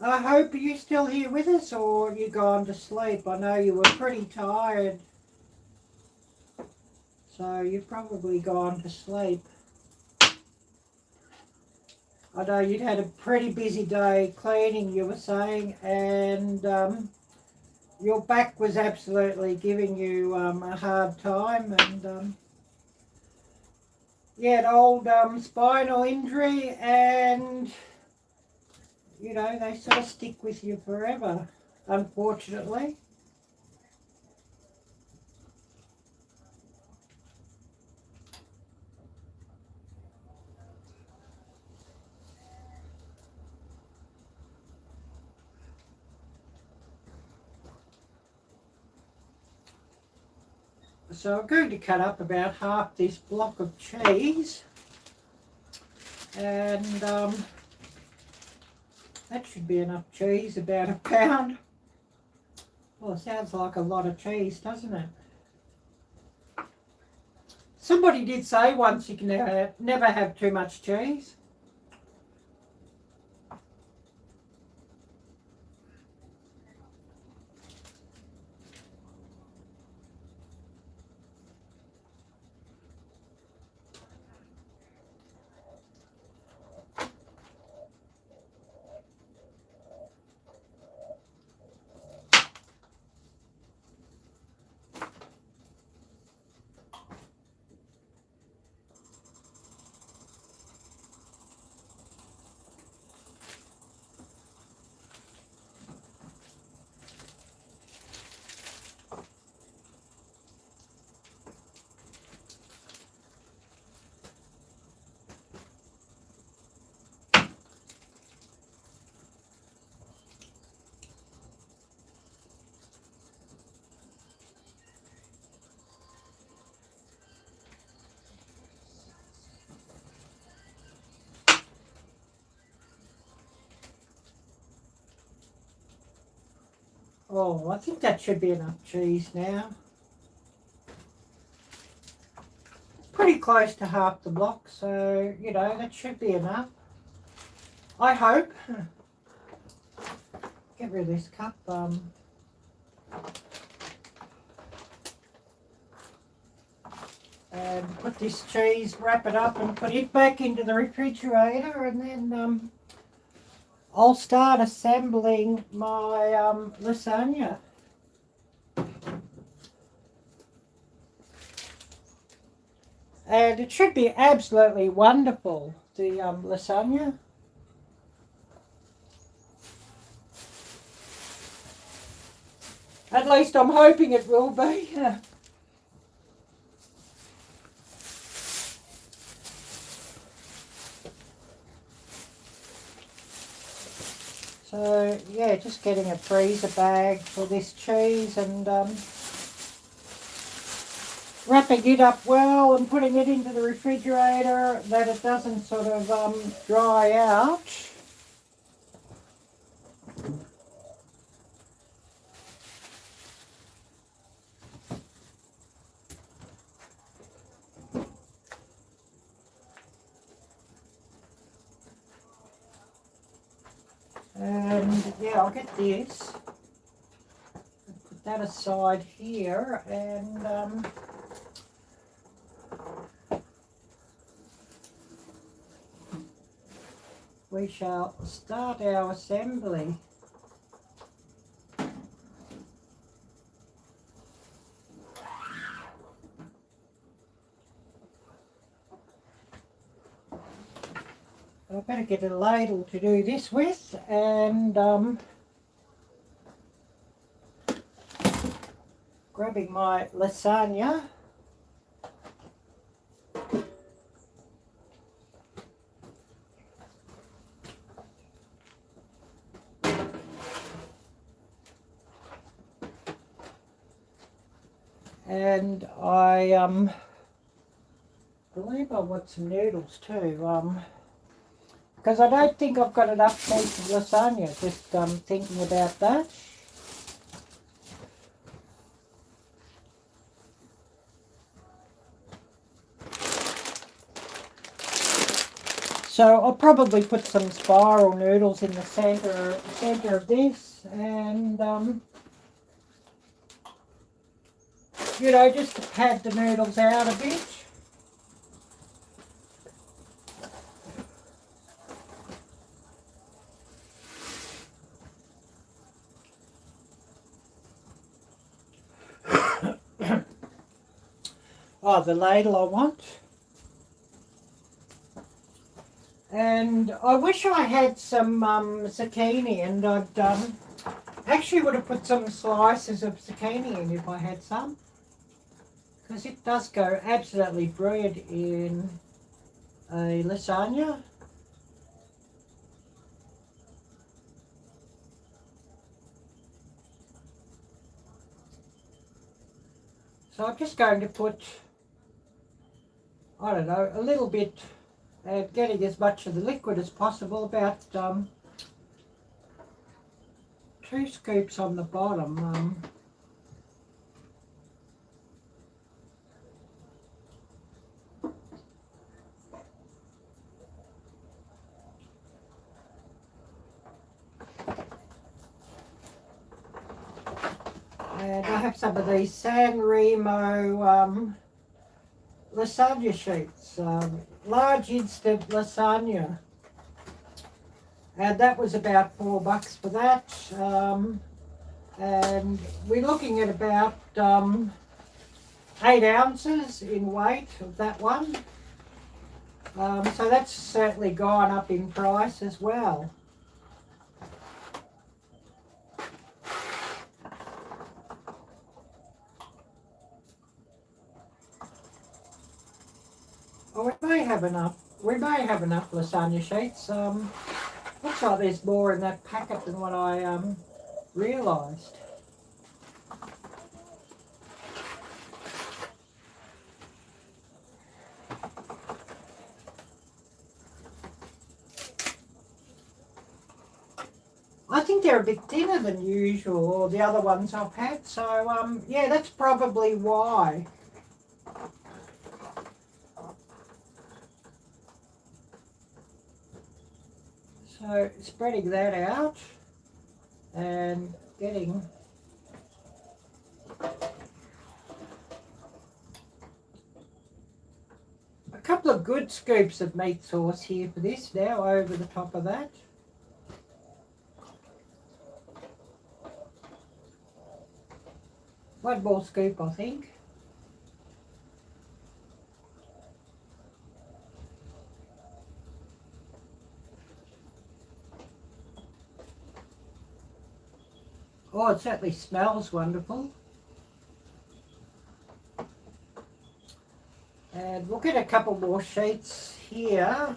I hope you're still here with us, or you gone to sleep. I know you were pretty tired. So you've probably gone to sleep. I know you'd had a pretty busy day cleaning, you were saying, and your back was absolutely giving you a hard time, and you had old spinal injury, and you know, they sort of stick with you forever, unfortunately. So I'm going to cut up about half this block of cheese, and that should be enough cheese, about a pound. Well, it sounds like a lot of cheese, doesn't it? Somebody did say once you can never have too much cheese. Oh, I think that should be enough cheese now. Pretty close to half the block, so, you know, that should be enough. I hope. Get rid of this cup. And put this cheese, wrap it up and put it back into the refrigerator, and then I'll start assembling my lasagna. And it should be absolutely wonderful, the lasagna. At least I'm hoping it will be. So yeah, just getting a freezer bag for this cheese and wrapping it up well and putting it into the refrigerator that it doesn't sort of dry out. And yeah, I'll get this, put that aside here, and we shall start our assembly. I better get a ladle to do this with, and grabbing my lasagna. And I believe I want some noodles too. Because I don't think I've got enough piece of lasagna, just thinking about that. So I'll probably put some spiral noodles in the center of this, and you know, just to pad the noodles out a bit. Oh, the ladle I want. And I wish I had some zucchini, and I'd actually would have put some slices of zucchini in if I had some, because it does go absolutely brilliant in a lasagna. So I'm just going to put, I don't know, a little bit, getting as much of the liquid as possible, about 2 scoops on the bottom. And I have some of these San Remo lasagna sheets, large instant lasagna, and that was about $4 for that, and we're looking at about 8 ounces in weight of that one, so that's certainly gone up in price as well. Oh, we may have enough. We may have enough lasagna sheets. Looks like there's more in that packet than what I realised. I think they're a bit thinner than usual, or the other ones I've had. So yeah, that's probably why. So spreading that out and getting a couple of good scoops of meat sauce here for this now over the top of that. One more scoop, I think. Oh, it certainly smells wonderful. And we'll get a couple more sheets here.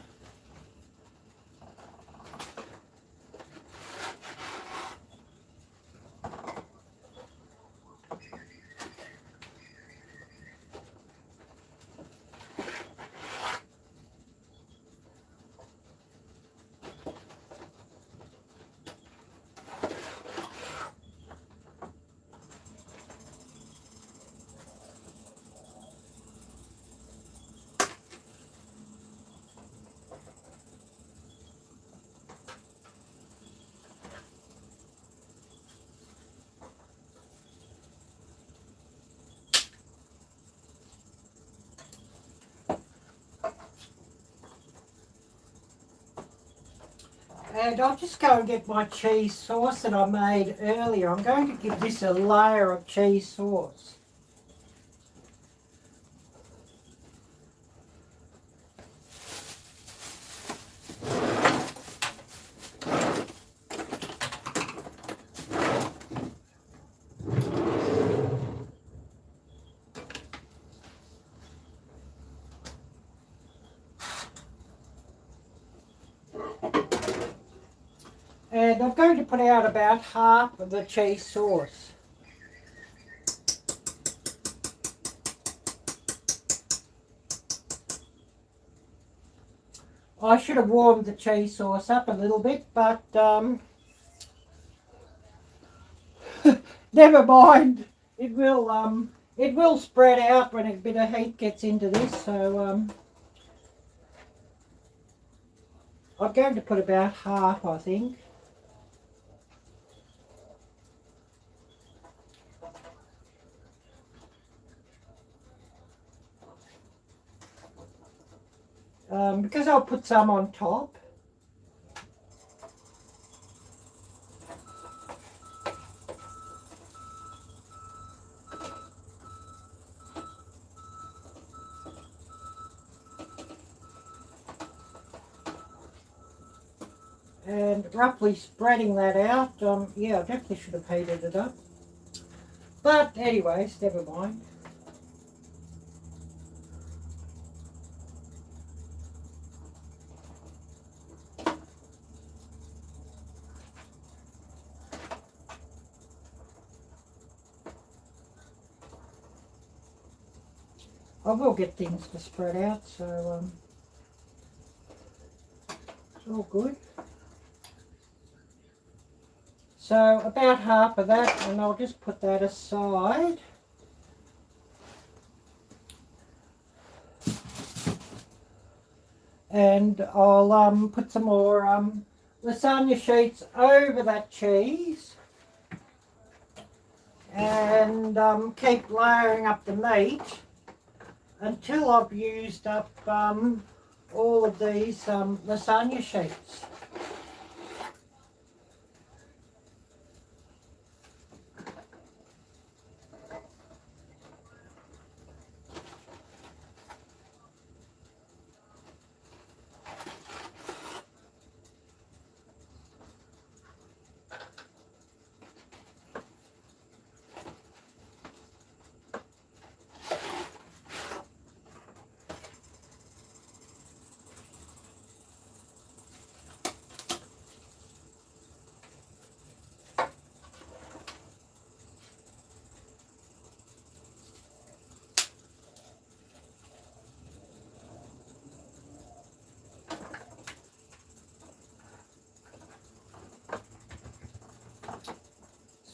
And I'll just go and get my cheese sauce that I made earlier. I'm going to give this a layer of cheese sauce. And I'm going to put out about half of the cheese sauce. I should have warmed the cheese sauce up a little bit, but never mind. It will spread out when a bit of heat gets into this. So I'm going to put about half, I think. Because I'll put some on top. And roughly spreading that out, yeah, I definitely should have heated it up. But anyways, never mind. I will get things to spread out, so it's all good. So about half of that, and I'll just put that aside. And I'll put some more lasagna sheets over that cheese. And keep layering up the meat until I've used up all of these lasagna sheets.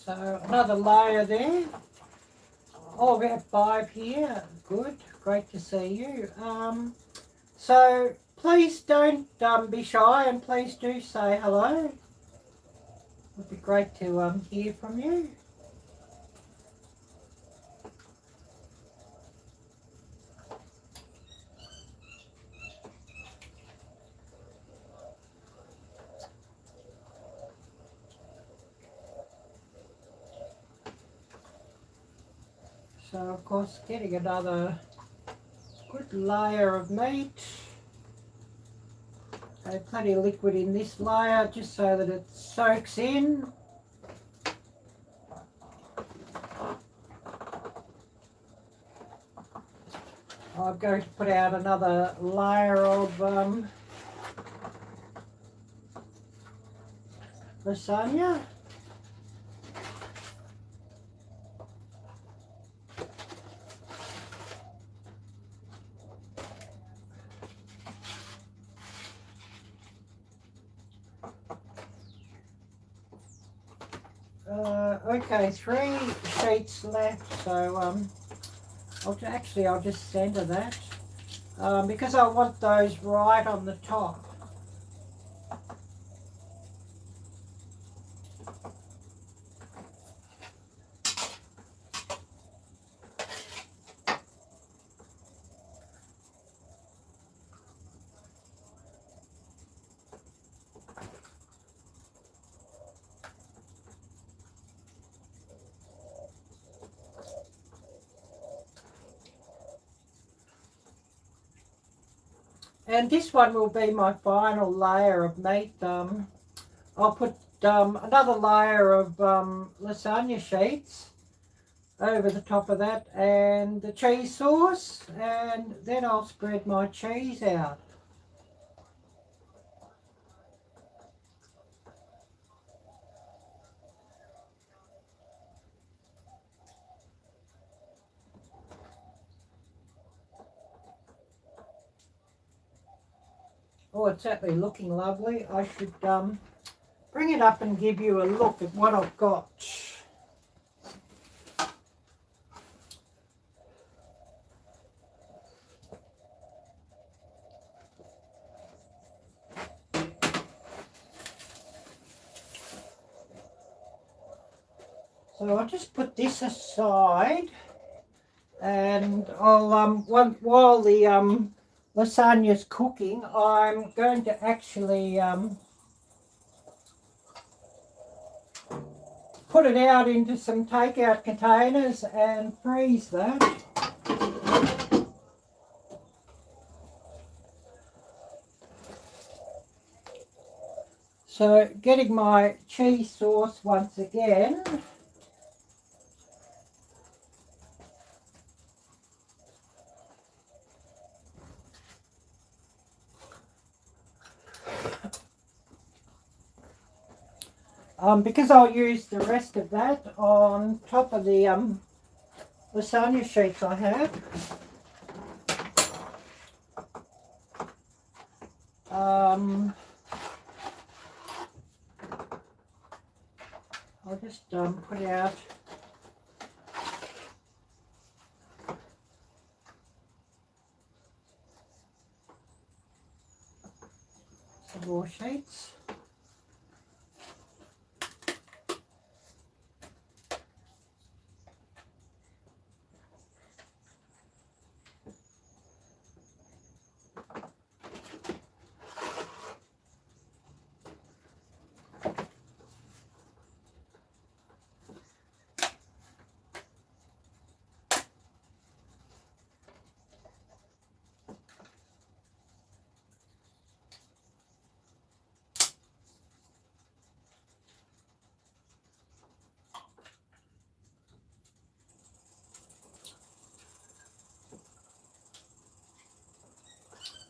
So another layer there. Oh, we have 5 here. Good, great to see you. So please don't be shy, and please do say hello. It would be great to hear from you. So of course getting another good layer of meat. Plenty of liquid in this layer just so that it soaks in. I'm going to put out another layer of lasagna. Okay, 3 sheets left, so I'll just center that because I want those right on the top. And this one will be my final layer of meat. I'll put another layer of lasagna sheets over the top of that and the cheese sauce, and then I'll spread my cheese out. Oh, it's certainly looking lovely. I should bring it up and give you a look at what I've got. So I'll just put this aside, and I'll while the lasagna's cooking, I'm going to actually put it out into some takeout containers and freeze that. So getting my cheese sauce once again. Because I'll use the rest of that on top of the lasagna sheets I have. I'll just put out some more sheets.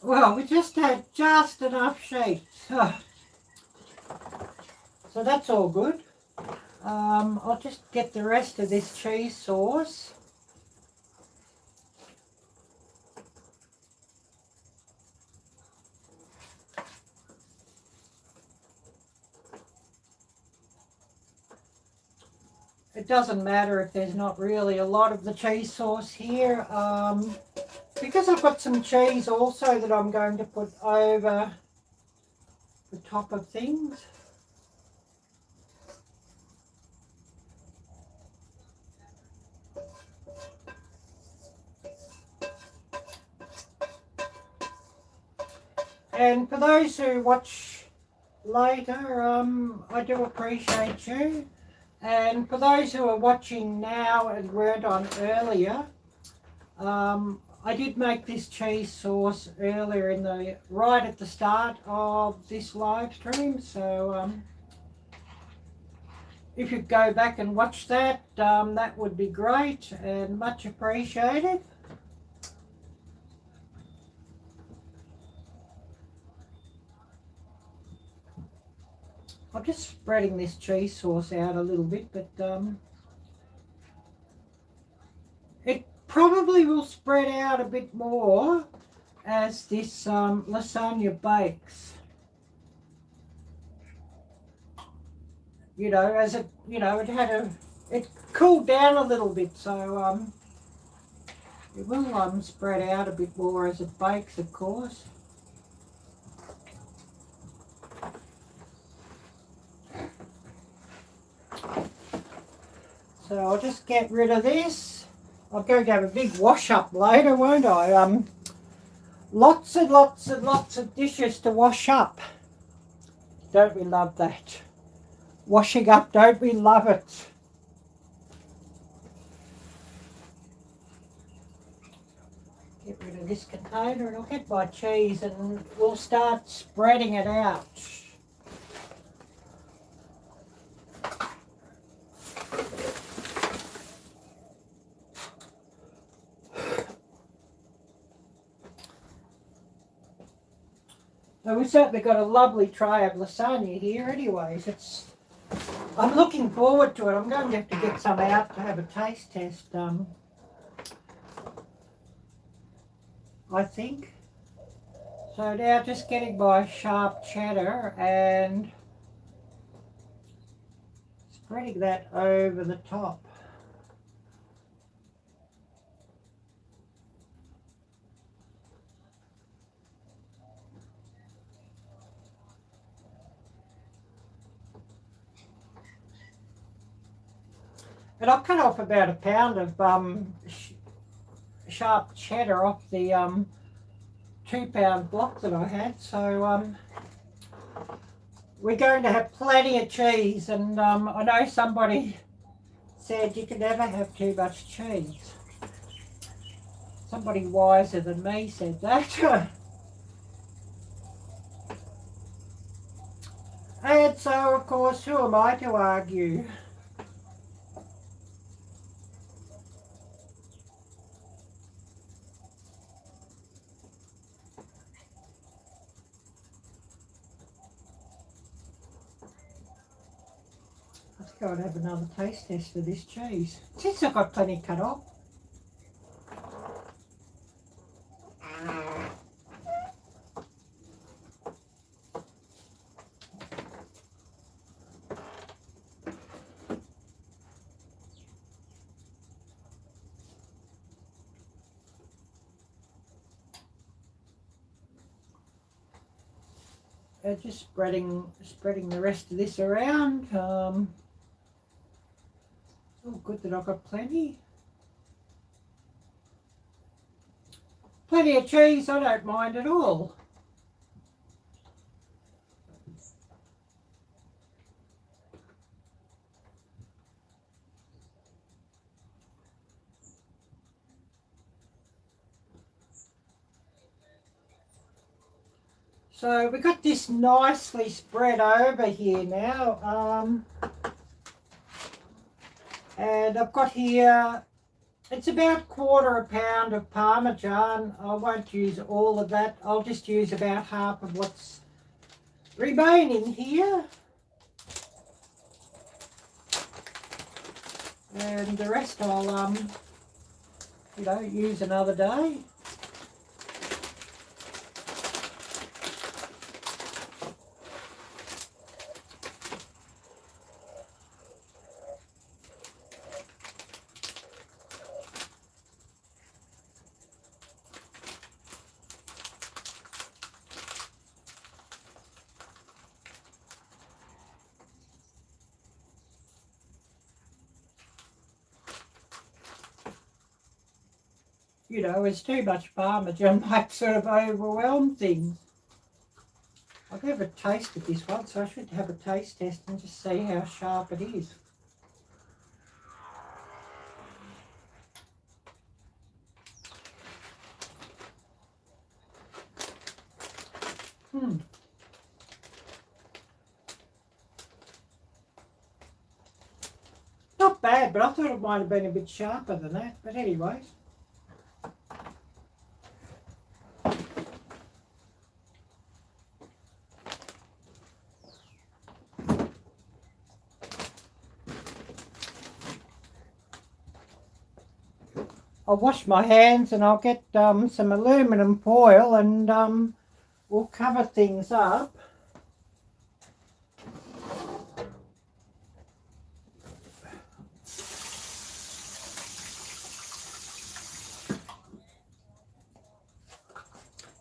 Well, we just had just enough sheets. So that's all good. I'll just get the rest of this cheese sauce. It doesn't matter if there's not really a lot of the cheese sauce here. Because I've got some cheese also that I'm going to put over the top of things. And for those who watch later, I do appreciate you. And for those who are watching now and weren't on earlier, I did make this cheese sauce earlier right at the start of this live stream. So if you go back and watch that, that would be great and much appreciated. I'm just spreading this cheese sauce out a little bit, but it probably will spread out a bit more as this lasagna bakes. You know, as it, you know, it cooled down a little bit, so it will spread out a bit more as it bakes, of course. So I'll just get rid of this. I'm going to have a big wash up later, won't I? Lots and lots and lots of dishes to wash up. Don't we love that? Washing up, don't we love it? Get rid of this container and I'll get my cheese and we'll start spreading it out. So we've certainly got a lovely tray of lasagna here anyways. I'm looking forward to it. I'm going to have to get some out to have a taste test, I think. So now just getting my sharp cheddar and spreading that over the top. And I've cut off about a pound of sharp cheddar off the 2-pound block that I had. So we're going to have plenty of cheese, and I know somebody said you can never have too much cheese. Somebody wiser than me said that. And so, of course, who am I to argue? Let's go and have another taste test of this cheese. Since I've got plenty cut off. Just spreading the rest of this around. Oh, good that I've got plenty. Plenty of cheese, I don't mind at all. So we got this nicely spread over here now. And I've got here, it's about 1/4 pound of Parmesan. I won't use all of that. I'll just use about half of what's remaining here. And the rest I'll, use another day. It's too much Parmesan might sort of overwhelm things. I've never tasted this one, so I should have a taste test and just see how sharp it is. Not bad, but I thought it might have been a bit sharper than that. But anyways. I'll wash my hands and I'll get some aluminum foil and we'll cover things up.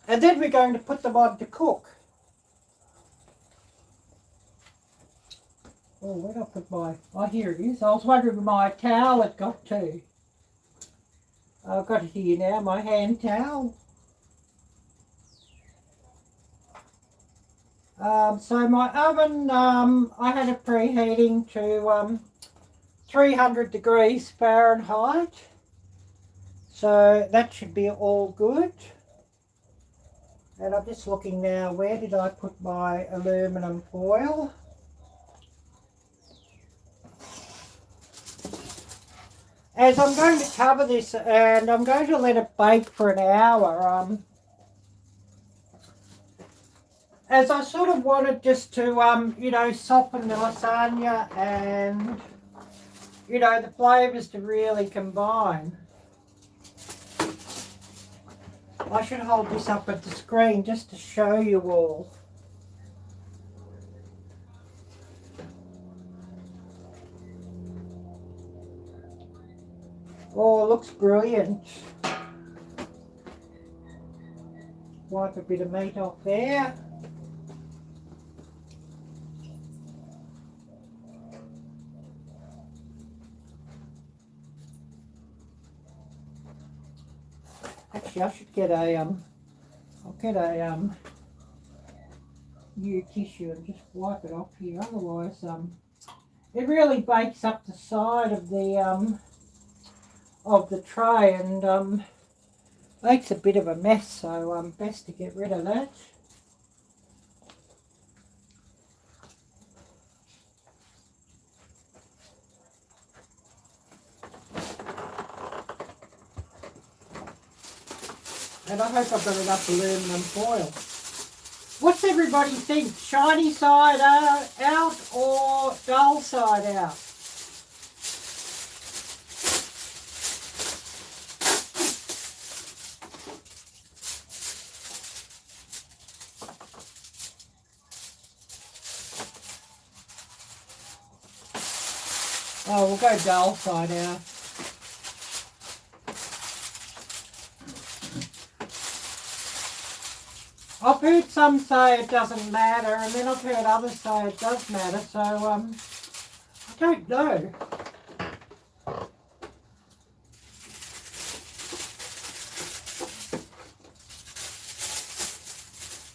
And then we're going to put them on to cook. Oh, where did I put my... Oh, here it is. I was wondering where my towel had got to. I've got it here now, my hand towel. So my oven, I had it preheating to 300 degrees Fahrenheit. So that should be all good. And I'm just looking now, where did I put my aluminum foil? As I'm going to cover this and I'm going to let it bake for an hour, as I sort of wanted just to, soften the lasagna and, the flavours to really combine. I should hold this up at the screen just to show you all. Oh, looks brilliant. Wipe a bit of meat off there. Actually, I should get a I'll get a new tissue and just wipe it off here. Otherwise, it really bakes up the side of the tray and makes a bit of a mess. So best to get rid of that. And I hope I've got enough aluminum foil. What's everybody think? Shiny side out or dull side out? Oh, we'll go dull side out. I've heard some say it doesn't matter, and then I've heard others say it does matter, so I don't know.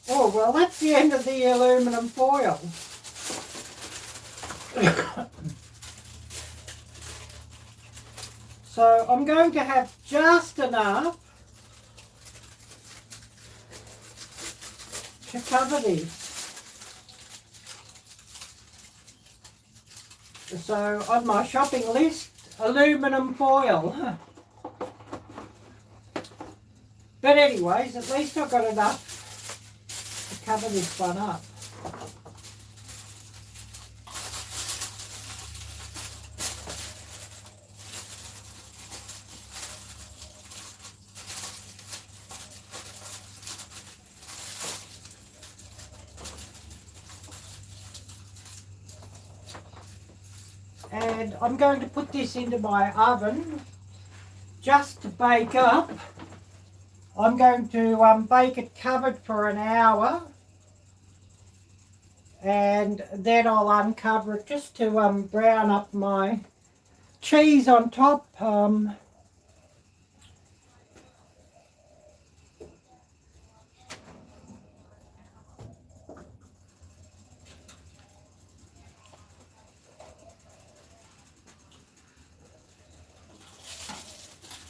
Oh, well, that's the end of the aluminum foil. So I'm going to have just enough to cover this. So on my shopping list, aluminum foil. But anyways, at least I've got enough to cover this one up. And I'm going to put this into my oven just to bake up. I'm going to bake it covered for an hour, and then I'll uncover it just to brown up my cheese on top.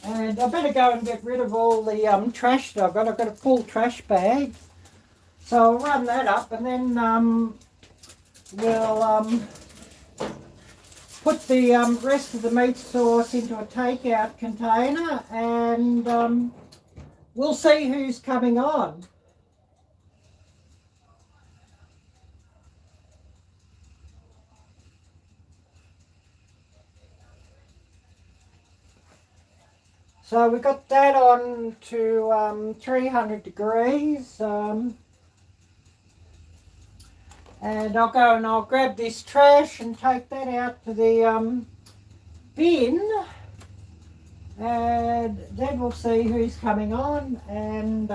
And I better go and get rid of all the trash that I've got. I've got a full trash bag. So I'll run that up, and then we'll put the rest of the meat sauce into a takeout container, and we'll see who's coming on. So we got that on to 300 degrees, and I'll go and I'll grab this trash and take that out to the bin, and then we'll see who's coming on, and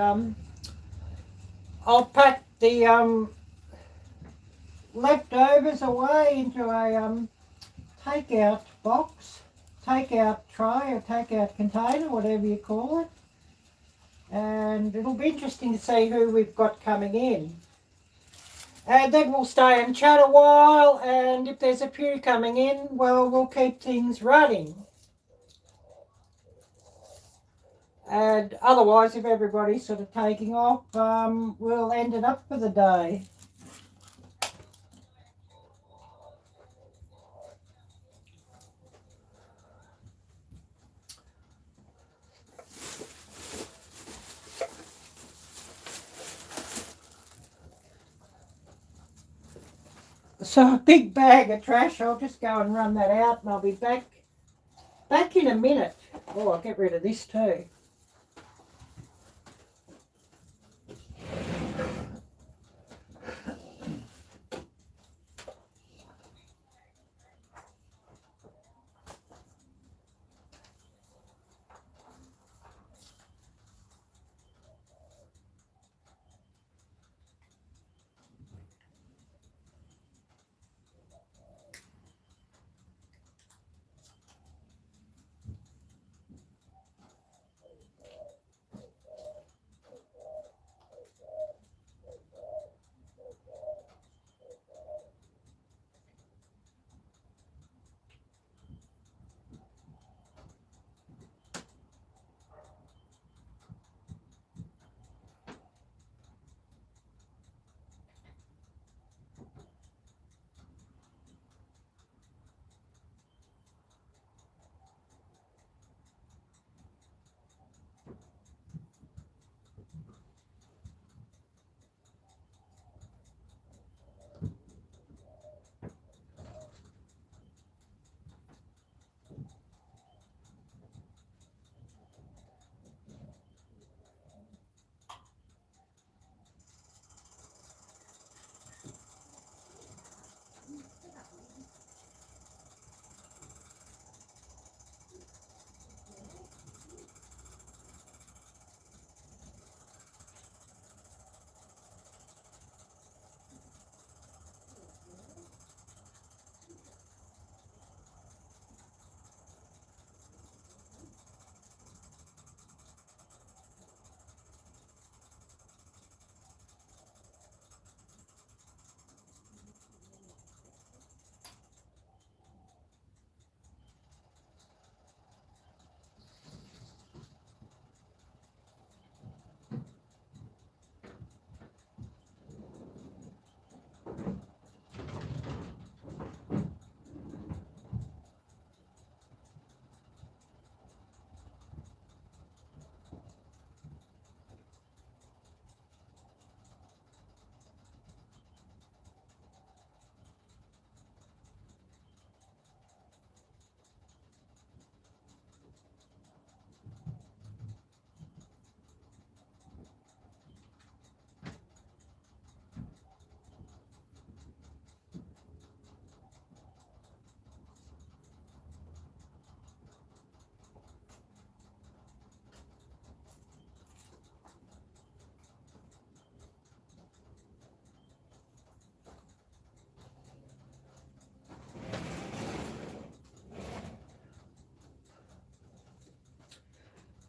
I'll pack the leftovers away into a takeout box. Takeout tray or takeout container, whatever you call it, and it'll be interesting to see who we've got coming in. And then we'll stay and chat a while, and if there's a few coming in, well, we'll keep things running. And otherwise, if everybody's sort of taking off, we'll end it up for the day. So a big bag of trash, I'll just go and run that out, and I'll be back in a minute. Oh, I'll get rid of this too.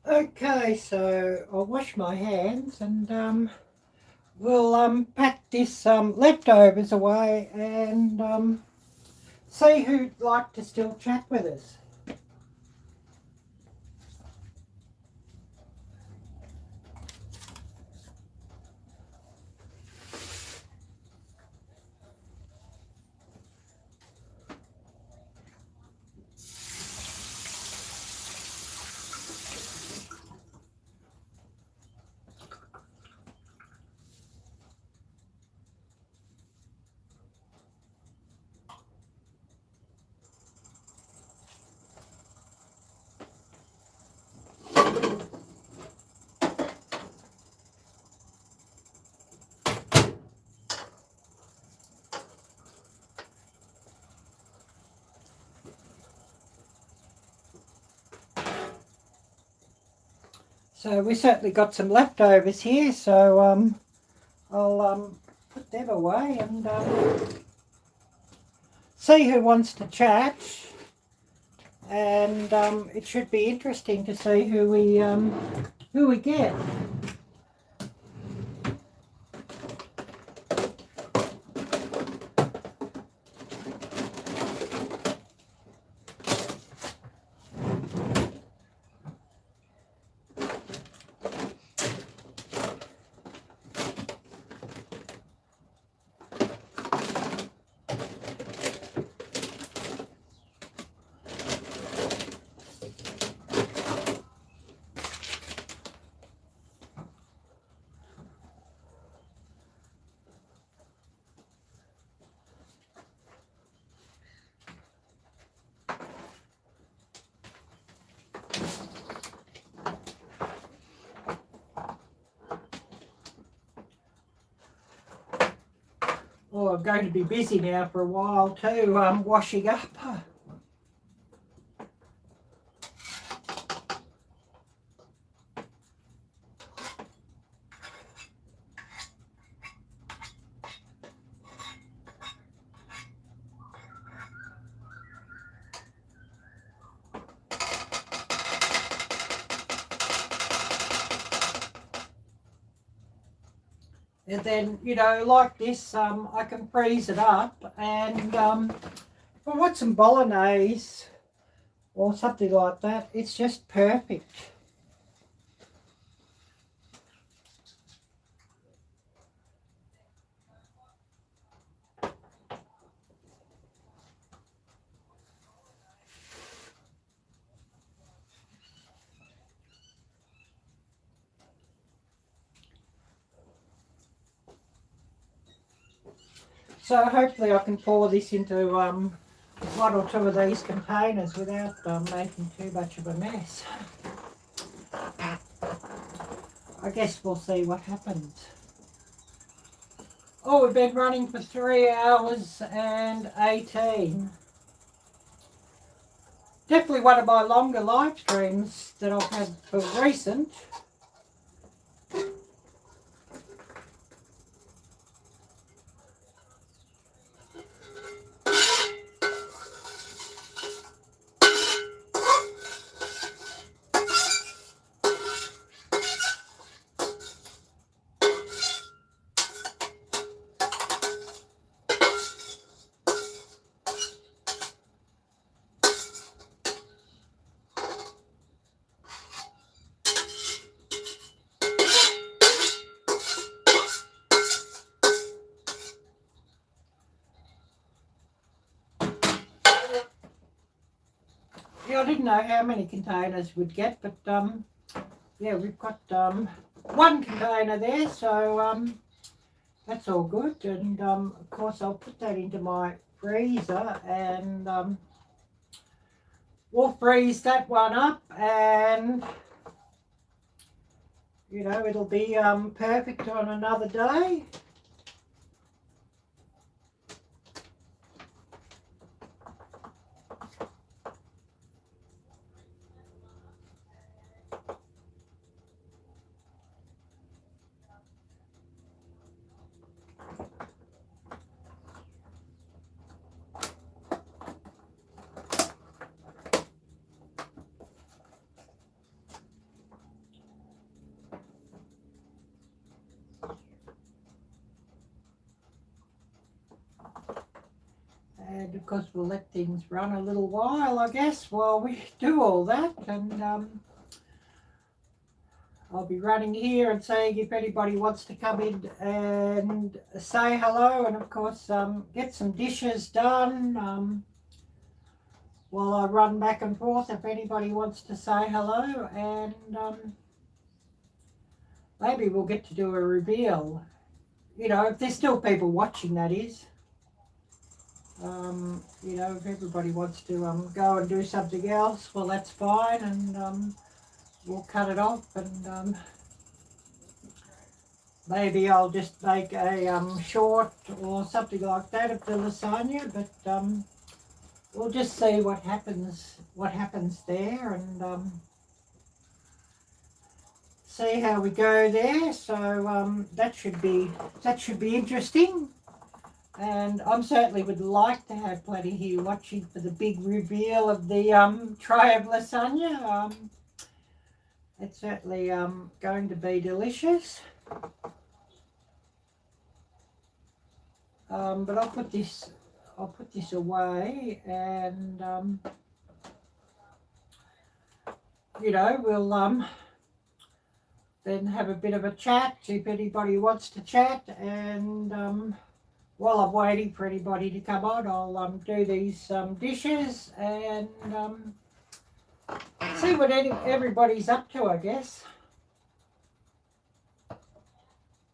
Okay, so I'll wash my hands and we'll pack this leftovers away and see who'd like to still chat with us. So we certainly got some leftovers here, so I'll put them away and see who wants to chat. And it should be interesting to see who we get. Oh, I'm going to be busy now for a while too, washing up. And then, you know, like this, I can freeze it up and if I want some bolognese or something like that, it's just perfect. So hopefully I can pour this into one or two of these containers without making too much of a mess. I guess we'll see what happens. Oh, we've been running for 3 hours and 18. Definitely one of my longer live streams that I've had for recent. Yeah, I didn't know how many containers we'd get, but yeah, we've got one container there, so that's all good. And of course I'll put that into my freezer and we'll freeze that one up and you know, it'll be perfect on another day. And of course we'll let things run a little while, I guess, while we do all that. And I'll be running here and saying if anybody wants to come in and say hello, and of course get some dishes done while I run back and forth if anybody wants to say hello. And maybe we'll get to do a reveal, you know, if there's still people watching, that is. You know, if everybody wants to go and do something else, well, that's fine, and we'll cut it off. And maybe I'll just make a short or something like that of the lasagna, but we'll just see what happens there, and see how we go there. So that should be interesting. And I certainly would like to have plenty here watching for the big reveal of the tray of lasagna. It's certainly going to be delicious. But I'll put this away, and you know, we'll then have a bit of a chat if anybody wants to chat. And while I'm waiting for anybody to come on, I'll do these dishes and see what everybody's up to, I guess.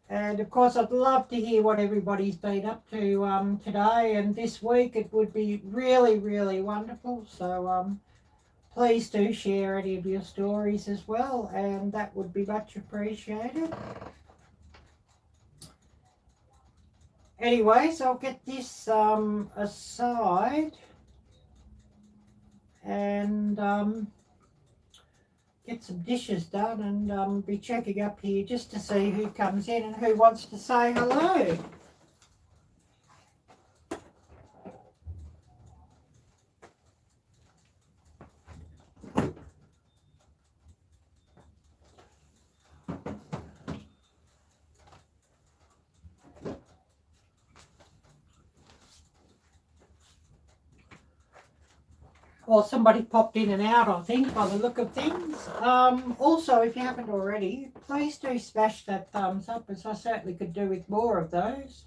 And of course, I'd love to hear what everybody's been up to today and this week. It would be really, really wonderful. So please do share any of your stories as well, and that would be much appreciated. Anyways, I'll get this aside and get some dishes done, and be checking up here just to see who comes in and who wants to say hello. Well, somebody popped in and out, I think, by the look of things. Also, if you haven't already, please do smash that thumbs up, as I certainly could do with more of those.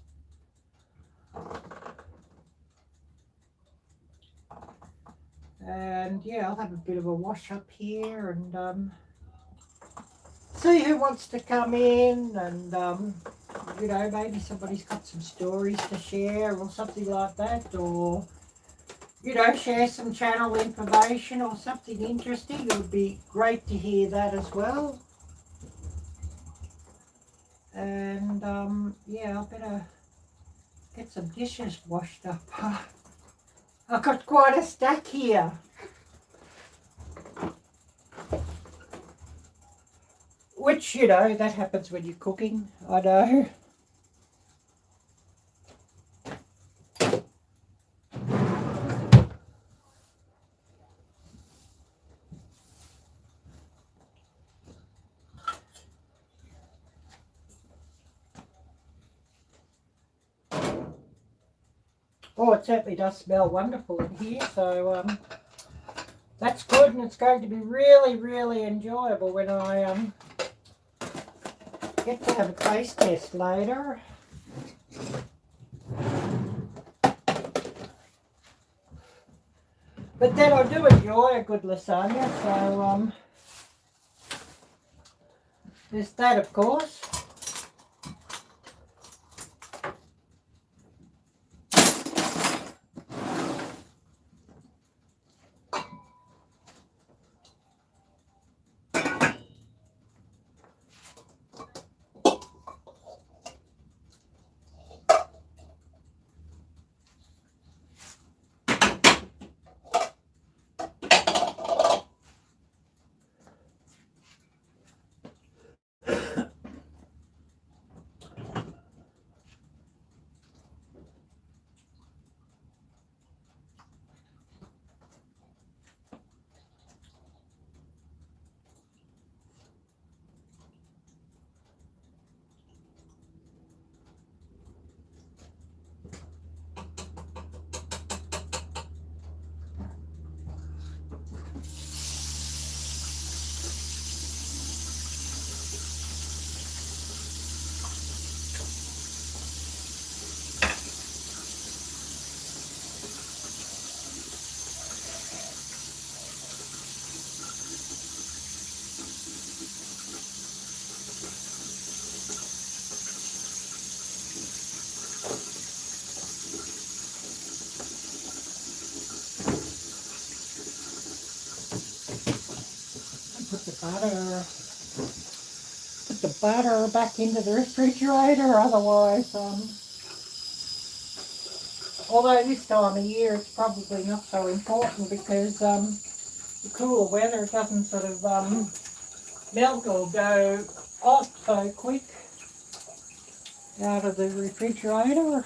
And yeah, I'll have a bit of a wash up here and see who wants to come in, and you know, maybe somebody's got some stories to share or something like that, or you know, share some channel information or something interesting. It would be great to hear that as well. And yeah, I better get some dishes washed up. I've got quite a stack here. Which, you know, that happens when you're cooking, I know. Oh, it certainly does smell wonderful in here, so that's good, and it's going to be really, really enjoyable when I get to have a taste test later. But then I do enjoy a good lasagna, so there's that, of course. butter. Put the butter back into the refrigerator, otherwise, although this time of year it's probably not so important because the cooler weather doesn't sort of melt or go off so quick out of the refrigerator.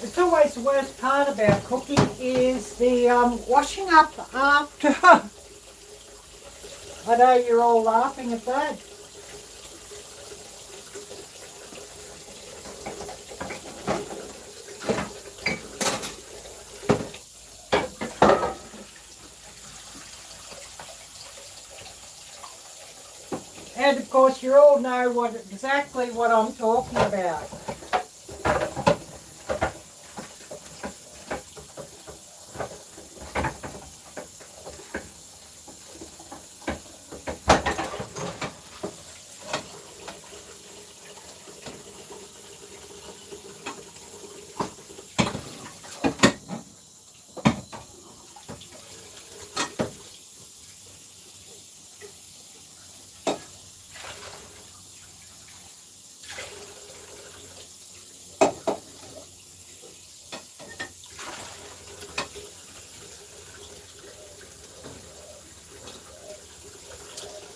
It's always the worst part about cooking is the washing up after. I know you're all laughing at that. And of course you all know exactly what I'm talking about.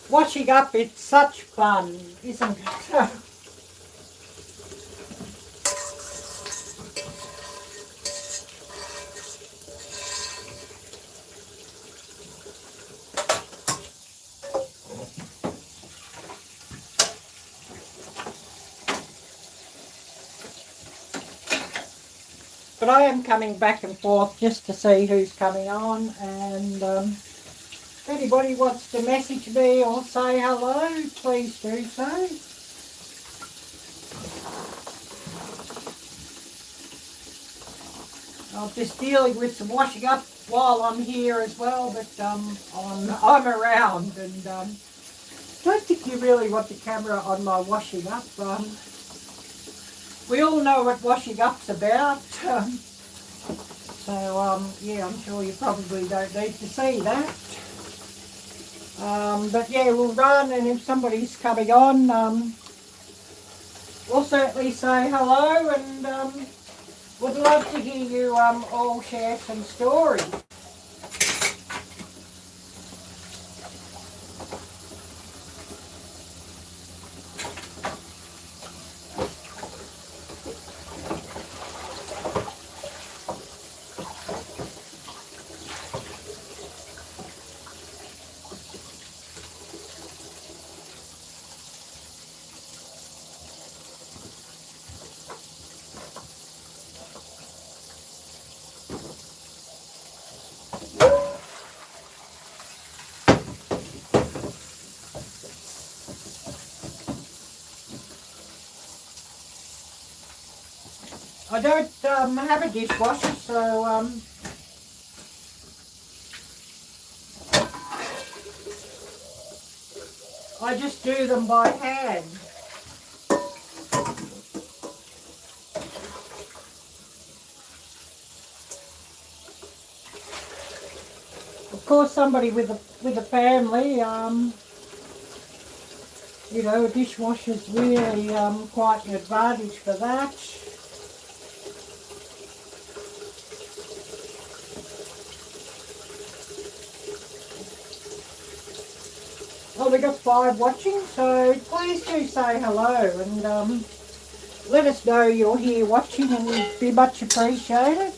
Washing up, it's such fun, isn't it? But I am coming back and forth just to see who's coming on, and if anybody wants to message me or say hello, please do so. I'm just dealing with some washing up while I'm here as well, but I'm around, and don't think you really want the camera on my washing up. We all know what washing up's about, so yeah, I'm sure you probably don't need to see that. But yeah, we'll run, and if somebody's coming on, we'll certainly say hello, and would love to hear you all share some stories. I don't have a dishwasher, so I just do them by hand. Of course, somebody with a family, you know, a dishwasher's really quite an advantage for that. Well, we got 5 watching, so please do say hello, and let us know you're here watching, and it'd be much appreciated.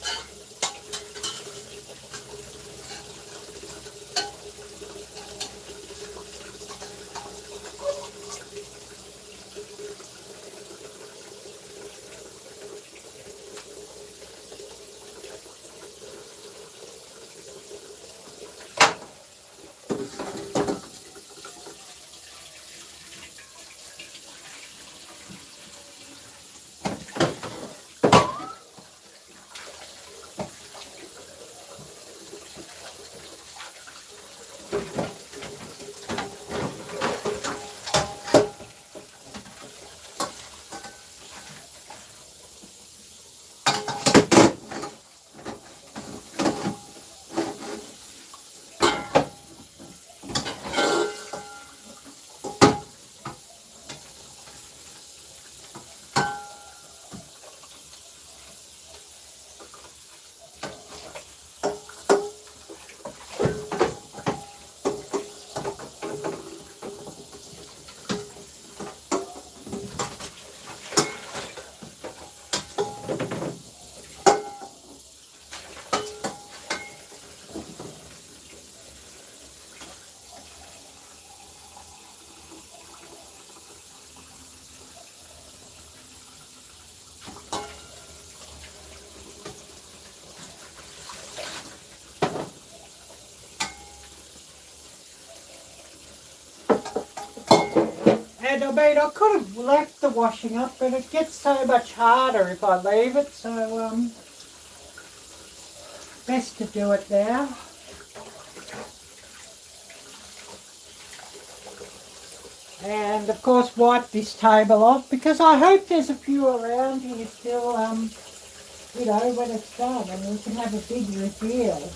And I mean, I could have left the washing up, but it gets so much harder if I leave it, so best to do it now. And of course wipe this table off, because I hope there's a few around here still, you know, when it's done, and we can have a big reveal.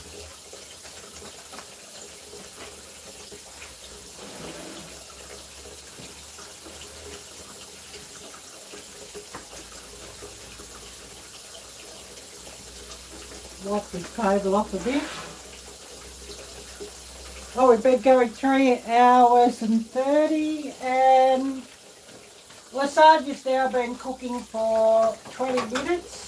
Wipe this table off a bit. Oh, we've been going 3 hours and 30, and lasagna's now been cooking for 20 minutes.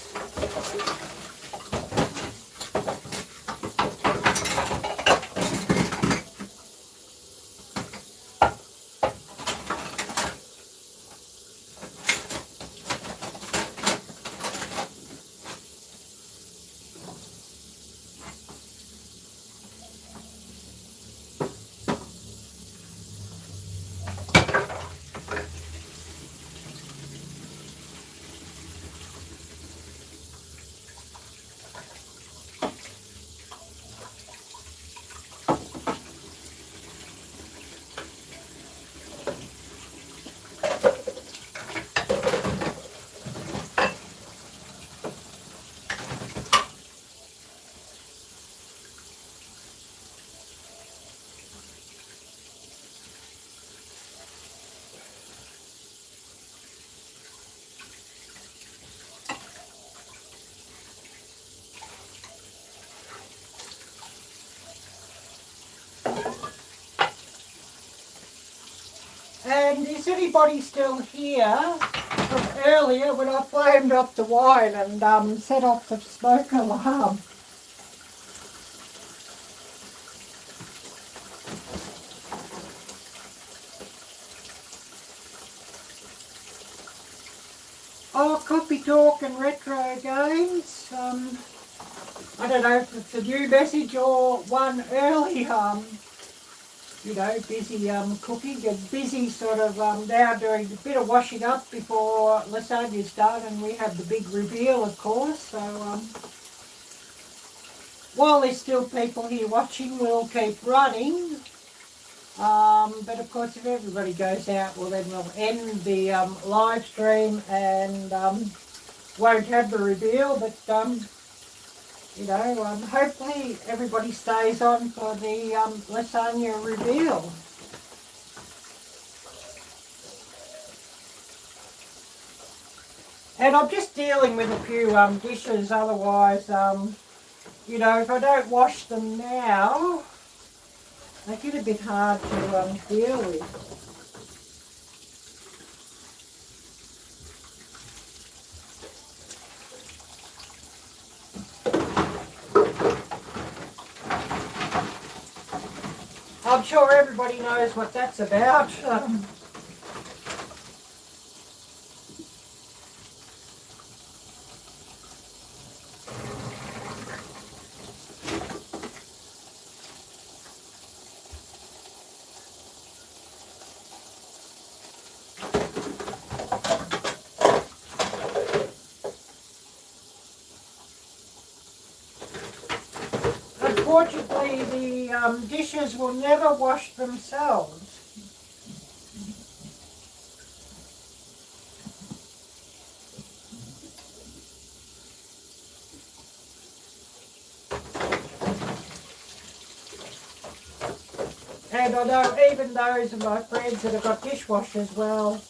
And is anybody still here from earlier when I flamed up the wine and set off the smoke alarm? Oh, Copy Talk and Retro Games. I don't know if it's a new message or one early. You know, busy cooking and busy sort of now doing a bit of washing up before lasagna's done, and we have the big reveal, of course. So while there's still people here watching, we'll keep running. But of course, if everybody goes out, well then we'll end the live stream and won't have the reveal. But you know, hopefully everybody stays on for the lasagna reveal. And I'm just dealing with a few dishes, otherwise, you know, if I don't wash them now, they get a bit hard to deal with. sure everybody knows what that's about. Unfortunately, the dishes will never wash themselves. And I know even those of my friends that have got dishwashers, well,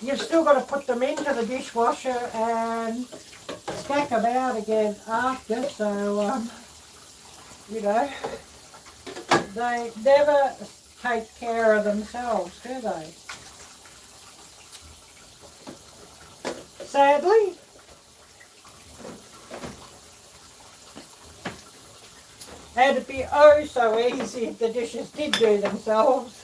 you've still got to put them into the dishwasher and stack them out again after, so, you know, they never take care of themselves, do they? Sadly. And it'd be oh so easy if the dishes did do themselves.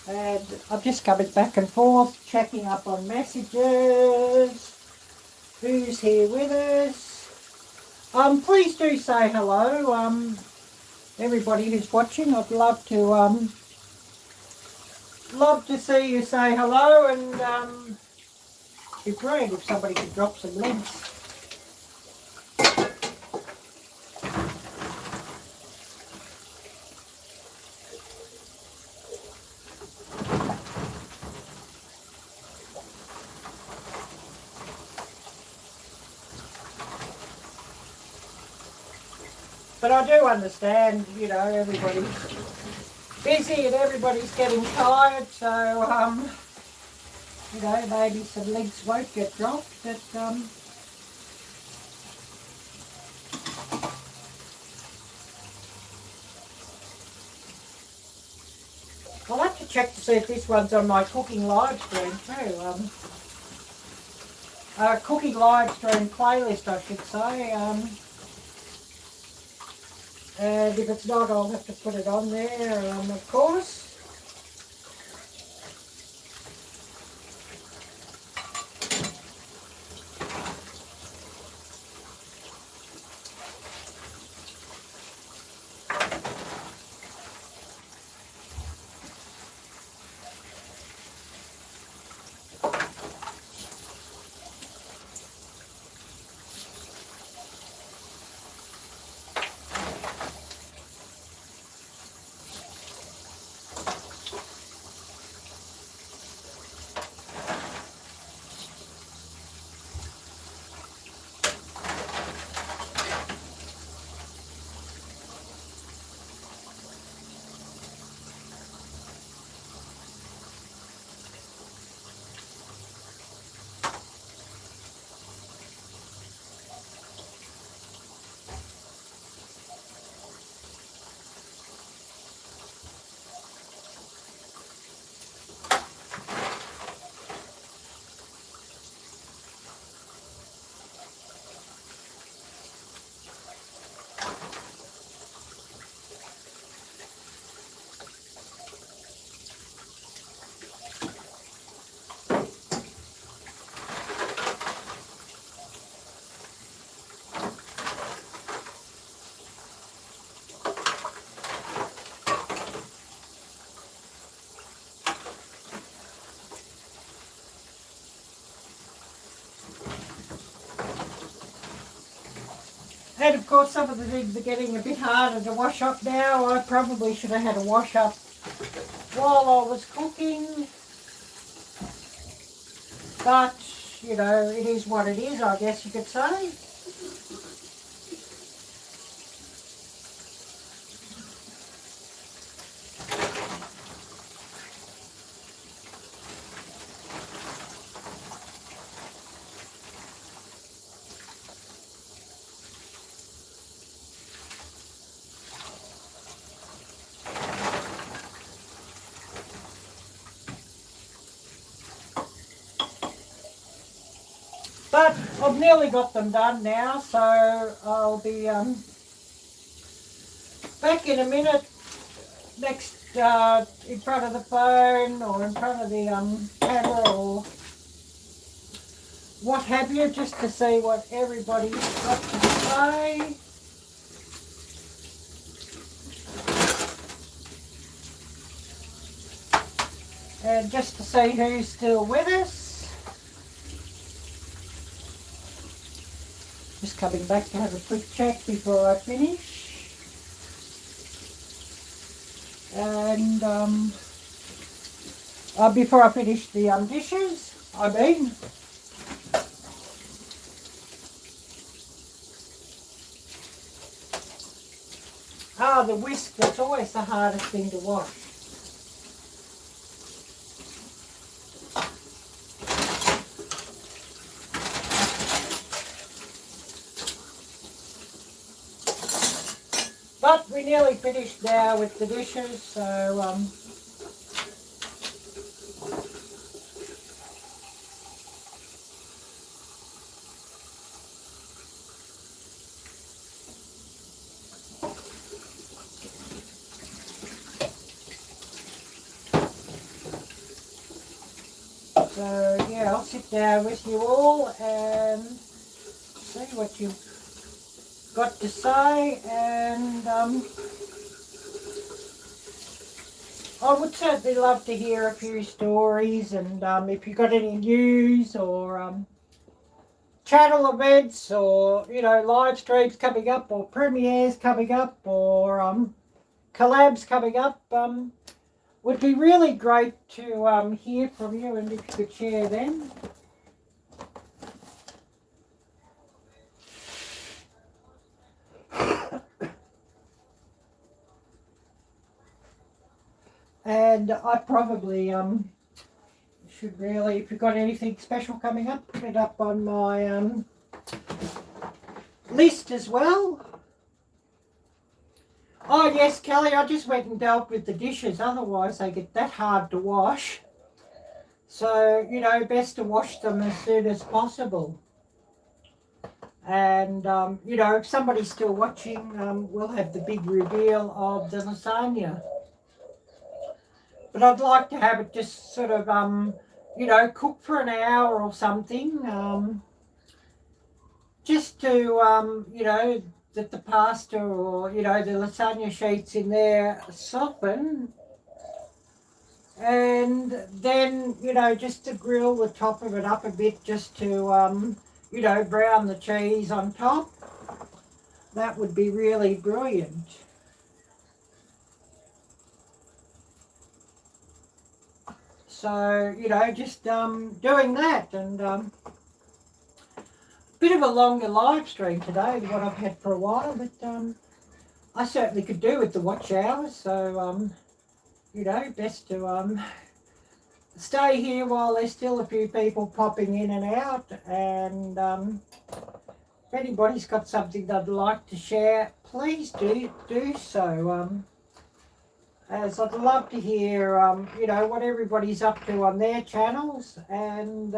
And I'm just coming back and forth, checking up on messages. Who's here with us? Please do say hello. Everybody who's watching, I'd love to see you say hello, and it'd be great if somebody could drop some links. But I do understand, you know, everybody's busy and everybody's getting tired, so, you know, maybe some links won't get dropped, but, I'll have to check to see if this one's on my cooking live stream too. Cooking live stream playlist, I should say. And if it's not, I'll have to put it on there, of course. And of course some of the things are getting a bit harder to wash up now. I probably should have had a wash up while I was cooking. But, you know, it is what it is, I guess you could say. But I've nearly got them done now, so I'll be back in a minute, next in front of the phone or in front of the camera or what have you, just to see what everybody's got to say. And just to see who's still with us. Just coming back to have a quick check before I finish. And before I finish the dishes, I mean. The whisk, that's always the hardest thing to wash. But we're nearly finished now with the dishes, so yeah, I'll sit down with you all and see what you've got to say, and I would certainly love to hear a few stories, and if you've got any news or channel events or, you know, live streams coming up or premieres coming up or collabs coming up, would be really great to hear from you, and if you could share them. And I probably should really, if you've got anything special coming up, put it up on my list as well. Oh yes, Kelly, I just went and dealt with the dishes, otherwise they get that hard to wash. So, you know, best to wash them as soon as possible. And, you know, if somebody's still watching, we'll have the big reveal of the lasagna. But I'd like to have it just sort of, you know, cook for an hour or something, just to, you know, that the pasta or, you know, the lasagna sheets in there soften. And then, you know, just to grill the top of it up a bit, just to, you know, brown the cheese on top. That would be really brilliant. So, you know, just doing that, and bit of a longer live stream today than what I've had for a while, but I certainly could do with the watch hours, so you know, best to stay here while there's still a few people popping in and out, and if anybody's got something they'd like to share, please do so. As I'd love to hear, you know, what everybody's up to on their channels, and,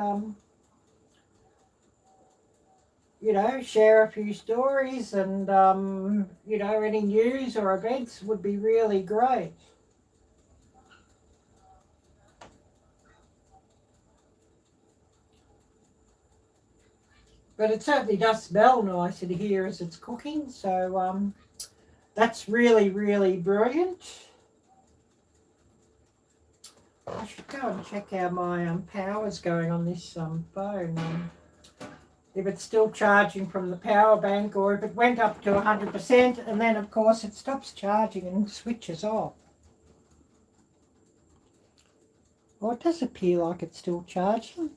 you know, share a few stories, and, you know, any news or events would be really great. But it certainly does smell nice in here as it's cooking, so that's really, really brilliant. I should go and check how my power's going on this phone. If it's still charging from the power bank, or if it went up to 100% and then of course it stops charging and switches off. Well, it does appear like it's still charging.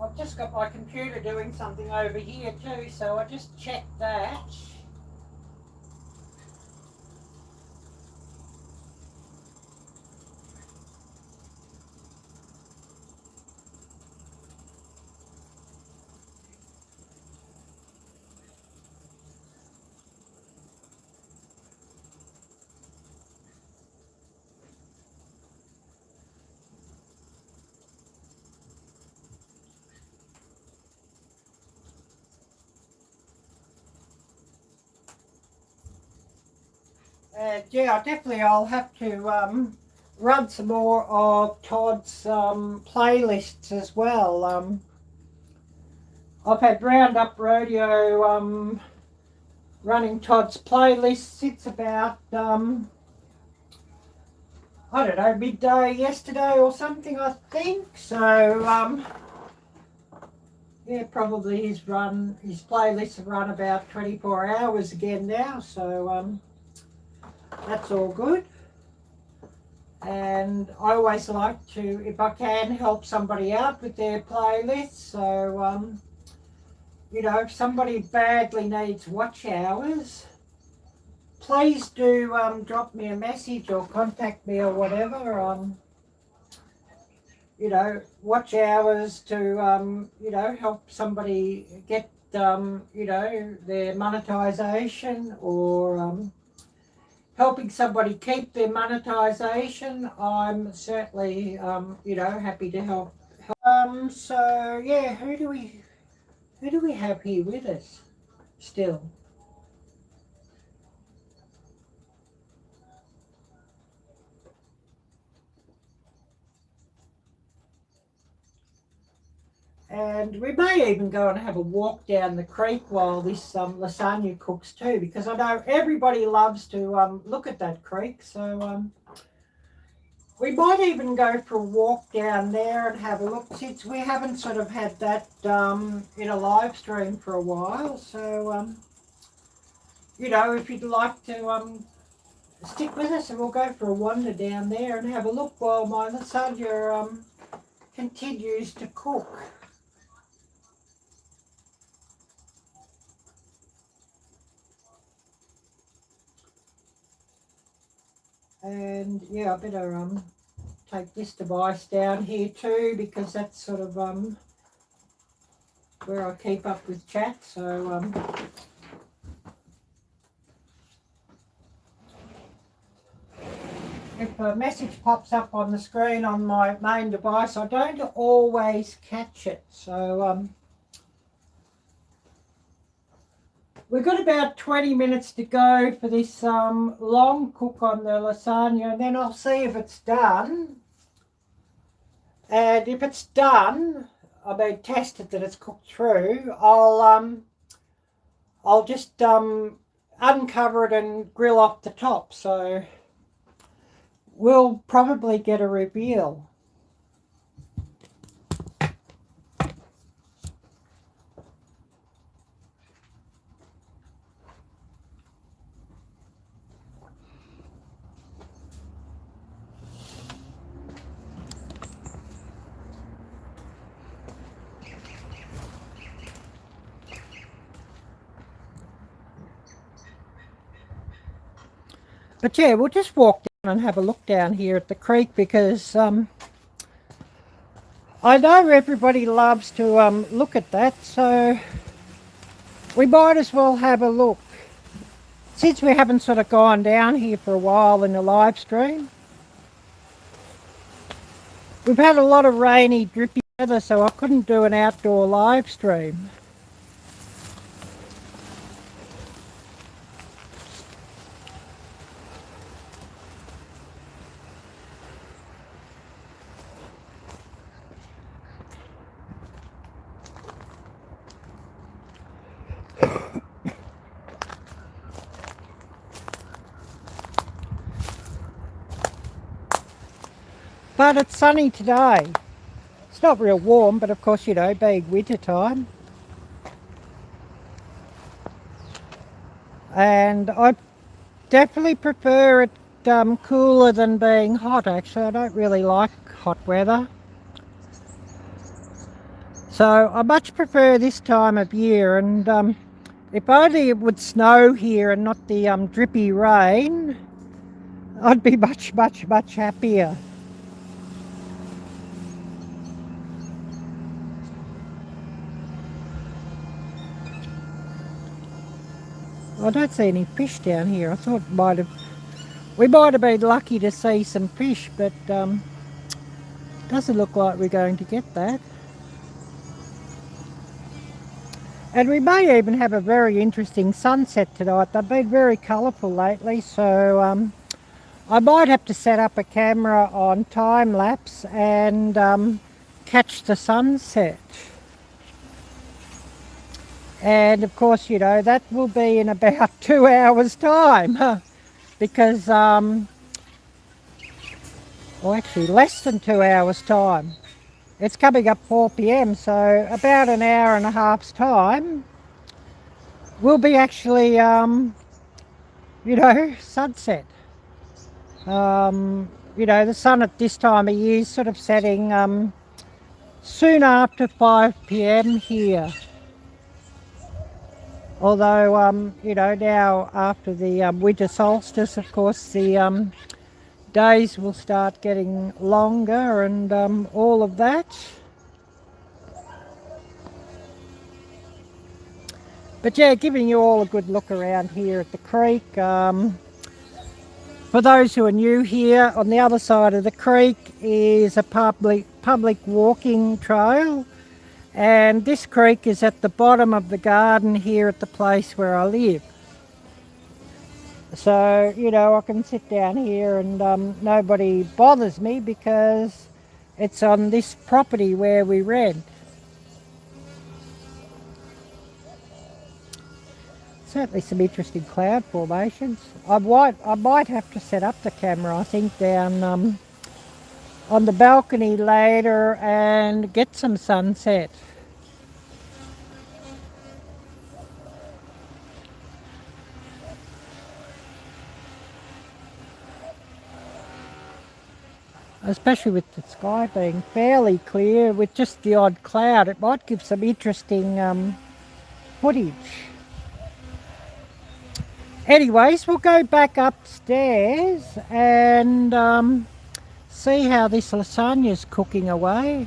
I've just got my computer doing something over here too, so I just checked that. Yeah, definitely I'll have to run some more of Todd's playlists as well. I've had Roundup Rodeo running Todd's playlists since about, I don't know, midday yesterday or something, I think. So, yeah, probably his playlists have run about 24 hours again now. So, that's all good. And I always like to, if I can, help somebody out with their playlist. So, you know, if somebody badly needs watch hours, please do drop me a message or contact me or whatever. You know, watch hours to, you know, help somebody get, you know, their monetization, or helping somebody keep their monetization. I'm certainly, you know, happy to help. So yeah, who do we have here with us still? And we may even go and have a walk down the creek while this lasagna cooks too, because I know everybody loves to look at that creek. So we might even go for a walk down there and have a look, since we haven't sort of had that in a live stream for a while. So, you know, if you'd like to stick with us, and we'll go for a wander down there and have a look while my lasagna continues to cook. And yeah, I better take this device down here too, because that's sort of where I keep up with chat. So if a message pops up on the screen on my main device, I don't always catch it. So we've got about 20 minutes to go for this long cook on the lasagna, and then I'll see if it's done. And if it's done, I mean tested that it's cooked through, I'll just uncover it and grill off the top. So we'll probably get a reveal. But yeah, we'll just walk down and have a look down here at the creek, because I know everybody loves to look at that, so we might as well have a look. Since we haven't sort of gone down here for a while in the live stream, we've had a lot of rainy, drippy weather, so I couldn't do an outdoor live stream. But it's sunny today. It's not real warm, but of course, you know, being winter time. And I definitely prefer it cooler than being hot, actually. I don't really like hot weather. So I much prefer this time of year, and if only it would snow here and not the drippy rain, I'd be much happier. I don't see any fish down here. I thought we might have been lucky to see some fish, but doesn't look like we're going to get that. And we may even have a very interesting sunset tonight. They've been very colourful lately, so I might have to set up a camera on time lapse and catch the sunset. And of course, you know, that will be in about 2 hours time because, well, actually less than 2 hours time. It's coming up 4 p.m, so about an hour and a half's time will be actually, you know, sunset. You know, the sun at this time of year is sort of setting soon after 5 p.m. here. Although, you know, now after the winter solstice, of course, the days will start getting longer and all of that. But yeah, giving you all a good look around here at the creek. For those who are new here, on the other side of the creek is a public walking trail. And this creek is at the bottom of the garden here at the place where I live. So, you know, I can sit down here and nobody bothers me because it's on this property where we rent. Certainly some interesting cloud formations. I might have to set up the camera, I think, down on the balcony later and get some sunset. Especially with the sky being fairly clear, with just the odd cloud, it might give some interesting footage. Anyways, we'll go back upstairs and see how this lasagna's cooking away.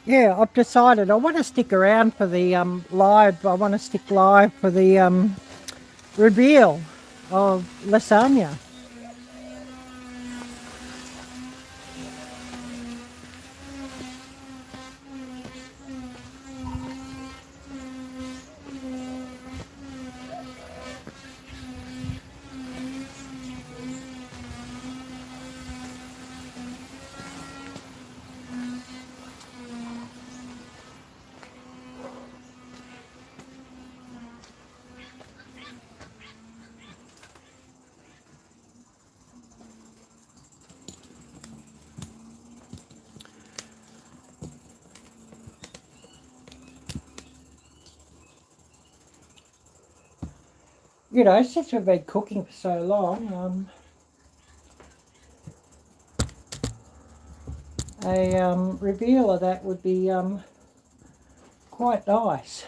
Yeah, I've decided I want to stick around for the live. I want to stick live for the reveal of lasagna. You know, since we've been cooking for so long, a reveal of that would be quite nice,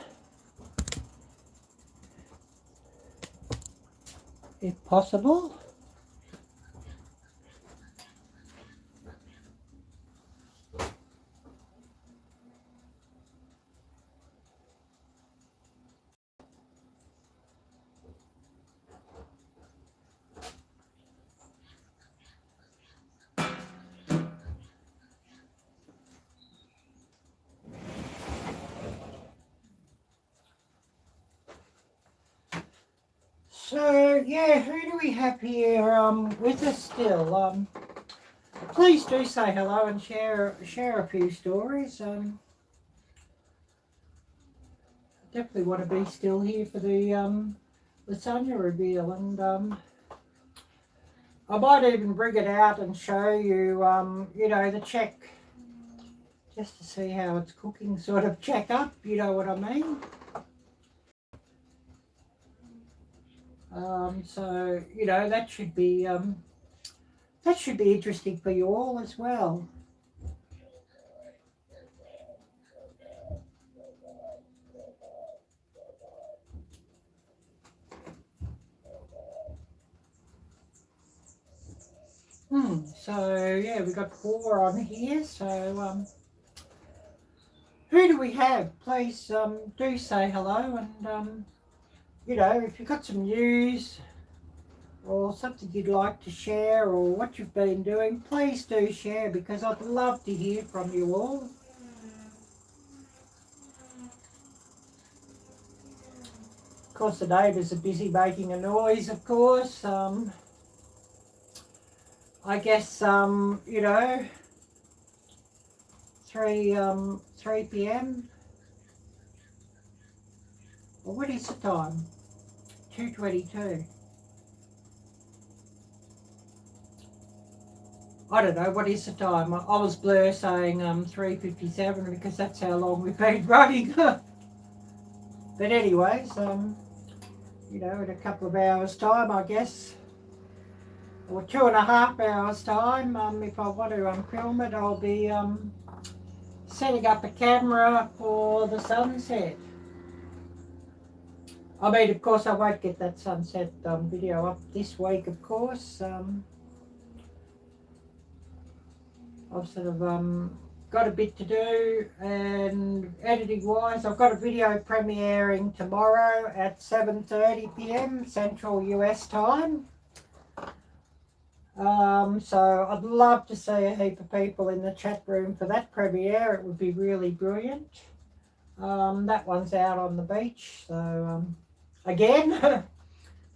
if possible. So yeah, who do we have here with us still? Please do say hello and share a few stories. definitely want to be still here for the lasagna reveal, and I might even bring it out and show you, you know, the check, just to see how it's cooking, sort of check up, you know what I mean? So, you know, that should be interesting for you all as well. So yeah, we got 4 on here. So who do we have? Please do say hello, and you know, if you've got some news or something you'd like to share or what you've been doing, please do share, because I'd love to hear from you all. Of course, the neighbours are busy making a noise, of course. I guess, you know, 3 p.m. Well, what is the time? 2:22. I don't know, what is the time? I was blur saying 3:57 because that's how long we've been running. But anyways, you know, in a couple of hours time, I guess, or 2.5 hours time, if I want to film it, I'll be setting up a camera for the sunset. I mean, of course, I won't get that sunset video up this week, of course. I've sort of got a bit to do, and editing wise, I've got a video premiering tomorrow at 7:30 p.m. Central US time. So I'd love to see a heap of people in the chat room for that premiere. It would be really brilliant. That one's out on the beach. So again,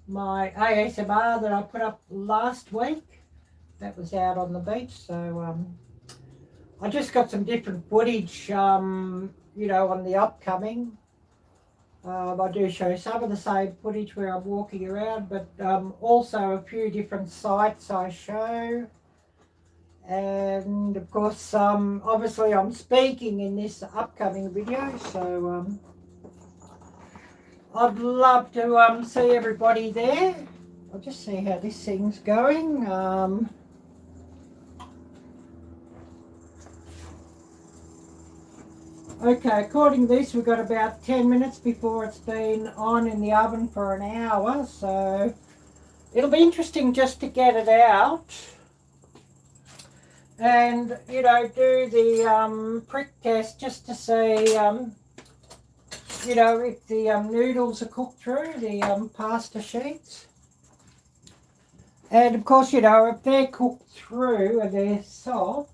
my ASMR that I put up last week, that was out on the beach. So I just got some different footage, you know, on the upcoming. I do show some of the same footage where I'm walking around, but also a few different sites I show. And of course, obviously I'm speaking in this upcoming video, so I'd love to see everybody there. I'll just see how this thing's going. Okay, according to this, we've got about 10 minutes before it's been on in the oven for an hour, so it'll be interesting just to get it out and, you know, do the prick test just to see, you know, if the noodles are cooked through the pasta sheets. And of course, you know, if they're cooked through and they're soft,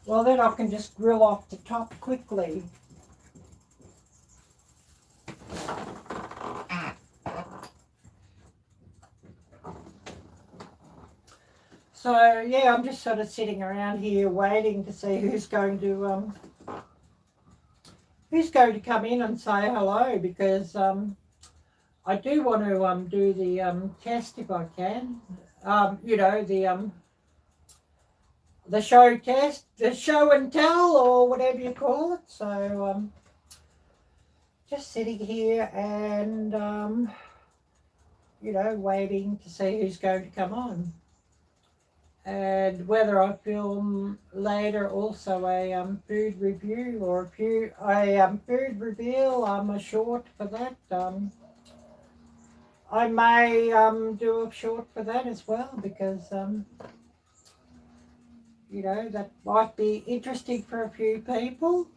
well, then I can just grill off the top quickly. So yeah, I'm just sort of sitting around here waiting to see who's going to come in and say hello, because I do want to do the test if I can. You know, the show test, the show and tell, or whatever you call it. So just sitting here and you know, waiting to see who's going to come on, and whether I film later also a food review or a food reveal, a short for that. I may do a short for that as well, because you know, that might be interesting for a few people.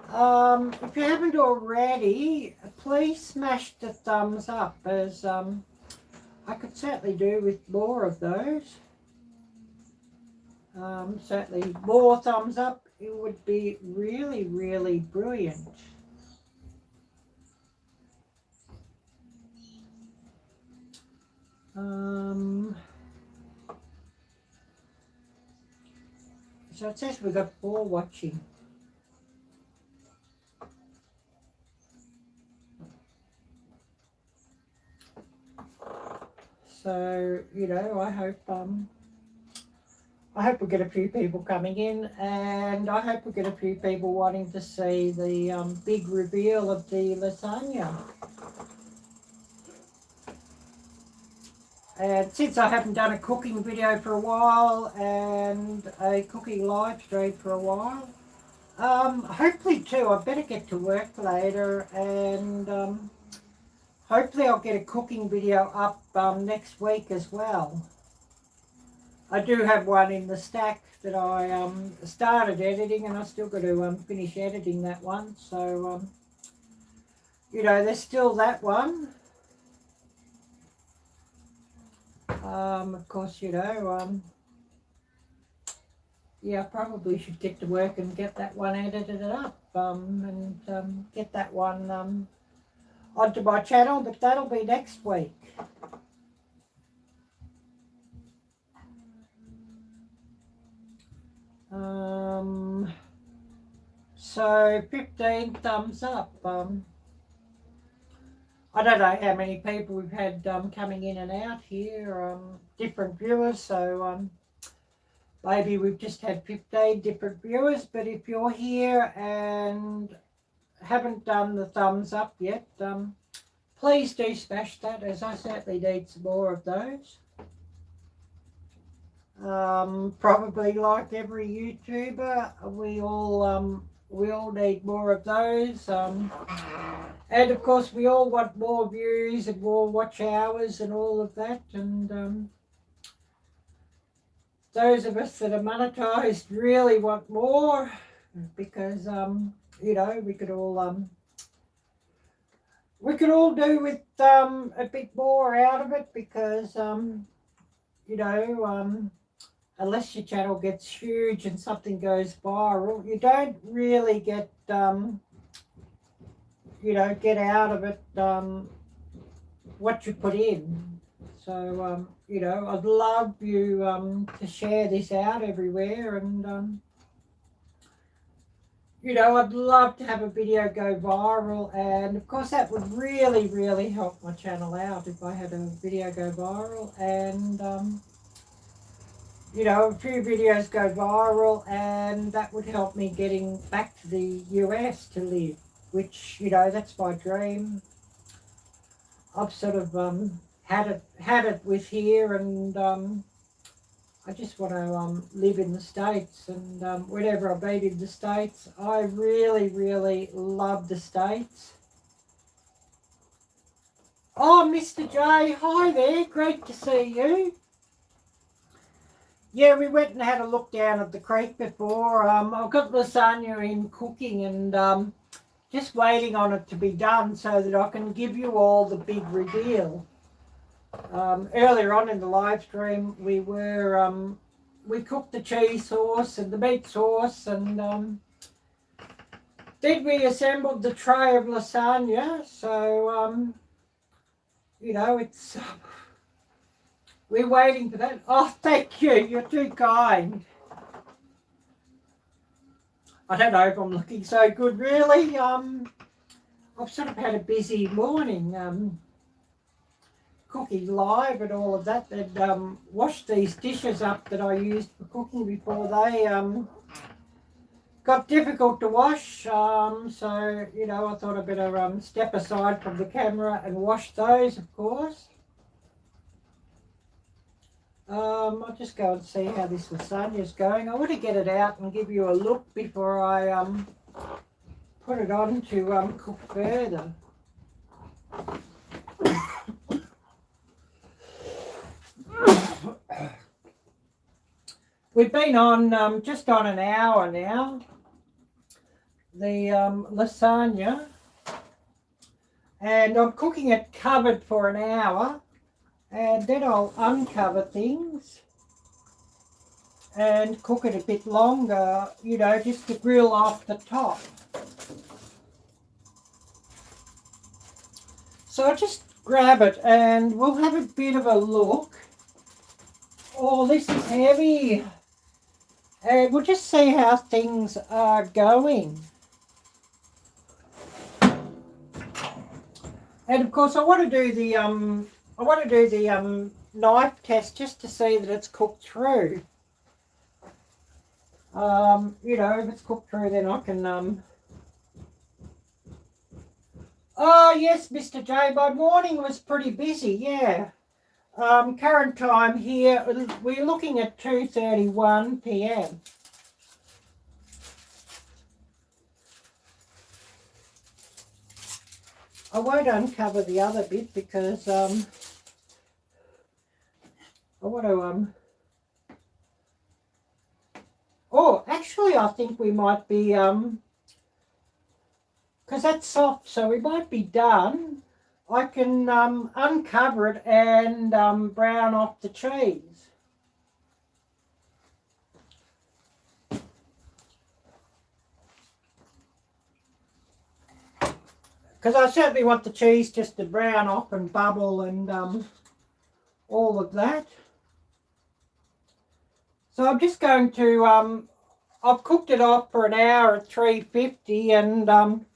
If you haven't already, please smash the thumbs up, as I could certainly do with more of those. Certainly more thumbs up, it would be really, really brilliant. So it says we've got 4 watching. So, you know, I hope we get a few people coming in, and I hope we get a few people wanting to see the big reveal of the lasagna. And since I haven't done a cooking video for a while and a cooking live stream for a while, hopefully too, I better get to work later, and hopefully I'll get a cooking video up next week as well. I do have one in the stack that I started editing, and I still got to finish editing that one. So, you know, there's still that one. Of course, you know, yeah, I probably should get to work and get that one edited up and get that one onto my channel, but that'll be next week. So 15 thumbs up. I don't know how many people we've had coming in and out here, different viewers, so maybe we've just had 15 different viewers, but if you're here and haven't done the thumbs up yet, please do smash that, as I certainly need some more of those. Probably like every YouTuber, we all need more of those. And of course we all want more views and more watch hours and all of that, and those of us that are monetized really want more, because you know, we could all do with a bit more out of it, because you know, unless your channel gets huge and something goes viral, you don't really get you know, get out of it what you put in. So you know, I'd love you to share this out everywhere, and you know, I'd love to have a video go viral, and of course that would really, really help my channel out if I had a video go viral, and you know, a few videos go viral, and that would help me getting back to the US to live, which, you know, that's my dream. I've sort of had it with here, and I just want to live in the States, and whenever I've been in the States, I really, really love the States. Oh, Mr. J, hi there, great to see you. Yeah, we went and had a look down at the creek before. I've got lasagna in cooking, and just waiting on it to be done so that I can give you all the big reveal. Earlier on in the live stream, we cooked the cheese sauce and the meat sauce, and then we assembled the tray of lasagna. So you know, it's we're waiting for that. Oh, thank you. You're too kind. I don't know if I'm looking so good, really. I've sort of had a busy morning, cooking live and all of that. And washed these dishes up that I used for cooking before they got difficult to wash. So, you know, I thought I'd better step aside from the camera and wash those, of course. I'll just go and see how this lasagna is going. I want to get it out and give you a look before I put it on to cook further. We've been on just on an hour now, the lasagna, and I'm cooking it covered for an hour. And then I'll uncover things and cook it a bit longer, you know, just to grill off the top. So I'll just grab it and we'll have a bit of a look. Oh, this is heavy. And we'll just see how things are going. And of course I want to do the knife test just to see that it's cooked through. You know, if it's cooked through, then I can Oh yes, Mr. J, my morning was pretty busy, yeah. Current time here, we're looking at 2:31 p.m. I won't uncover the other bit because I want to oh, actually I think we might be because that's soft, so we might be done. I can uncover it and brown off the cheese. Because I certainly want the cheese just to brown off and bubble and all of that. So I'm just going to, I've cooked it off for an hour at 350 and I'm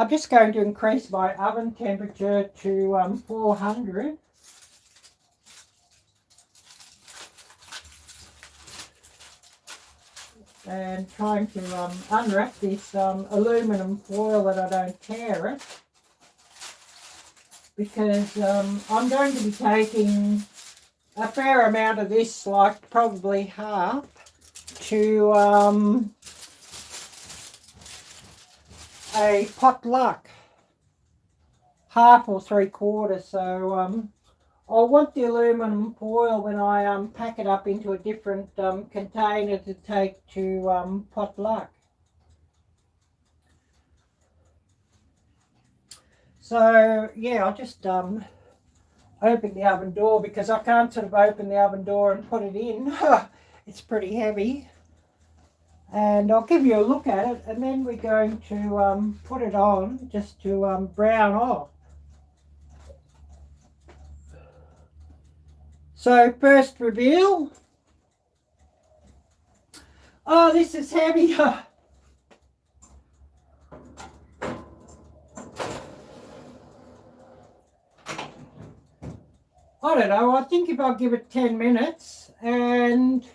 just going to increase my oven temperature to 400. And trying to unwrap this aluminum foil that I don't tear it. Because I'm going to be taking a fair amount of this, like probably half, to a potluck, half or 3/4. So I want the aluminum foil when I pack it up into a different container to take to potluck. So yeah, I'll just open the oven door because I can't sort of open the oven door and put it in. It's pretty heavy. And I'll give you a look at it and then we're going to put it on just to brown off. So first reveal. Oh, this is heavy. I don't know, I think if I give it 10 minutes and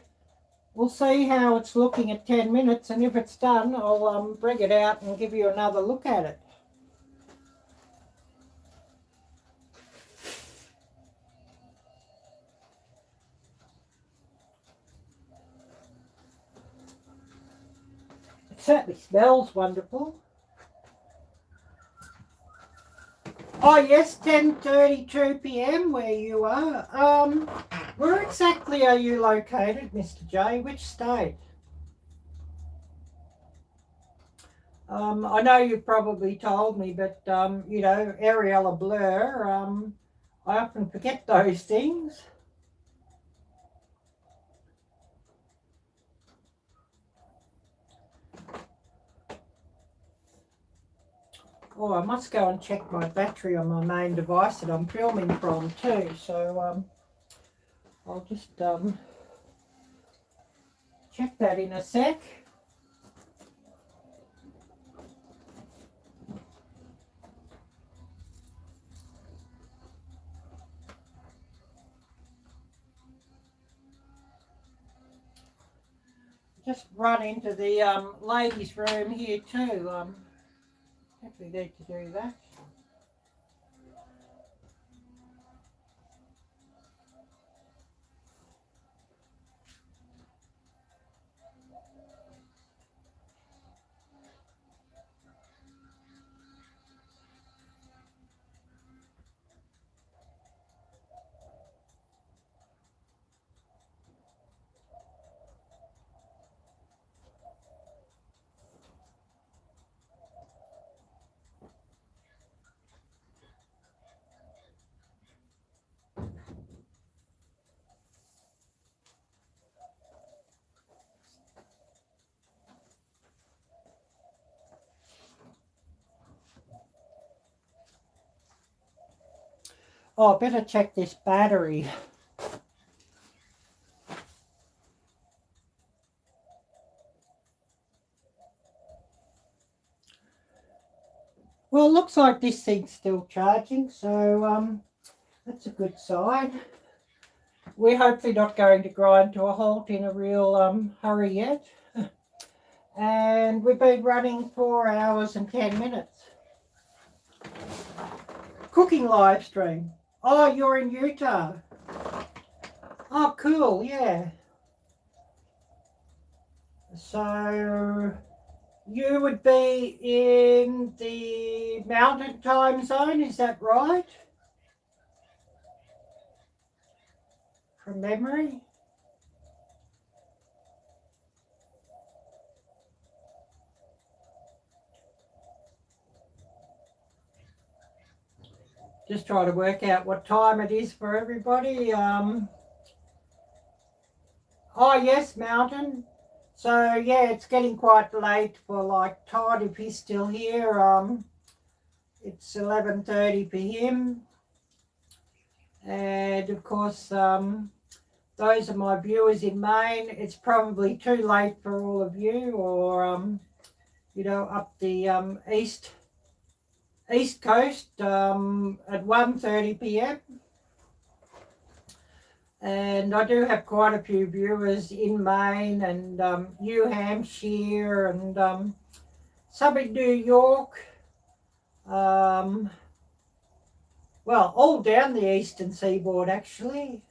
we'll see how it's looking at 10 minutes, and if it's done I'll bring it out and give you another look at it. It certainly smells wonderful. Oh yes, 10:32 p.m. where you are. Where exactly are you located, Mr. J? Which state? I know you've probably told me, but you know, Arielle a blur. I often forget those things. Oh, I must go and check my battery on my main device that I'm filming from too. So I'll just check that in a sec. Just run into the ladies' room here too. Definitely need to do that. Oh, I better check this battery. Well, it looks like this thing's still charging, so that's a good sign. we're hopefully not going to grind to a halt in a real hurry yet. And we've been running 4 hours and 10 minutes. Cooking live stream. Oh, you're in Utah. Oh, cool, yeah. So you would be in the mountain time zone, is that right? From memory? Just try to work out what time it is for everybody. Oh, yes, mountain. So, yeah, it's getting quite late for, like, Todd, if he's still here. It's 11:30 for him. And, of course, those are my viewers in Maine. It's probably too late for all of you, or, you know, up the east coast at 1:30 p.m. And I do have quite a few viewers in Maine and New Hampshire and some in New York. Well, all down the eastern seaboard actually.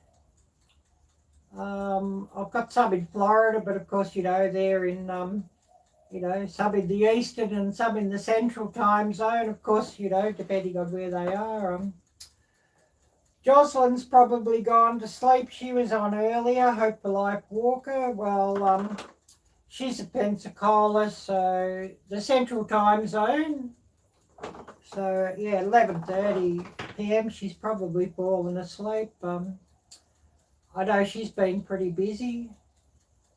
I've got some in Florida, but of course, you know, they're in, you know, some in the eastern and some in the central time zone, of course, you know, depending on where they are. Jocelyn's probably gone to sleep. She was on earlier, Hope for Life Walker. Well, she's at Pensacola, so the central time zone. So, yeah, 11:30 p.m. She's probably fallen asleep. I know she's been pretty busy.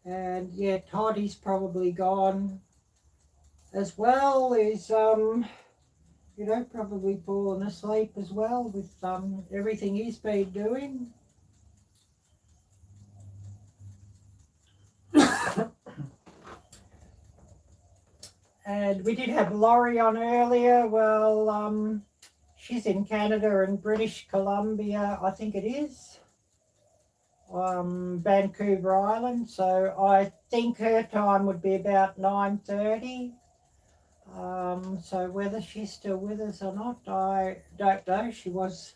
And, yeah, Toddy's probably gone as well. Is, you know, probably fallen asleep as well with everything he's been doing. And we did have Laurie on earlier. Well, she's in Canada and British Columbia, I think it is. Vancouver Island. So I think her time would be about 9:30. So whether she's still with us or not, I don't know. She was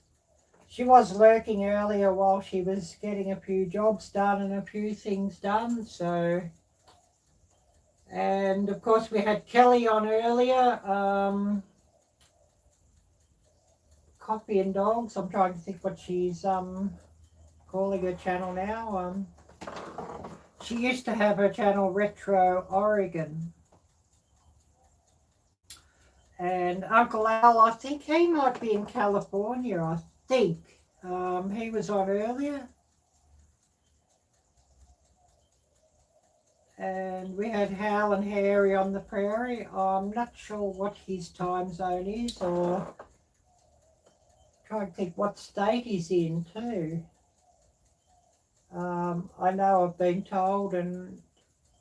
lurking earlier while she was getting a few jobs done and a few things done. So, and of course we had Kelly on earlier. Coffee and Dogs. I'm trying to think what she's calling her channel now. She used to have her channel Retro Oregon. And Uncle Al, I think he might be in California, I think. He was on earlier. And we had Hal and Harry on the prairie. I'm not sure what his time zone is, or trying to think what state he's in too. I know I've been told, and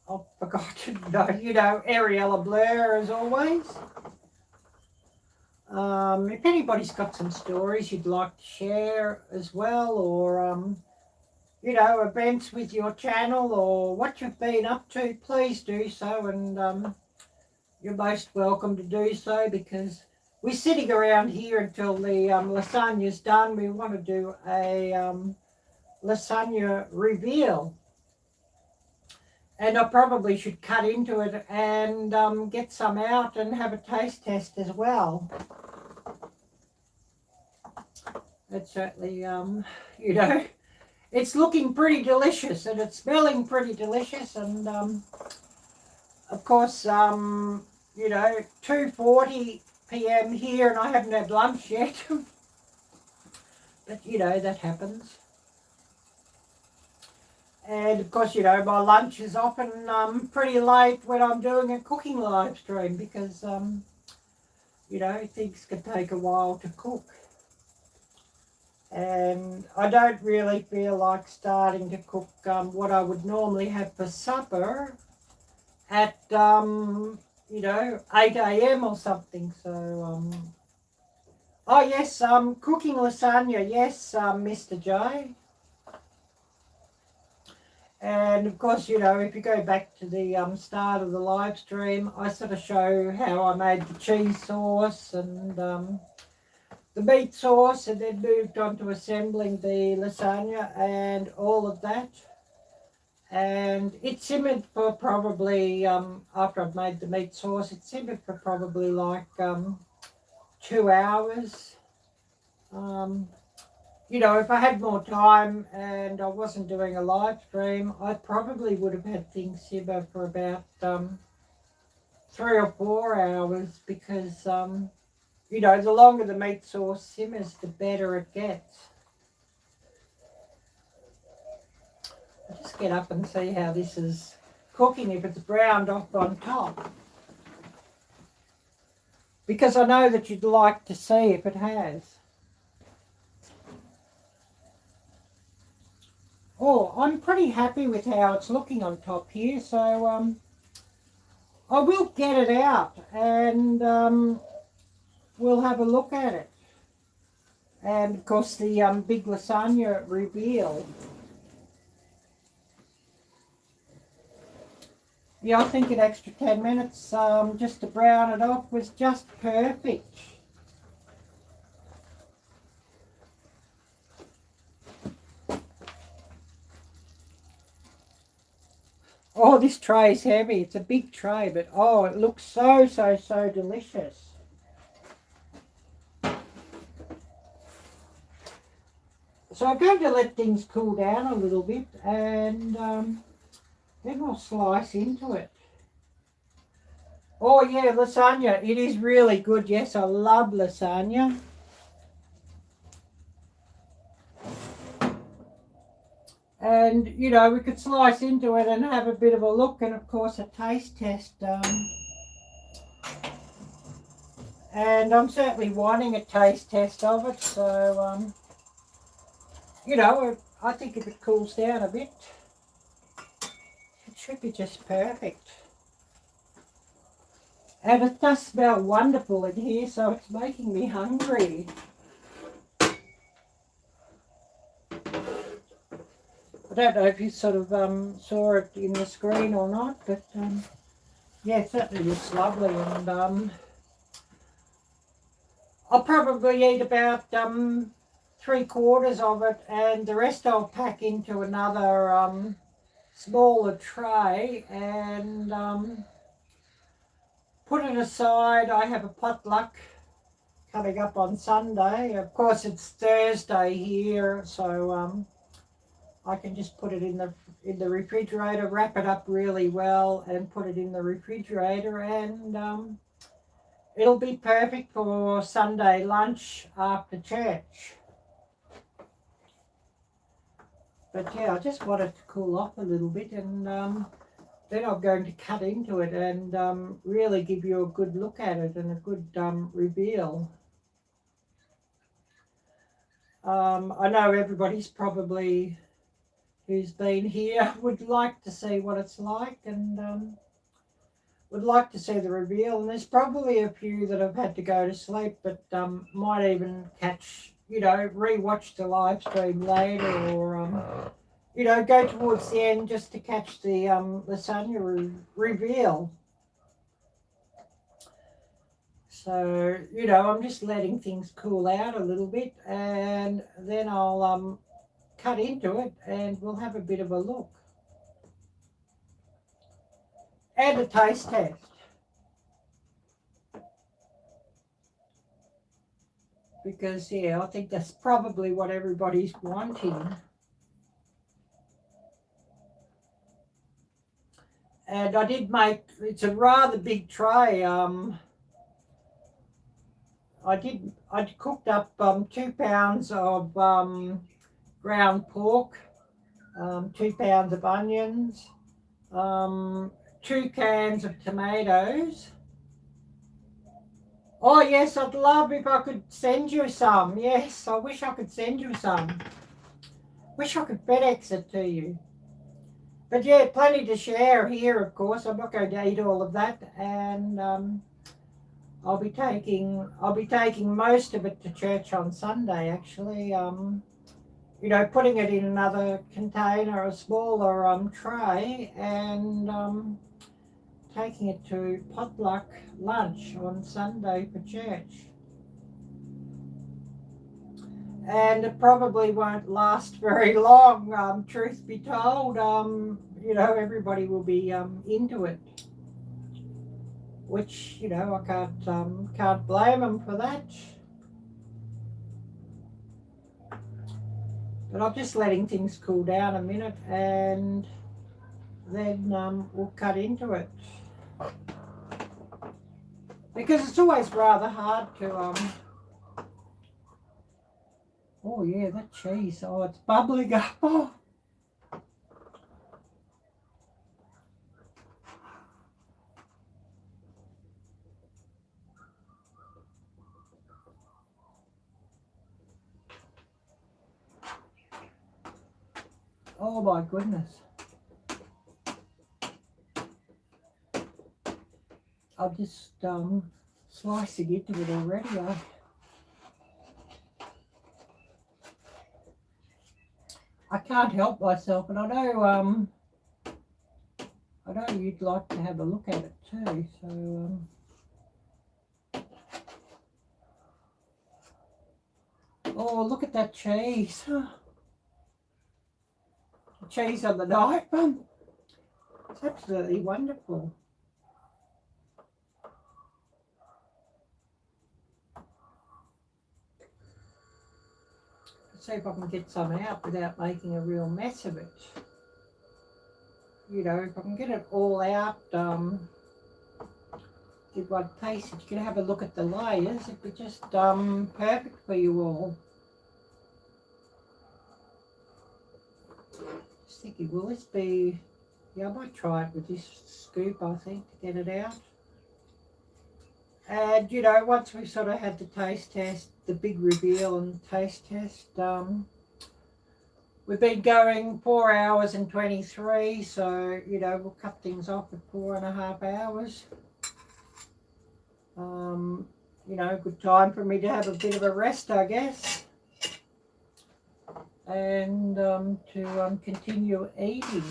I've forgotten, you know, Arielle Blur as always. If anybody's got some stories you'd like to share as well, or, you know, events with your channel or what you've been up to, please do so. And you're most welcome to do so, because we're sitting around here until the lasagna's done. We want to do a lasagna reveal. And I probably should cut into it and get some out and have a taste test as well. It's certainly, you know, it's looking pretty delicious and it's smelling pretty delicious. And, of course, you know, 2:40 p.m. here and I haven't had lunch yet. But, you know, that happens. And, of course, you know, my lunch is often pretty late when I'm doing a cooking live stream because, you know, things can take a while to cook. And I don't really feel like starting to cook what I would normally have for supper at, you know, 8 a.m. or something. So, oh, yes, cooking lasagna. Yes, Mr. J. And of course, you know, if you go back to the start of the live stream, I sort of show how I made the cheese sauce and the meat sauce, and then moved on to assembling the lasagna and all of that. And it simmered for probably, after I'd made the meat sauce, it simmered for probably like 2 hours. You know, if I had more time and I wasn't doing a live stream, I probably would have had things simmer for about 3 or 4 hours because, you know, the longer the meat sauce simmers, the better it gets. I'll just get up and see how this is cooking, if it's browned off on top. Because I know that you'd like to see if it has. Oh, I'm pretty happy with how it's looking on top here, so I will get it out and we'll have a look at it. And of course the big lasagna reveal. Yeah, I think an extra 10 minutes just to brown it off was just perfect. Oh, this tray is heavy. It's a big tray, but oh, it looks so delicious. So I'm going to let things cool down a little bit and then we'll slice into it. Oh yeah, lasagna. It is really good. Yes, I love lasagna. And, you know, we could slice into it and have a bit of a look and, of course, a taste test. And I'm certainly wanting a taste test of it. So, you know, I think if it cools down a bit, it should be just perfect. And it does smell wonderful in here, so it's making me hungry. I don't know if you sort of saw it in the screen or not, but yeah, it certainly looks lovely. And I'll probably eat about 3/4 of it, and the rest I'll pack into another smaller tray and put it aside. I have a potluck coming up on Sunday. Of course, it's Thursday here, so I can just put it in the refrigerator, wrap it up really well and put it in the refrigerator, and it'll be perfect for Sunday lunch after church. But yeah, I just want it to cool off a little bit, and then I'm going to cut into it and really give you a good look at it and a good reveal. I know everybody's probably, who's been here, would like to see what it's like and would like to see the reveal. And there's probably a few that have had to go to sleep, but might even catch, you know, rewatch the live stream later, or you know, go towards the end just to catch the lasagna reveal. So, you know, I'm just letting things cool out a little bit, and then I'll cut into it and we'll have a bit of a look and a taste test. Because yeah, I think that's probably what everybody's wanting. And I did make, it's a rather big tray. I cooked up 2 pounds of ground pork, 2 pounds of onions, 2 cans of tomatoes. Oh yes, I'd love if I could send you some. Yes, I wish I could send you some. Wish I could FedEx it to you. But yeah, plenty to share here, of course. I'm not going to eat all of that, and I'll be taking most of it to church on Sunday, actually. you know, putting it in another container, a smaller tray, and taking it to potluck lunch on Sunday for church. And it probably won't last very long, truth be told. You know, everybody will be into it, which, you know, I can't blame them for that. But I'm just letting things cool down a minute, and then we'll cut into it. Because it's always rather hard to oh yeah, that cheese, oh, it's bubbling up. Oh. Oh my goodness. I'm just slicing into it already. I can't help myself, and I know you'd like to have a look at it too. So oh, look at that cheese. The cheese on the knife. It's absolutely wonderful. See if I can get some out without making a real mess of it. You know, if I can get it all out, give one taste. You can have a look at the layers. It'd be just perfect for you all. Just thinking, will this be? Yeah, I might try it with this scoop, I think, to get it out. And, you know, once we've sort of had the taste test, the big reveal and taste test, we've been going 4 hours and 23, so, you know, we'll cut things off at 4.5 hours. You know, good time for me to have a bit of a rest, I guess. And to continue eating.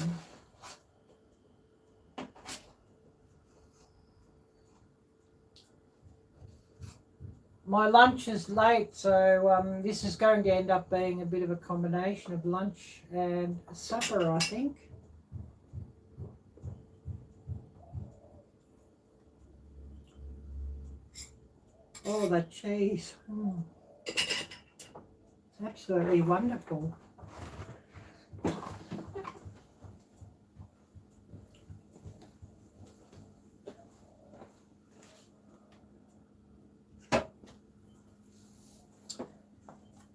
My lunch is late, so this is going to end up being a bit of a combination of lunch and supper, I think. Oh, that cheese. It's absolutely wonderful.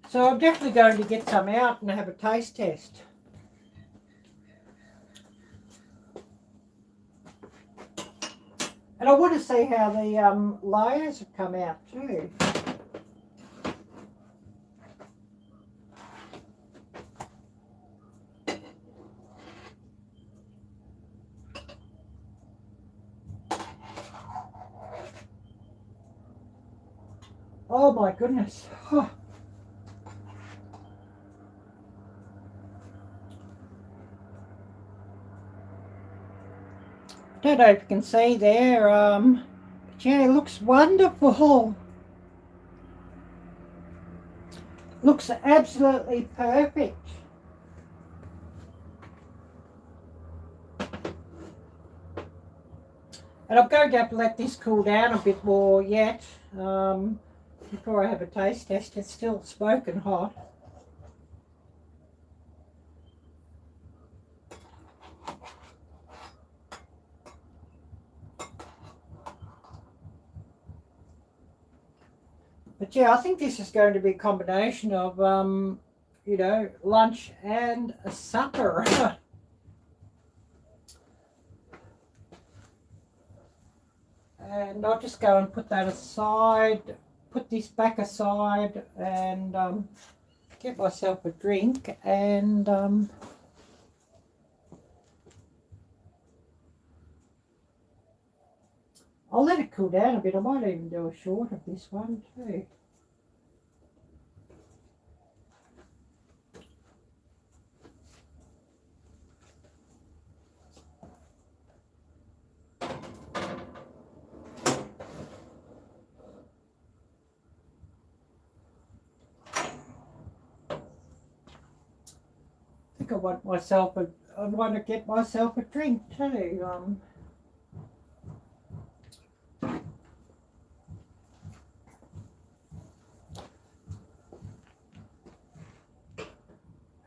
So I'm definitely going to get some out and have a taste test. And I want to see how the layers have come out too. Oh my goodness. Oh. Don't know if you can see there, but yeah, it looks wonderful. Looks absolutely perfect. And I'm going to have to let this cool down a bit more yet before I have a taste test. It's still smoking hot. But yeah, I think this is going to be a combination of, you know, lunch and a supper. And I'll just go and put that aside, put this back aside, and get myself a drink, and I'll let it cool down a bit. I might even do a short of this one too. think I want to get myself a drink too.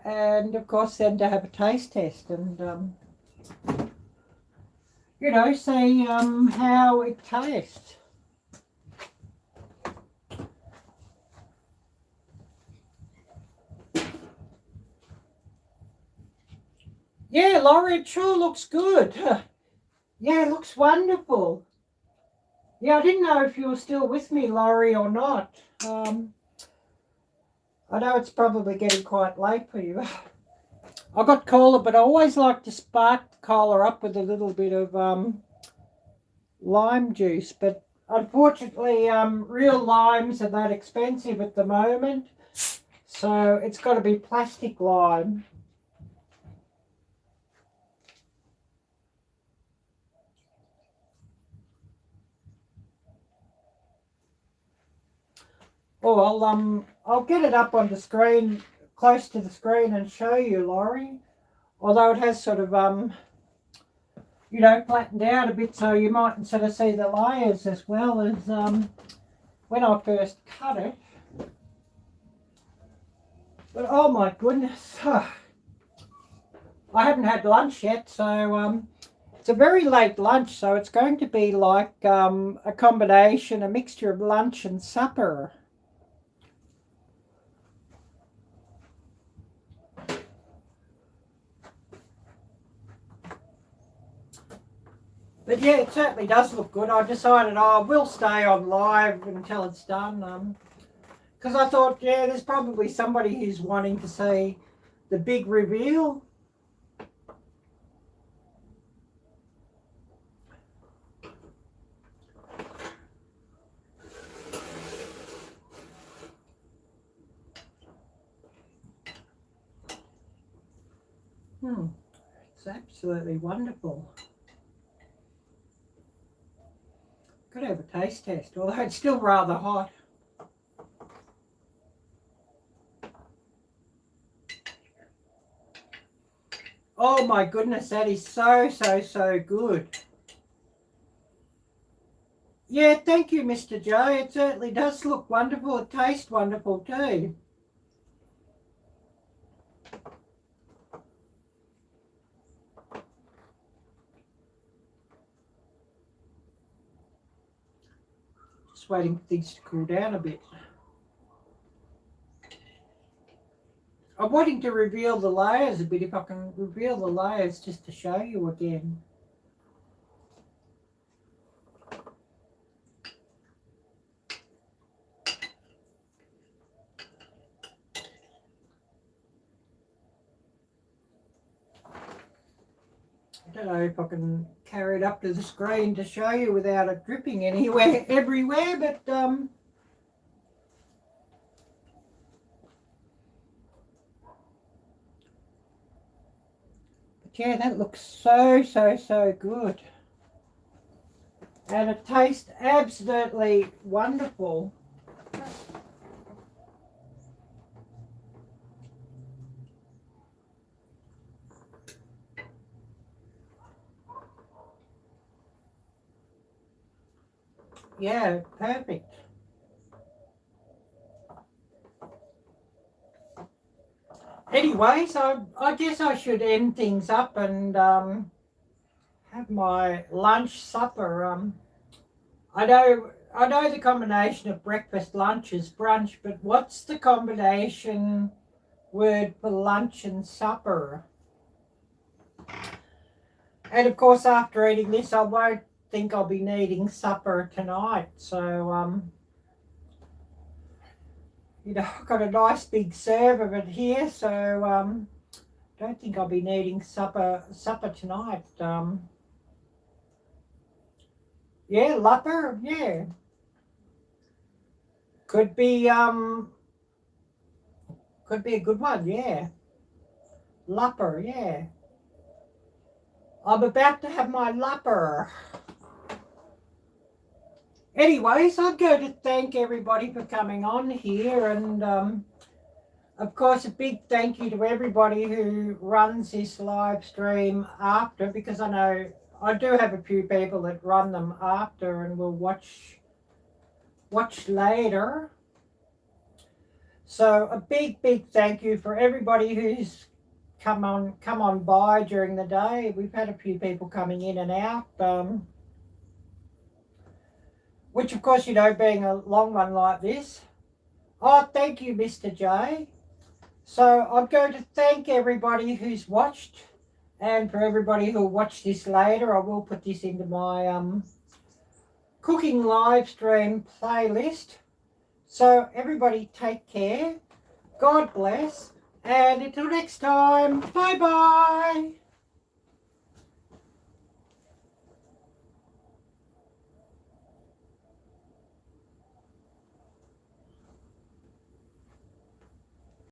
And of course then to have a taste test and you know, see how it tastes. Yeah, Laurie, it sure looks good. Yeah, it looks wonderful. Yeah, I didn't know if you were still with me, Laurie, or not. I know it's probably getting quite late for you. I got cola, but I always like to spark the cola up with a little bit of lime juice. But unfortunately, real limes are that expensive at the moment. So it's got to be plastic lime. Oh, I'll get it up on the screen, close to the screen, and show you, Laurie. Although it has sort of you know, flattened out a bit, so you might sort of see the layers as well as when I first cut it. But oh my goodness, I haven't had lunch yet, so it's a very late lunch, so it's going to be like a combination, a mixture of lunch and supper. But yeah, it certainly does look good. I decided I will stay on live until it's done. Because I thought, yeah, there's probably somebody who's wanting to see the big reveal. It's absolutely wonderful. Could have a taste test, although it's still rather hot. Oh my goodness, that is so good. Yeah, thank you, Mr. Joe. It certainly does look wonderful. It tastes wonderful too. Just waiting for things to cool down a bit. I'm wanting to reveal the layers a bit, if I can reveal the layers just to show you again. I don't know if I can carry it up to the screen to show you without it dripping everywhere, but yeah, that looks so good. And it tastes absolutely wonderful. Yeah, perfect. Anyway, so I guess I should end things up and have my lunch supper. I know the combination of breakfast, lunch is brunch, but what's the combination word for lunch and supper? And of course, after eating this, I won't think I'll be needing supper tonight. So, you know, I've got a nice big serve of it here, so don't think I'll be needing supper tonight. Yeah, lupper, yeah. Could be a good one, yeah. Lupper, yeah. I'm about to have my lupper. Anyways, I'm going to thank everybody for coming on here, and Of course, a big thank you to everybody who runs this live stream after, because I know I do have a few people that run them after and will watch later. So a big thank you for everybody who's come on by during the day. We've had a few people coming in and out, which of course, you know, being a long one like this. Oh, thank you, Mr. J. So I'm going to thank everybody who's watched, and for everybody who'll watch this later, I will put this into my cooking live stream playlist. So everybody take care, God bless, and until next time, bye bye.